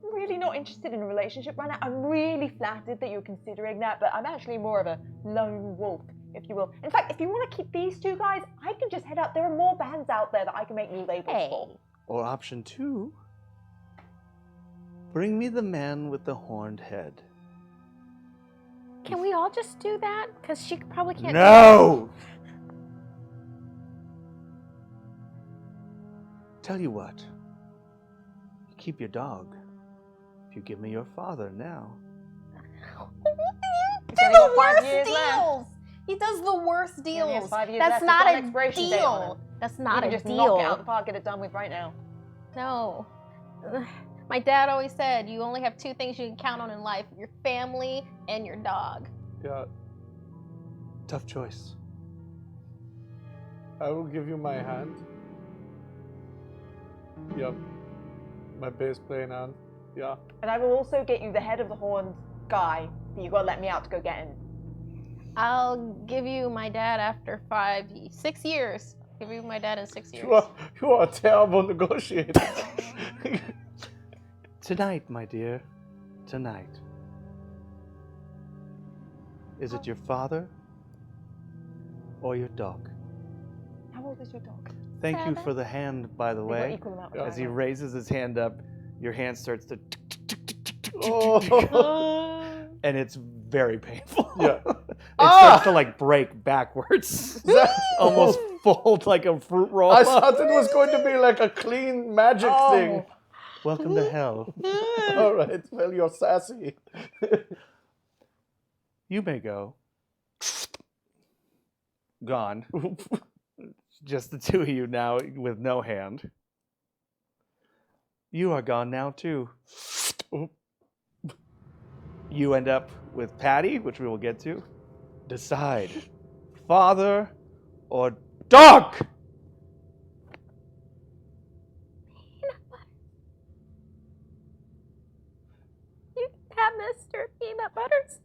I'm really not interested in a relationship right now. I'm really flattered that you're considering that, but I'm actually more of a lone wolf, if you will. In fact, if you want to keep these two guys, I can just head out. There are more bands out there that I can make new labels for. Or option 2. Bring me the man with the horned head. Can we all just do that? Because she probably can't. No! Tell you what. You keep your dog. If you give me your father now. You He's do only the got 5 worst years left. deals. He does the worst He only has deals. 5 years That's left. He's not got an a expiration date on deal. him. That's You not can a just deal. knock it out of the park, get it done with right now. No. My dad always said you only have 2 things you can count on in life: your family and your dog. Yeah, Tough choice. I will give you my hand. Yep. My bass playing hand. Yeah. And I will also get you the head of the horned guy that you got to let me out to go get him. I'll give you my dad after 6 years. Give you my dad in 6 years. You are a terrible negotiator. Tonight, my dear. Tonight. Is it your father or your dog? How old is your dog? Thank you for the hand, by the They've got way. equal amount of As he time. raises his hand up, your hand starts to Oh. and it's very painful. Yeah. It starts to like break backwards. Almost fold like a fruit roll. I thought it was going to be like a clean magic thing. Welcome to hell. All right. Well, you're sassy. You may go. Gone. Just the two of you now with no hand. You are gone now too. You end up with Patty, which we will get to. Decide, father or dog? You can have Mr. Peanut Butters.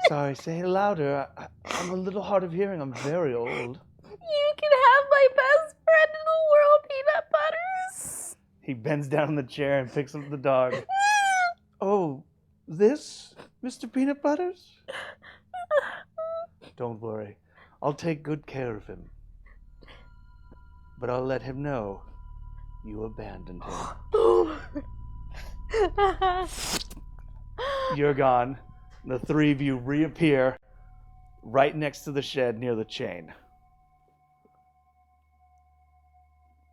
Sorry, say it louder. I'm a little hard of hearing. I'm very old. You can have my best friend in the world, Peanut Butters. He bends down in the chair and picks up the dog. Oh, this, Mr. Peanut Butters? Don't worry. I'll take good care of him. But I'll let him know you abandoned him. You're gone. The three of you reappear right next to the shed near the chain.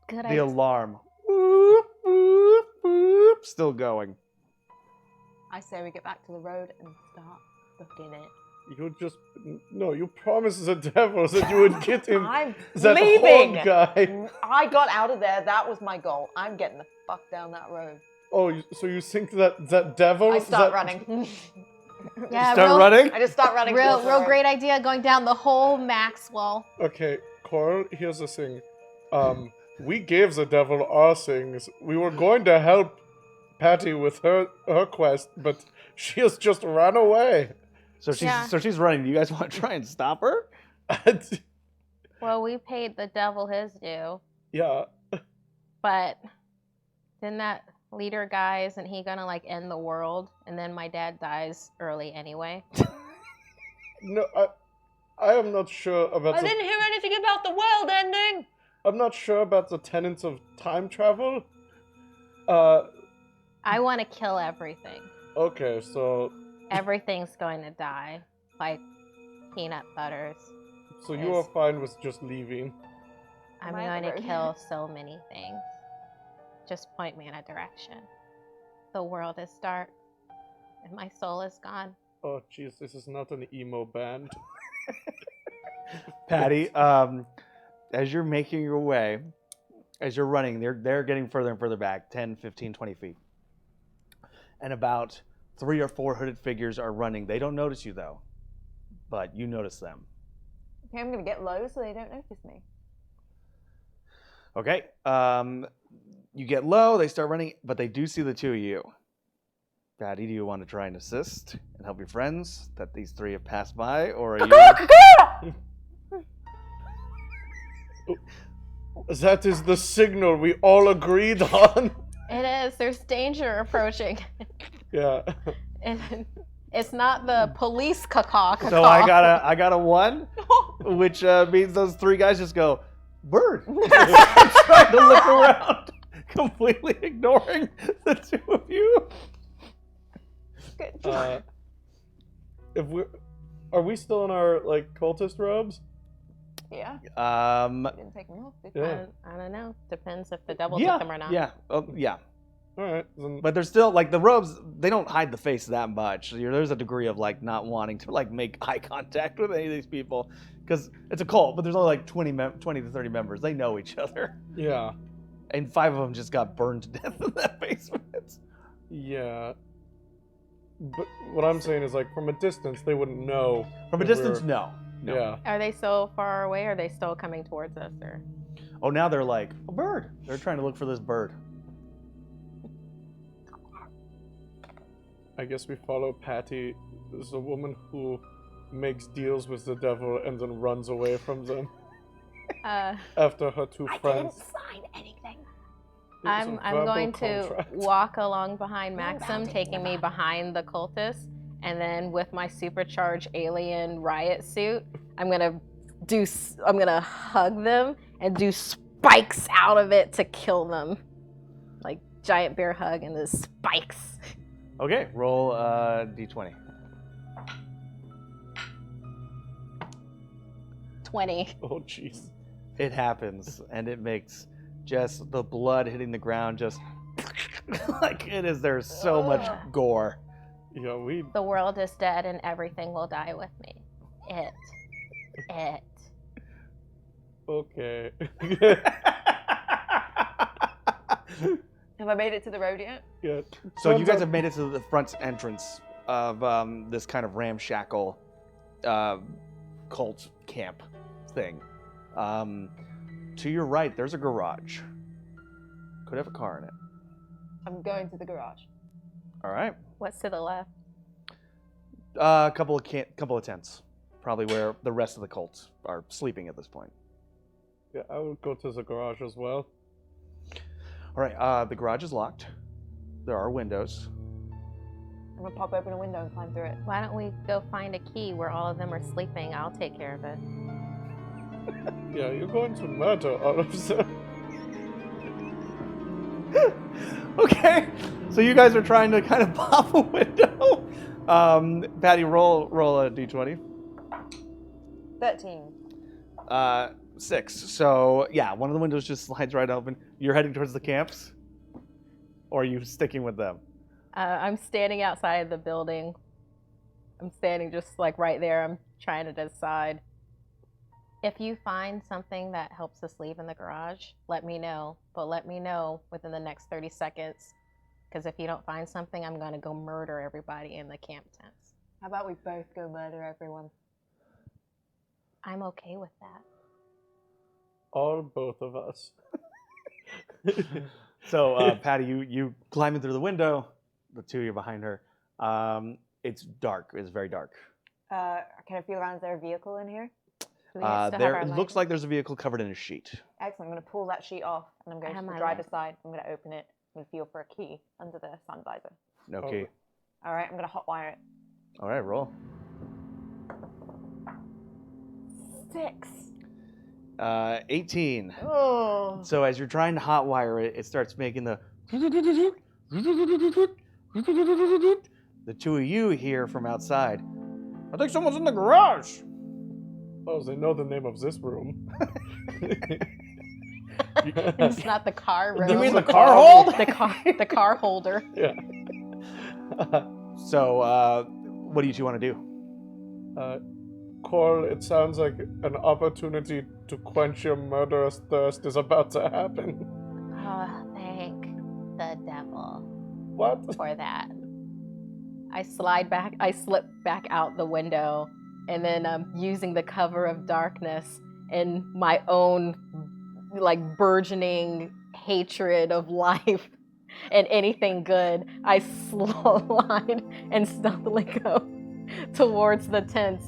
Good The idea. alarm. Boop, boop, boop, still going. I say we get back to the road and start booking it. You promised the devil that you would get him. I'm that leaving. Hog guy. I got out of there. That was my goal. I'm getting the fuck down that road. Oh, so you think that devil? I start that, running. Yeah, Start running? I just start running. Real towards the road. great idea going down the whole Maxwell. Okay, Coral, here's the thing. We gave the devil our things. We were going to help Patty with her quest, but she has just run away. So she's running. Do you guys want to try and stop her? Well, we paid the devil his due, Yeah. but didn't that leader guy, isn't he gonna like end the world? And then my dad dies early anyway. No, I am not sure about I didn't hear anything about the world ending. I'm not sure about the tenets of time travel. I want to kill everything. Okay, so Everything's going to die, like Peanut Butters. you are fine with just leaving. I'm Am I on going the to road? kill so many things. Just point me in a direction. The world is dark, and my soul is gone. Oh, jeez, this is not an emo band. Patty, as you're making your way, as you're running, they're getting further and further back, 10, 15, 20 feet. And about 3 or 4 hooded figures are running. They don't notice you, though, but you notice them. Okay, I'm gonna get low so they don't notice me. Okay, you get low, they start running, but they do see the two of you. Patty, do you want to try and assist and help your friends that these three have passed by, or are you... That is the signal we all agreed on. It is. There's danger approaching. Yeah. And it's not the police caw. So I got a 1, which means those 3 guys just go, bird. Trying to look around, completely ignoring the 2 of you. Good. Are we still in our cultist robes? Yeah. Um, Didn't take them off. Did you? Yeah. I don't know. Depends if the devil yeah, took them or not. yeah, yeah. All right. Then, But they're still the robes. They don't hide the face that much. There's a degree of not wanting to make eye contact with any of these people because it's a cult. But there's only 20 to 30 members. They know each other, yeah. and 5 of them just got burned to death in that basement. Yeah. But what I'm saying is from a distance they wouldn't know. From a if distance, we're- no. Yeah. Are they so far away? Or are they still coming towards us? Or Oh, now they're like a bird. They're trying to look for this bird. I guess we follow Patty. There's a woman who makes deals with the devil and then runs away from them after her 2 friends. sign anything. It was a I'm verbal going to contract. walk along behind Maxim, bounding, taking me never. behind the cultists, and then with my supercharged alien riot suit, I'm gonna I'm gonna hug them and do spikes out of it to kill them. Like giant bear hug and the spikes. Okay, roll d20. 20. Oh, jeez. It happens, and it makes just the blood hitting the ground just like it is. There's so much gore. Yeah, we. The world is dead and everything will die with me. It. Okay. Have I made it to the road yet? Yeah. So you guys have made it to the front entrance of this kind of ramshackle cult camp thing. To your right, there's a garage. Could have a car in it. I'm going to the garage. All right. What's to the left? A couple of tents, probably where the rest of the cults are sleeping at this point. Yeah, I would go to the garage as well. All right. The garage is locked. There are windows. I'm gonna pop open a window and climb through it. Why don't we go find a key where all of them are sleeping? I'll take care of it. Yeah, you're going to murder all of them. Okay. So you guys are trying to kind of pop a window. Patty, roll a d20. 13. 6. So yeah, one of the windows just slides right open. You're heading towards the camps, or are you sticking with them? I'm standing outside the building. I'm standing just like right there. I'm trying to decide. If you find something that helps us leave in the garage, let me know. But let me know within the next 30 seconds. Because if you don't find something, I'm going to go murder everybody in the camp tents. How about we both go murder everyone? I'm okay with that. Or both of us. So Patty, you climbing through the window. The two of you behind her. It's dark. It's very dark. Can I feel around? Is there a vehicle in here? Do we still have our It looks lights? like there's a vehicle covered in a sheet. Excellent. I'm going to pull that sheet off and I'm going have to the my driver's light. side. I'm going to open it. I'm going to feel for a key under the sun visor. No key. All right, I'm going to hotwire it. All right, roll. 6. 18. Oh. So as you're trying to hotwire it, it starts making the. The two of you hear from outside. I think someone's in the garage. Oh, they know the name of this room. It's not the car room. You mean the car hold? The car holder. Yeah. So, what do you two want to do? Cole, it sounds like an opportunity to quench your murderous thirst is about to happen. Oh, thank the devil What? for that. I slip back out the window, and then I'm using the cover of darkness and my own, like, burgeoning hatred of life and anything good. I slide and stealthily go towards the tents.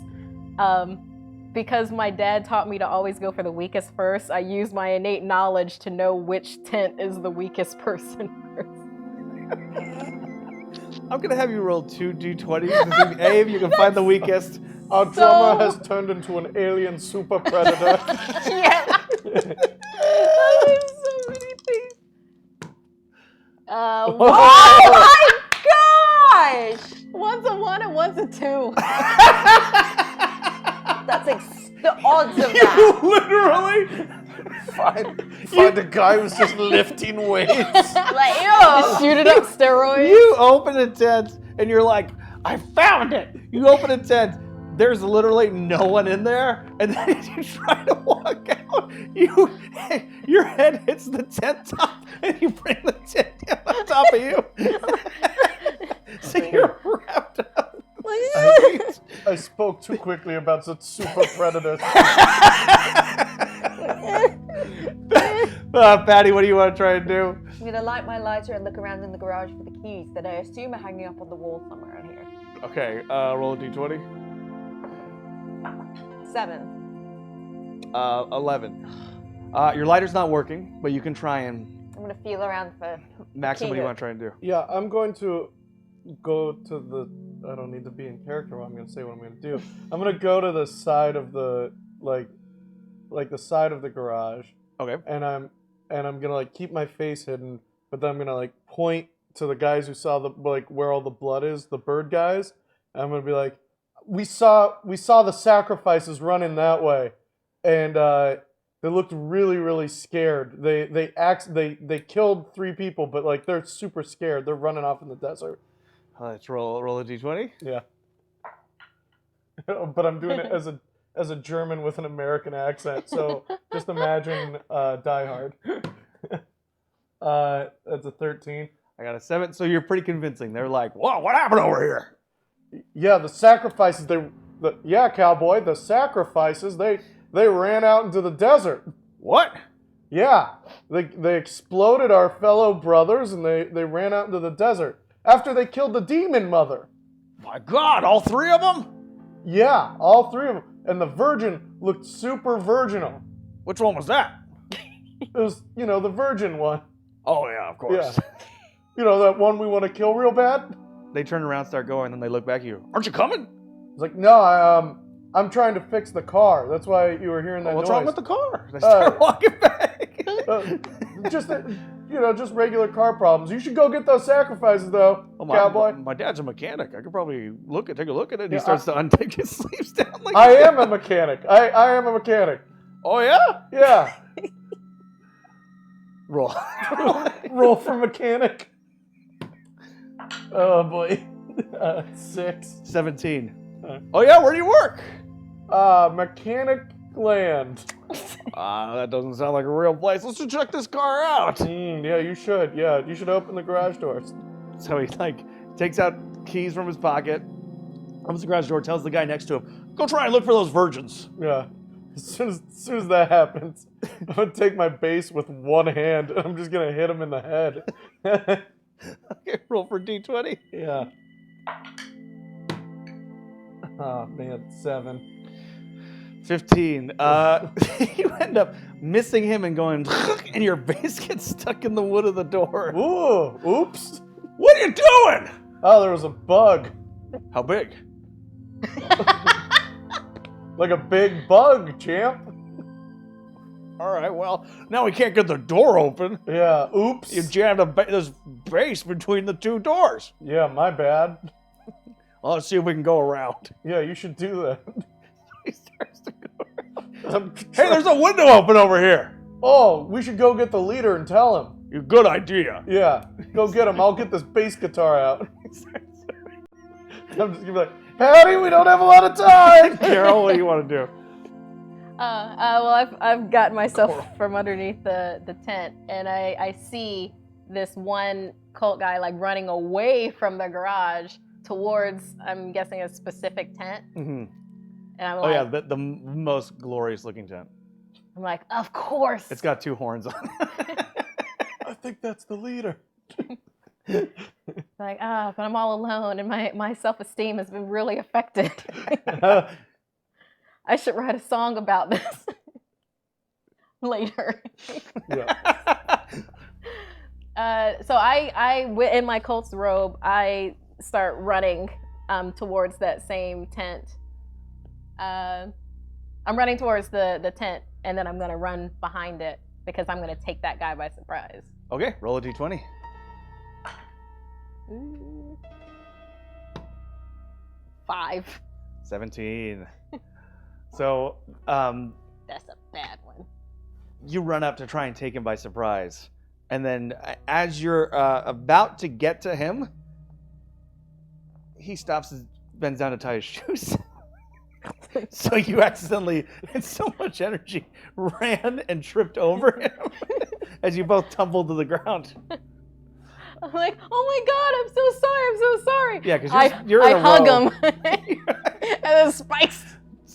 Because my dad taught me to always go for the weakest first, I use my innate knowledge to know which tent is the weakest person first. I'm gonna have you roll 2 d20s to see A, if you can find the weakest. Our drummer has turned into an alien super predator. Yeah. There's so many things. Oh my gosh! One's a 1 and one's a 2. That's the odds of that. Literally find a guy who's just lifting weights. Like, ew. Shoot it up steroids. You open a tent and you're like, I found it. You open a tent. There's literally no one in there, and then as you try to walk out, your head hits the tent top, and you bring the tent down on top of you. So you're wrapped up. I spoke too quickly about the super predator. Patty, what do you want to try and do? I'm going to light my lighter and look around in the garage for the keys that I assume are hanging up on the wall somewhere in here. Okay, roll a d20. 7. 11. Your lighter's not working, but you can try and... I'm going to feel around for... Max, what do you Key. want to try and do? Yeah, I'm going to go to the... I don't need to be in character. I'm going to say what I'm going to do. I'm going to go to the side of the, like, like the side of the garage, Okay. and I'm gonna like keep my face hidden, but then I'm gonna like point to the guys who saw the like where all the blood is, the bird guys. And I'm gonna be like, we saw the sacrifices running that way, and they looked really scared. They killed 3 people, but like they're super scared. They're running off in the desert. Let's roll a d20. Yeah. But I'm doing it as a German with an American accent. So just imagine Die Hard. That's a 13. I got a 7, so you're pretty convincing. They're like, whoa, what happened over here? Yeah, the sacrifices. Yeah, cowboy. The sacrifices. They ran out into the desert. What? Yeah, they exploded our fellow brothers, and they ran out into the desert after they killed the demon mother. My God, all 3 of them? Yeah, all 3 of them. And the virgin looked super virginal. Which one was that? It was, the virgin one. Oh yeah, of course. Yeah. That one we want to kill real bad? They turn around, start going, then they look back at you. Aren't you coming? It's like, no, I'm trying to fix the car. That's why you were hearing that What's noise. wrong with the car? They start walking back. Just regular car problems. You should go get those sacrifices, though, cowboy. My dad's a mechanic. I could probably take a look at it. And Yeah, he starts to untake his sleeves down. Like I am a mechanic. I am a mechanic. Oh yeah? Yeah. Roll. Roll for mechanic. Oh boy. 6. 17. Oh yeah, where do you work? Mechanic land. That doesn't sound like a real place. Let's just check this car out. Yeah, you should. Yeah, you should open the garage doors. So he takes out keys from his pocket, opens the garage door, tells the guy next to him, go try and look for those virgins. Yeah. As soon as that happens, I'm gonna take my base with one hand and I'm just gonna hit him in the head. Okay, roll for D20. Yeah. Oh man, 7. 15. You end up missing him and going, and your base gets stuck in the wood of the door. Ooh, oops. What are you doing? Oh, there was a bug. How big? Like a big bug, champ. All right, well, now we can't get the door open. Yeah, oops. You jammed this base between the 2 doors. Yeah, my bad. Well, let's see if we can go around. Yeah, you should do that. He starts to go around. Hey, there's a window open over here. Oh, we should go get the leader and tell him. Good idea. Yeah, go get him. I'll get this bass guitar out. I'm just gonna be like, Patty, we don't have a lot of time. Carol, what do you want to do? Well, I've gotten myself from underneath the tent, and I see this one cult guy like running away from the garage towards, I'm guessing, a specific tent. Mm-hmm. And I'm Oh like, yeah, the most glorious looking tent. I'm like, of course. It's got 2 horns on it. I think that's the leader. Like, but I'm all alone, and my self-esteem has been really affected. I should write a song about this later. Yeah. So I, in my cult's robe, I start running towards that same tent. I'm running towards the tent, and then I'm gonna run behind it because I'm gonna take that guy by surprise. Okay, roll a D20. Ooh. 5. 17. So, That's a bad one. you run up to try and take him by surprise. And then as you're about to get to him, he stops and bends down to tie his shoes. So you accidentally, in so much energy, ran and tripped over him as you both tumbled to the ground. I'm like, oh my God, I'm so sorry. Yeah, because you're in I a hug row. him. And then spikes.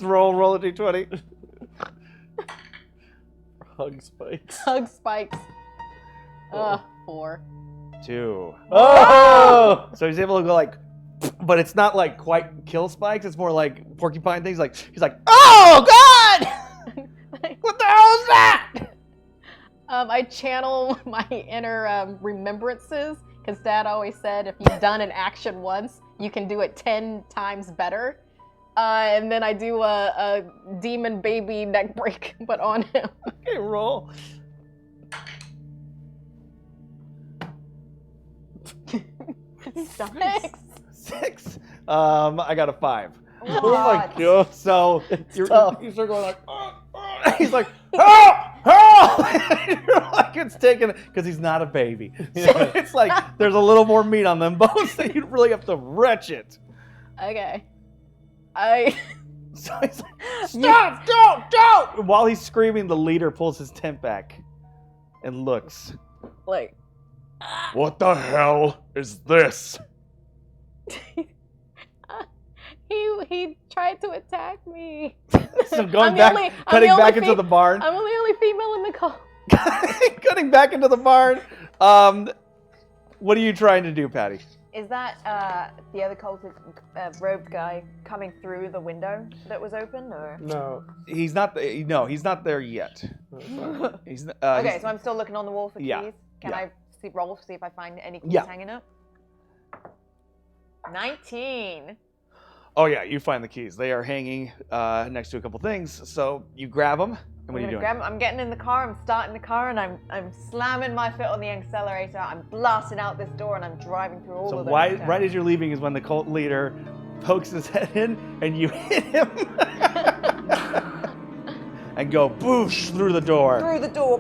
Roll a d20. Hug spikes. Hug spikes. 4. 2. Oh! So he's able to go like, but it's not like quite kill spikes. It's more like porcupine things. Like he's like, oh God! What the hell is that? I channel my inner remembrances because Dad always said if you've done an action once, you can do it 10 times better. And then I do a demon baby neck break, but on him. Okay, roll. Six. 6. I got a 5. Oh my God. So you start going like, he's like, You're like, it's taken, because he's not a baby. So it's like, there's a little more meat on them bones, so you really have to wrench it. Okay. So he's like, stop, don't! While he's screaming, the leader pulls his tent back and looks. Like, What the hell is this? he tried to attack me. So going I'm the back, only- I'm cutting the only back into fe- the barn. I'm the only female in the cult. Cutting back into the barn. What are you trying to do, Patty? Is that the other cultist robed guy coming through the window that was open, or? No. He's not. No, he's not there yet. He's Okay, so I'm still looking on the wall for keys. Yeah, Can yeah. I roll to see if I find any keys Yeah. hanging up? 19. Oh yeah, you find the keys. They are hanging next to a couple things. So you grab them. And what are you doing? I'm getting in the car. I'm starting the car, and I'm slamming my foot on the accelerator. I'm blasting out this door, and I'm driving through all So of them. right as you're leaving is when the cult leader pokes his head in, and you hit him, and go boosh through the door. Through the door,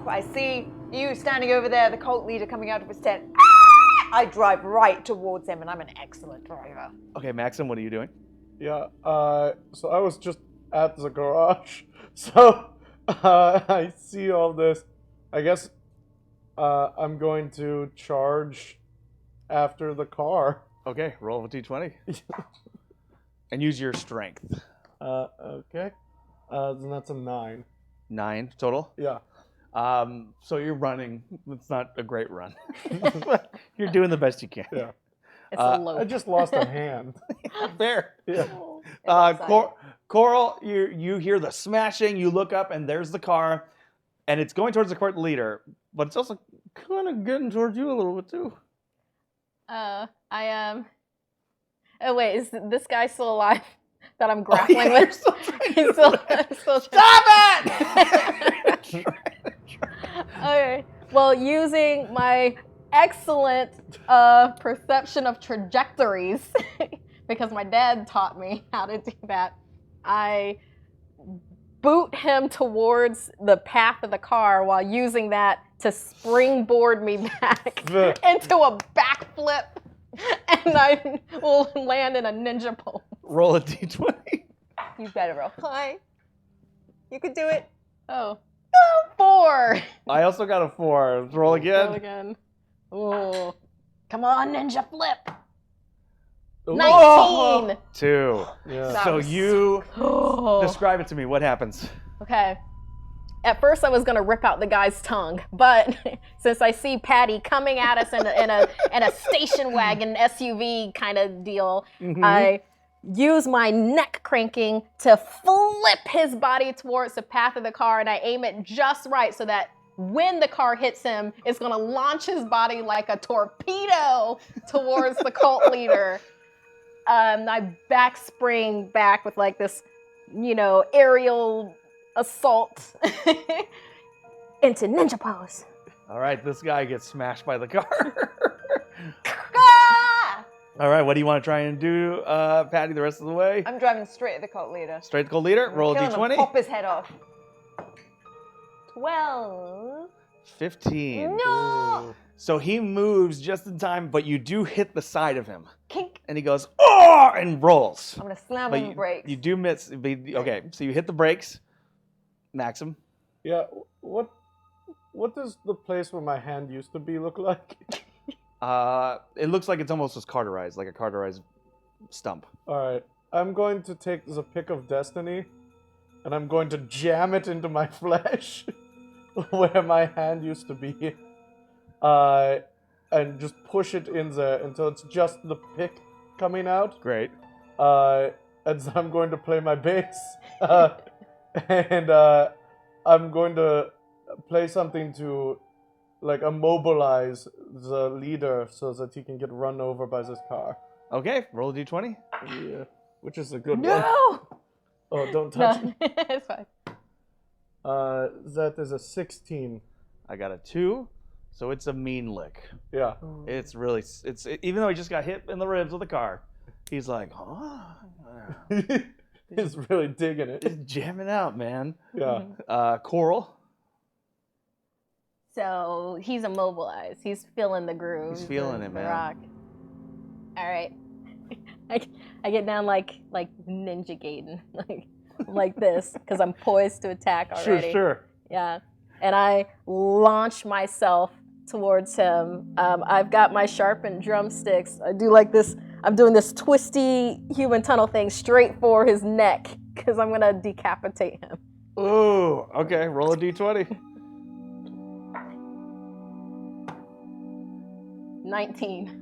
I see you standing over there, the cult leader coming out of his tent. I drive right towards him, and I'm an excellent driver. Okay, Maxim, what are you doing? Yeah, so I was just at the garage. So, I see all this. I guess, I'm going to charge after the car. Okay, roll a d20. And use your strength. Okay. Then that's a 9. 9 total. Yeah. So you're running. It's not a great run. You're doing the best you can. Yeah. It's a low. I just lost a hand. Fair. Yeah. Coral, you hear the smashing. You look up, and there's the car, and it's going towards the court leader, but it's also kind of getting towards you a little bit too. I am. Oh wait, is this guy still alive? That I'm grappling with. He's still Stop it! Okay. Well, using my excellent perception of trajectories, because my dad taught me how to do that, I boot him towards the path of the car while using that to springboard me back into a backflip, and I will land in a ninja pose. Roll a d20. You better roll. Hi. You could do it. Oh. 4. I also got a 4. Let's roll again. Roll again. Ooh. Come on, ninja flip. Ooh. 19. 2. Yeah. So you Oh. describe it to me. What happens? Okay. At first, I was gonna rip out the guy's tongue, but since I see Patty coming at us in a station wagon SUV kind of deal, I use my neck cranking to flip his body towards the path of the car, and I aim it just right so that when the car hits him, it's gonna launch his body like a torpedo towards the cult leader. I back spring back with like this, aerial assault into ninja pose. All right, this guy gets smashed by the car. Ah! All right, what do you want to try and do, Patty, the rest of the way? I'm driving straight at the cult leader. Straight to cult leader. Roll a Kill him and d20. pop his head off. 12. 15. No! So he moves just in time, but you do hit the side of him. Kink. And he goes, oh, and rolls. I'm gonna slam But on the brakes. you do miss. Okay, so you hit the brakes. Maxim. Yeah. What does the place where my hand used to be look like? It looks like it's almost just cauterized, like a cauterized stump. All right. I'm going to take the pick of destiny, and I'm going to jam it into my flesh, where my hand used to be, and just push it in there until it's just the pick coming out. Great. And so I'm going to play my bass, and I'm going to play something to, like, immobilize the leader so that he can get run over by this car. Okay, roll a d20. Yeah. which is a good one. No! Oh, don't touch No, it. it's fine. That is a 16. I got a 2, so it's a mean lick. Yeah. It's really, even though he just got hit in the ribs with a car, he's like, huh? He's really digging it. Just jamming out, man. Yeah. Coral. So he's immobilized. He's feeling the groove. He's feeling it, the man. Rock. All right. I get down like Ninja Gaiden, like this, because I'm poised to attack already. Sure. Yeah. And I launch myself towards him. I've got my sharpened drumsticks. I do like this. I'm doing this twisty human tunnel thing straight for his neck because I'm gonna decapitate him. Ooh, okay. Roll a d20. 19.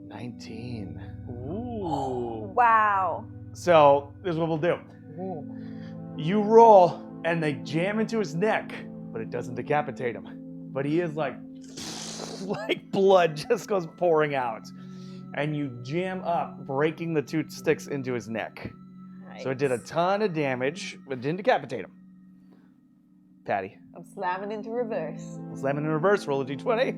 19. Ooh. Wow. So this is what we'll do. You roll, and they jam into his neck, but it doesn't decapitate him. But he is like blood just goes pouring out, and you jam up, breaking the 2 sticks into his neck. Nice. So it did a ton of damage, but didn't decapitate him. Patty, I'm slamming into reverse. slamming in reverse. Roll a d20.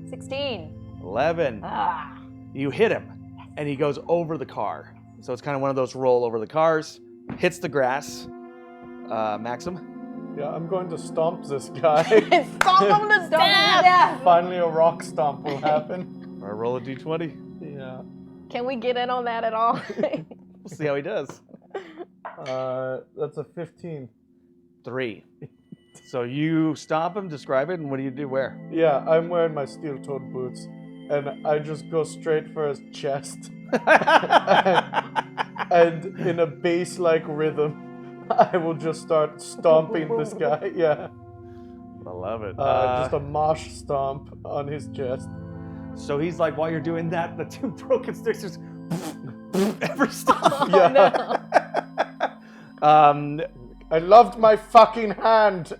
16. 11. Ah. You hit him, and he goes over the car. So it's kind of one of those roll over the cars. Hits the grass. Maxim. Yeah, I'm going to stomp this guy. Stomp him to death! Finally, a rock stomp will happen. Or roll a d20. Yeah. Can we get in on that at all? We'll see how he does. That's a 15. 3. So you stomp him, describe it, and what do you do where? Yeah, I'm wearing my steel-toed boots, and I just go straight for his chest. And in a bass-like rhythm, I will just start stomping this guy. Yeah. I love it. Just a mosh stomp on his chest. So he's like, while you're doing that, the 2 broken sticks just every stomp. Yeah. I loved my fucking hand.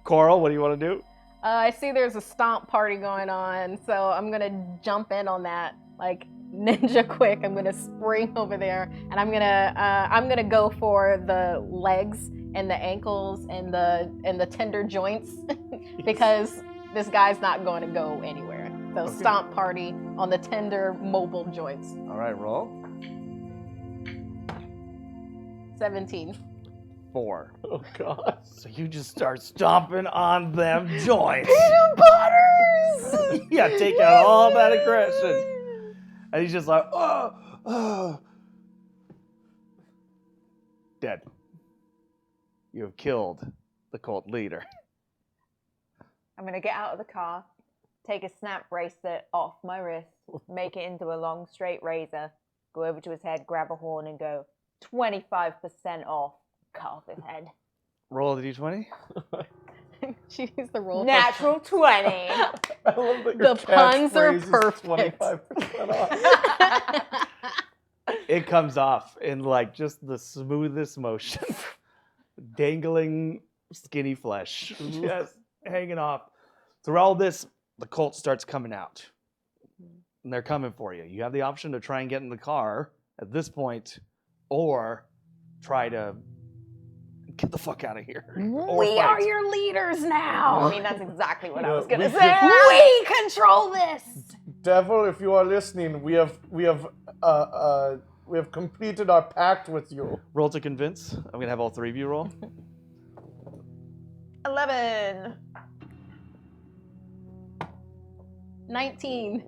Coral, what do you want to do? I see there's a stomp party going on, so I'm gonna jump in on that like ninja quick. I'm gonna spring over there, and I'm gonna go for the legs and the ankles and the tender joints because this guy's not going to go anywhere. So stomp party on the tender mobile joints. All right, roll. 17. 4. Oh, God. So you just start stomping on them joints. Peanut butters! Yeah, take out all that aggression. And he's just like, oh. Dead. You have killed the cult leader. I'm going to get out of the car, take a snap bracelet off my wrist, make it into a long straight razor, go over to his head, grab a horn, and go 25% off. Cut off his head. Roll the d20. She used the roll. Natural 20. I love that your The puns are catchphrase is perfect. 25% off. It comes off in like just the smoothest motion. Dangling skinny flesh. Just hanging off. Through all this, the cult starts coming out. And they're coming for you. You have the option to try and get in the car at this point, or try to get the fuck out of here. Or We fight. are your leaders now. I mean, that's exactly what I was Yeah, going to we say. We control this. Devil, if you are listening, we have completed our pact with you. Roll to convince. I'm gonna have all 3 of you roll. 11. 19.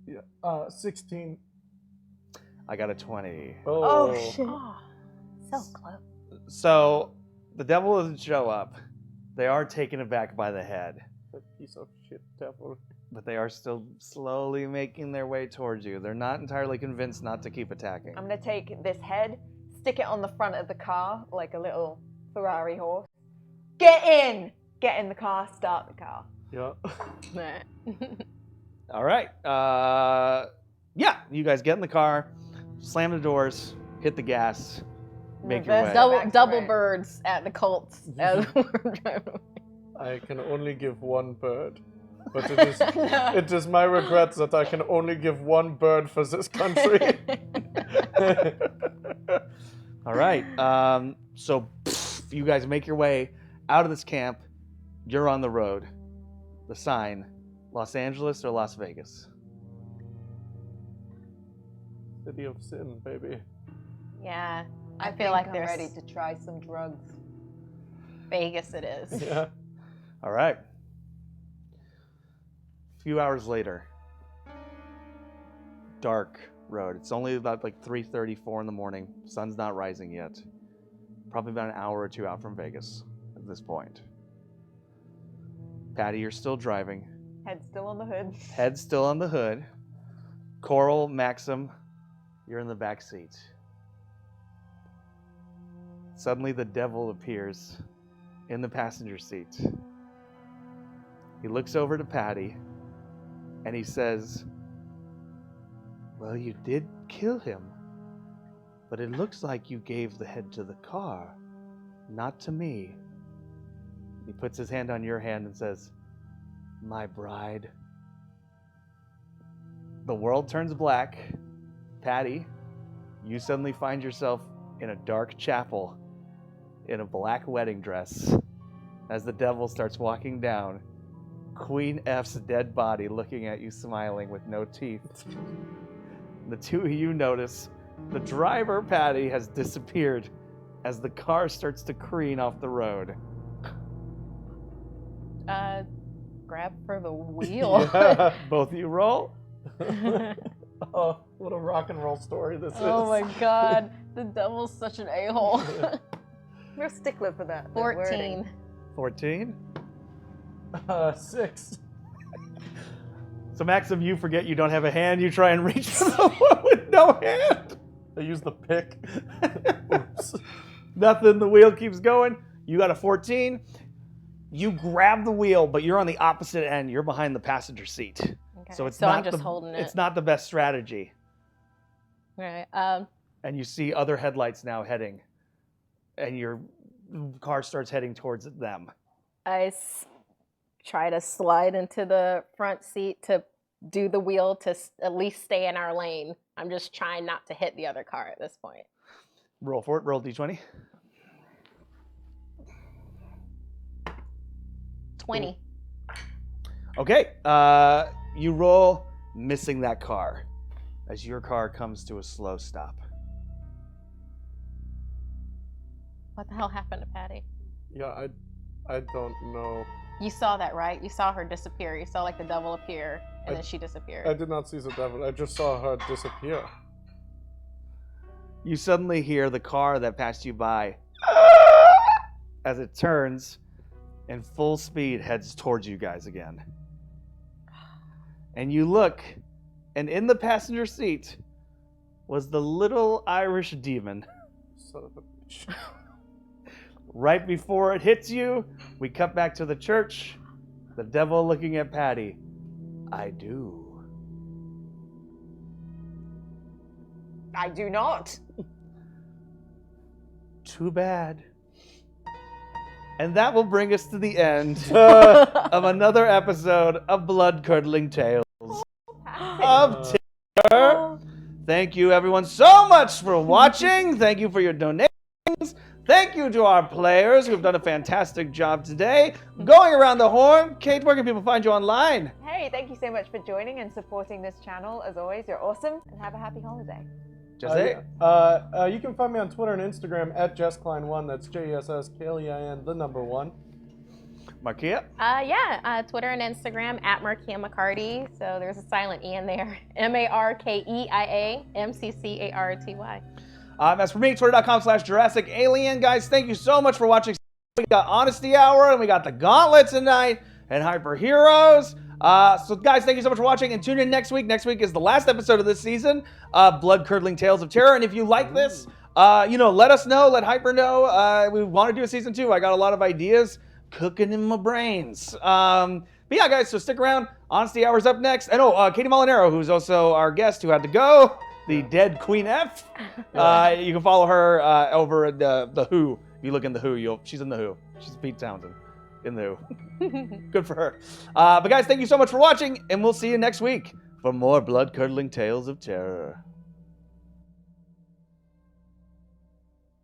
Yeah. 16. I got a 20. Oh, shit. Oh, so close. So the devil doesn't show up. They are taken aback by the head, That piece of shit devil. but they are still slowly making their way towards you. They're not entirely convinced not to keep attacking. I'm going to take this head, stick it on the front of the car like a little Ferrari horse. Get in! Get in the car, start the car. Yeah. All right. Yeah, you guys get in the car, slam the doors, hit the gas, make your Reverse way. double- Double Right. birds at the cults as we're driving. I can only give one bird. But it is my regret that I can only give one bird for this country. All right. So you guys make your way out of this camp. You're on the road. The sign, Los Angeles or Las Vegas? City of sin, baby. Yeah, I feel think like I'm there's ready to try some drugs. Vegas. It is. Yeah. All right. A few hours later, dark road. It's only about like 3:34 in the morning. Sun's not rising yet. Probably about an hour or two out from Vegas at this point. Patty, you're still driving. Head still on the hood. Head still on the hood. Coral, Maxim, you're in the back seat. Suddenly the devil appears in the passenger seat. He looks over to Patty and he says, "Well, you did kill him, but it looks like you gave the head to the car, not to me." He puts his hand on your hand and says, "My bride." The world turns black. Patty, you suddenly find yourself in a dark chapel in a black wedding dress as the devil starts walking down, Queen F's dead body looking at you smiling with no teeth. The two of you notice the driver, Patty, has disappeared as the car starts to careen off the road. Grab for the wheel. Both of you roll. Oh, what a rock and roll story this is. Oh my god, the devil's such an a-hole. We're a stickler for that. 14. 14. 6. So Maxim, you forget you don't have a hand. You try and reach for the one with no hand. I use the pick. Oops. Nothing. The wheel keeps going. You got a 14. You grab the wheel, but you're on the opposite end. You're behind the passenger seat. Okay. So it's So not I'm just holding it. It's not the best strategy. Right. And you see other headlights now heading, and your car starts heading towards them. I try to slide into the front seat to do the wheel to at least stay in our lane. I'm just trying not to hit the other car at this point. Roll for it. Roll d20. 20. Okay. You roll, missing that car as your car comes to a slow stop. What the hell happened to Patty? Yeah, I don't know. You saw that, right? You saw her disappear. You saw like the devil appear, and then she I disappeared. did not see the devil. I just saw her disappear. You suddenly hear the car that passed you by as it turns and full speed heads towards you guys again. And you look, and in the passenger seat was the little Irish demon. Son of a bitch. Right before it hits you, we cut back to the church. The devil looking at Patty. "I do." I do not. Too bad. And that will bring us to the end of another episode of Blood Curdling Tales of Terror. Thank you, everyone, so much for watching. Thank you for your donations. Thank you to our players who have done a fantastic job today. Going around the horn, Kate, where can people find you online? Hey, thank you so much for joining and supporting this channel. As always, you're awesome, and have a happy holiday. Jose? You can find me on Twitter and Instagram at JessKlein1. That's JessKlein, the number 1. Markia? Twitter and Instagram at Markia McCarty. So there's a silent E in there. MarkeiaMcCarty. As for me, twitter.com/Jurassic Alien. Guys, thank you so much for watching. We got Honesty Hour, and we got the Gauntlet tonight, and Hyper Heroes. So guys, thank you so much for watching, and tune in next week. Next week is the last episode of this season, Blood Curdling Tales of Terror. And if you like this, let us know, let Hyper know. We want to do a season 2. I got a lot of ideas cooking in my brains. But yeah, guys, so stick around. Honesty Hour's up next. And Katie Molinaro, who's also our guest who had to go, the dead Queen F. You can follow her over at the Who. If you look in the Who, she's in the Who. She's Pete Townsend. in the Good for her. But guys, thank you so much for watching, and we'll see you next week for more blood-curdling tales of terror.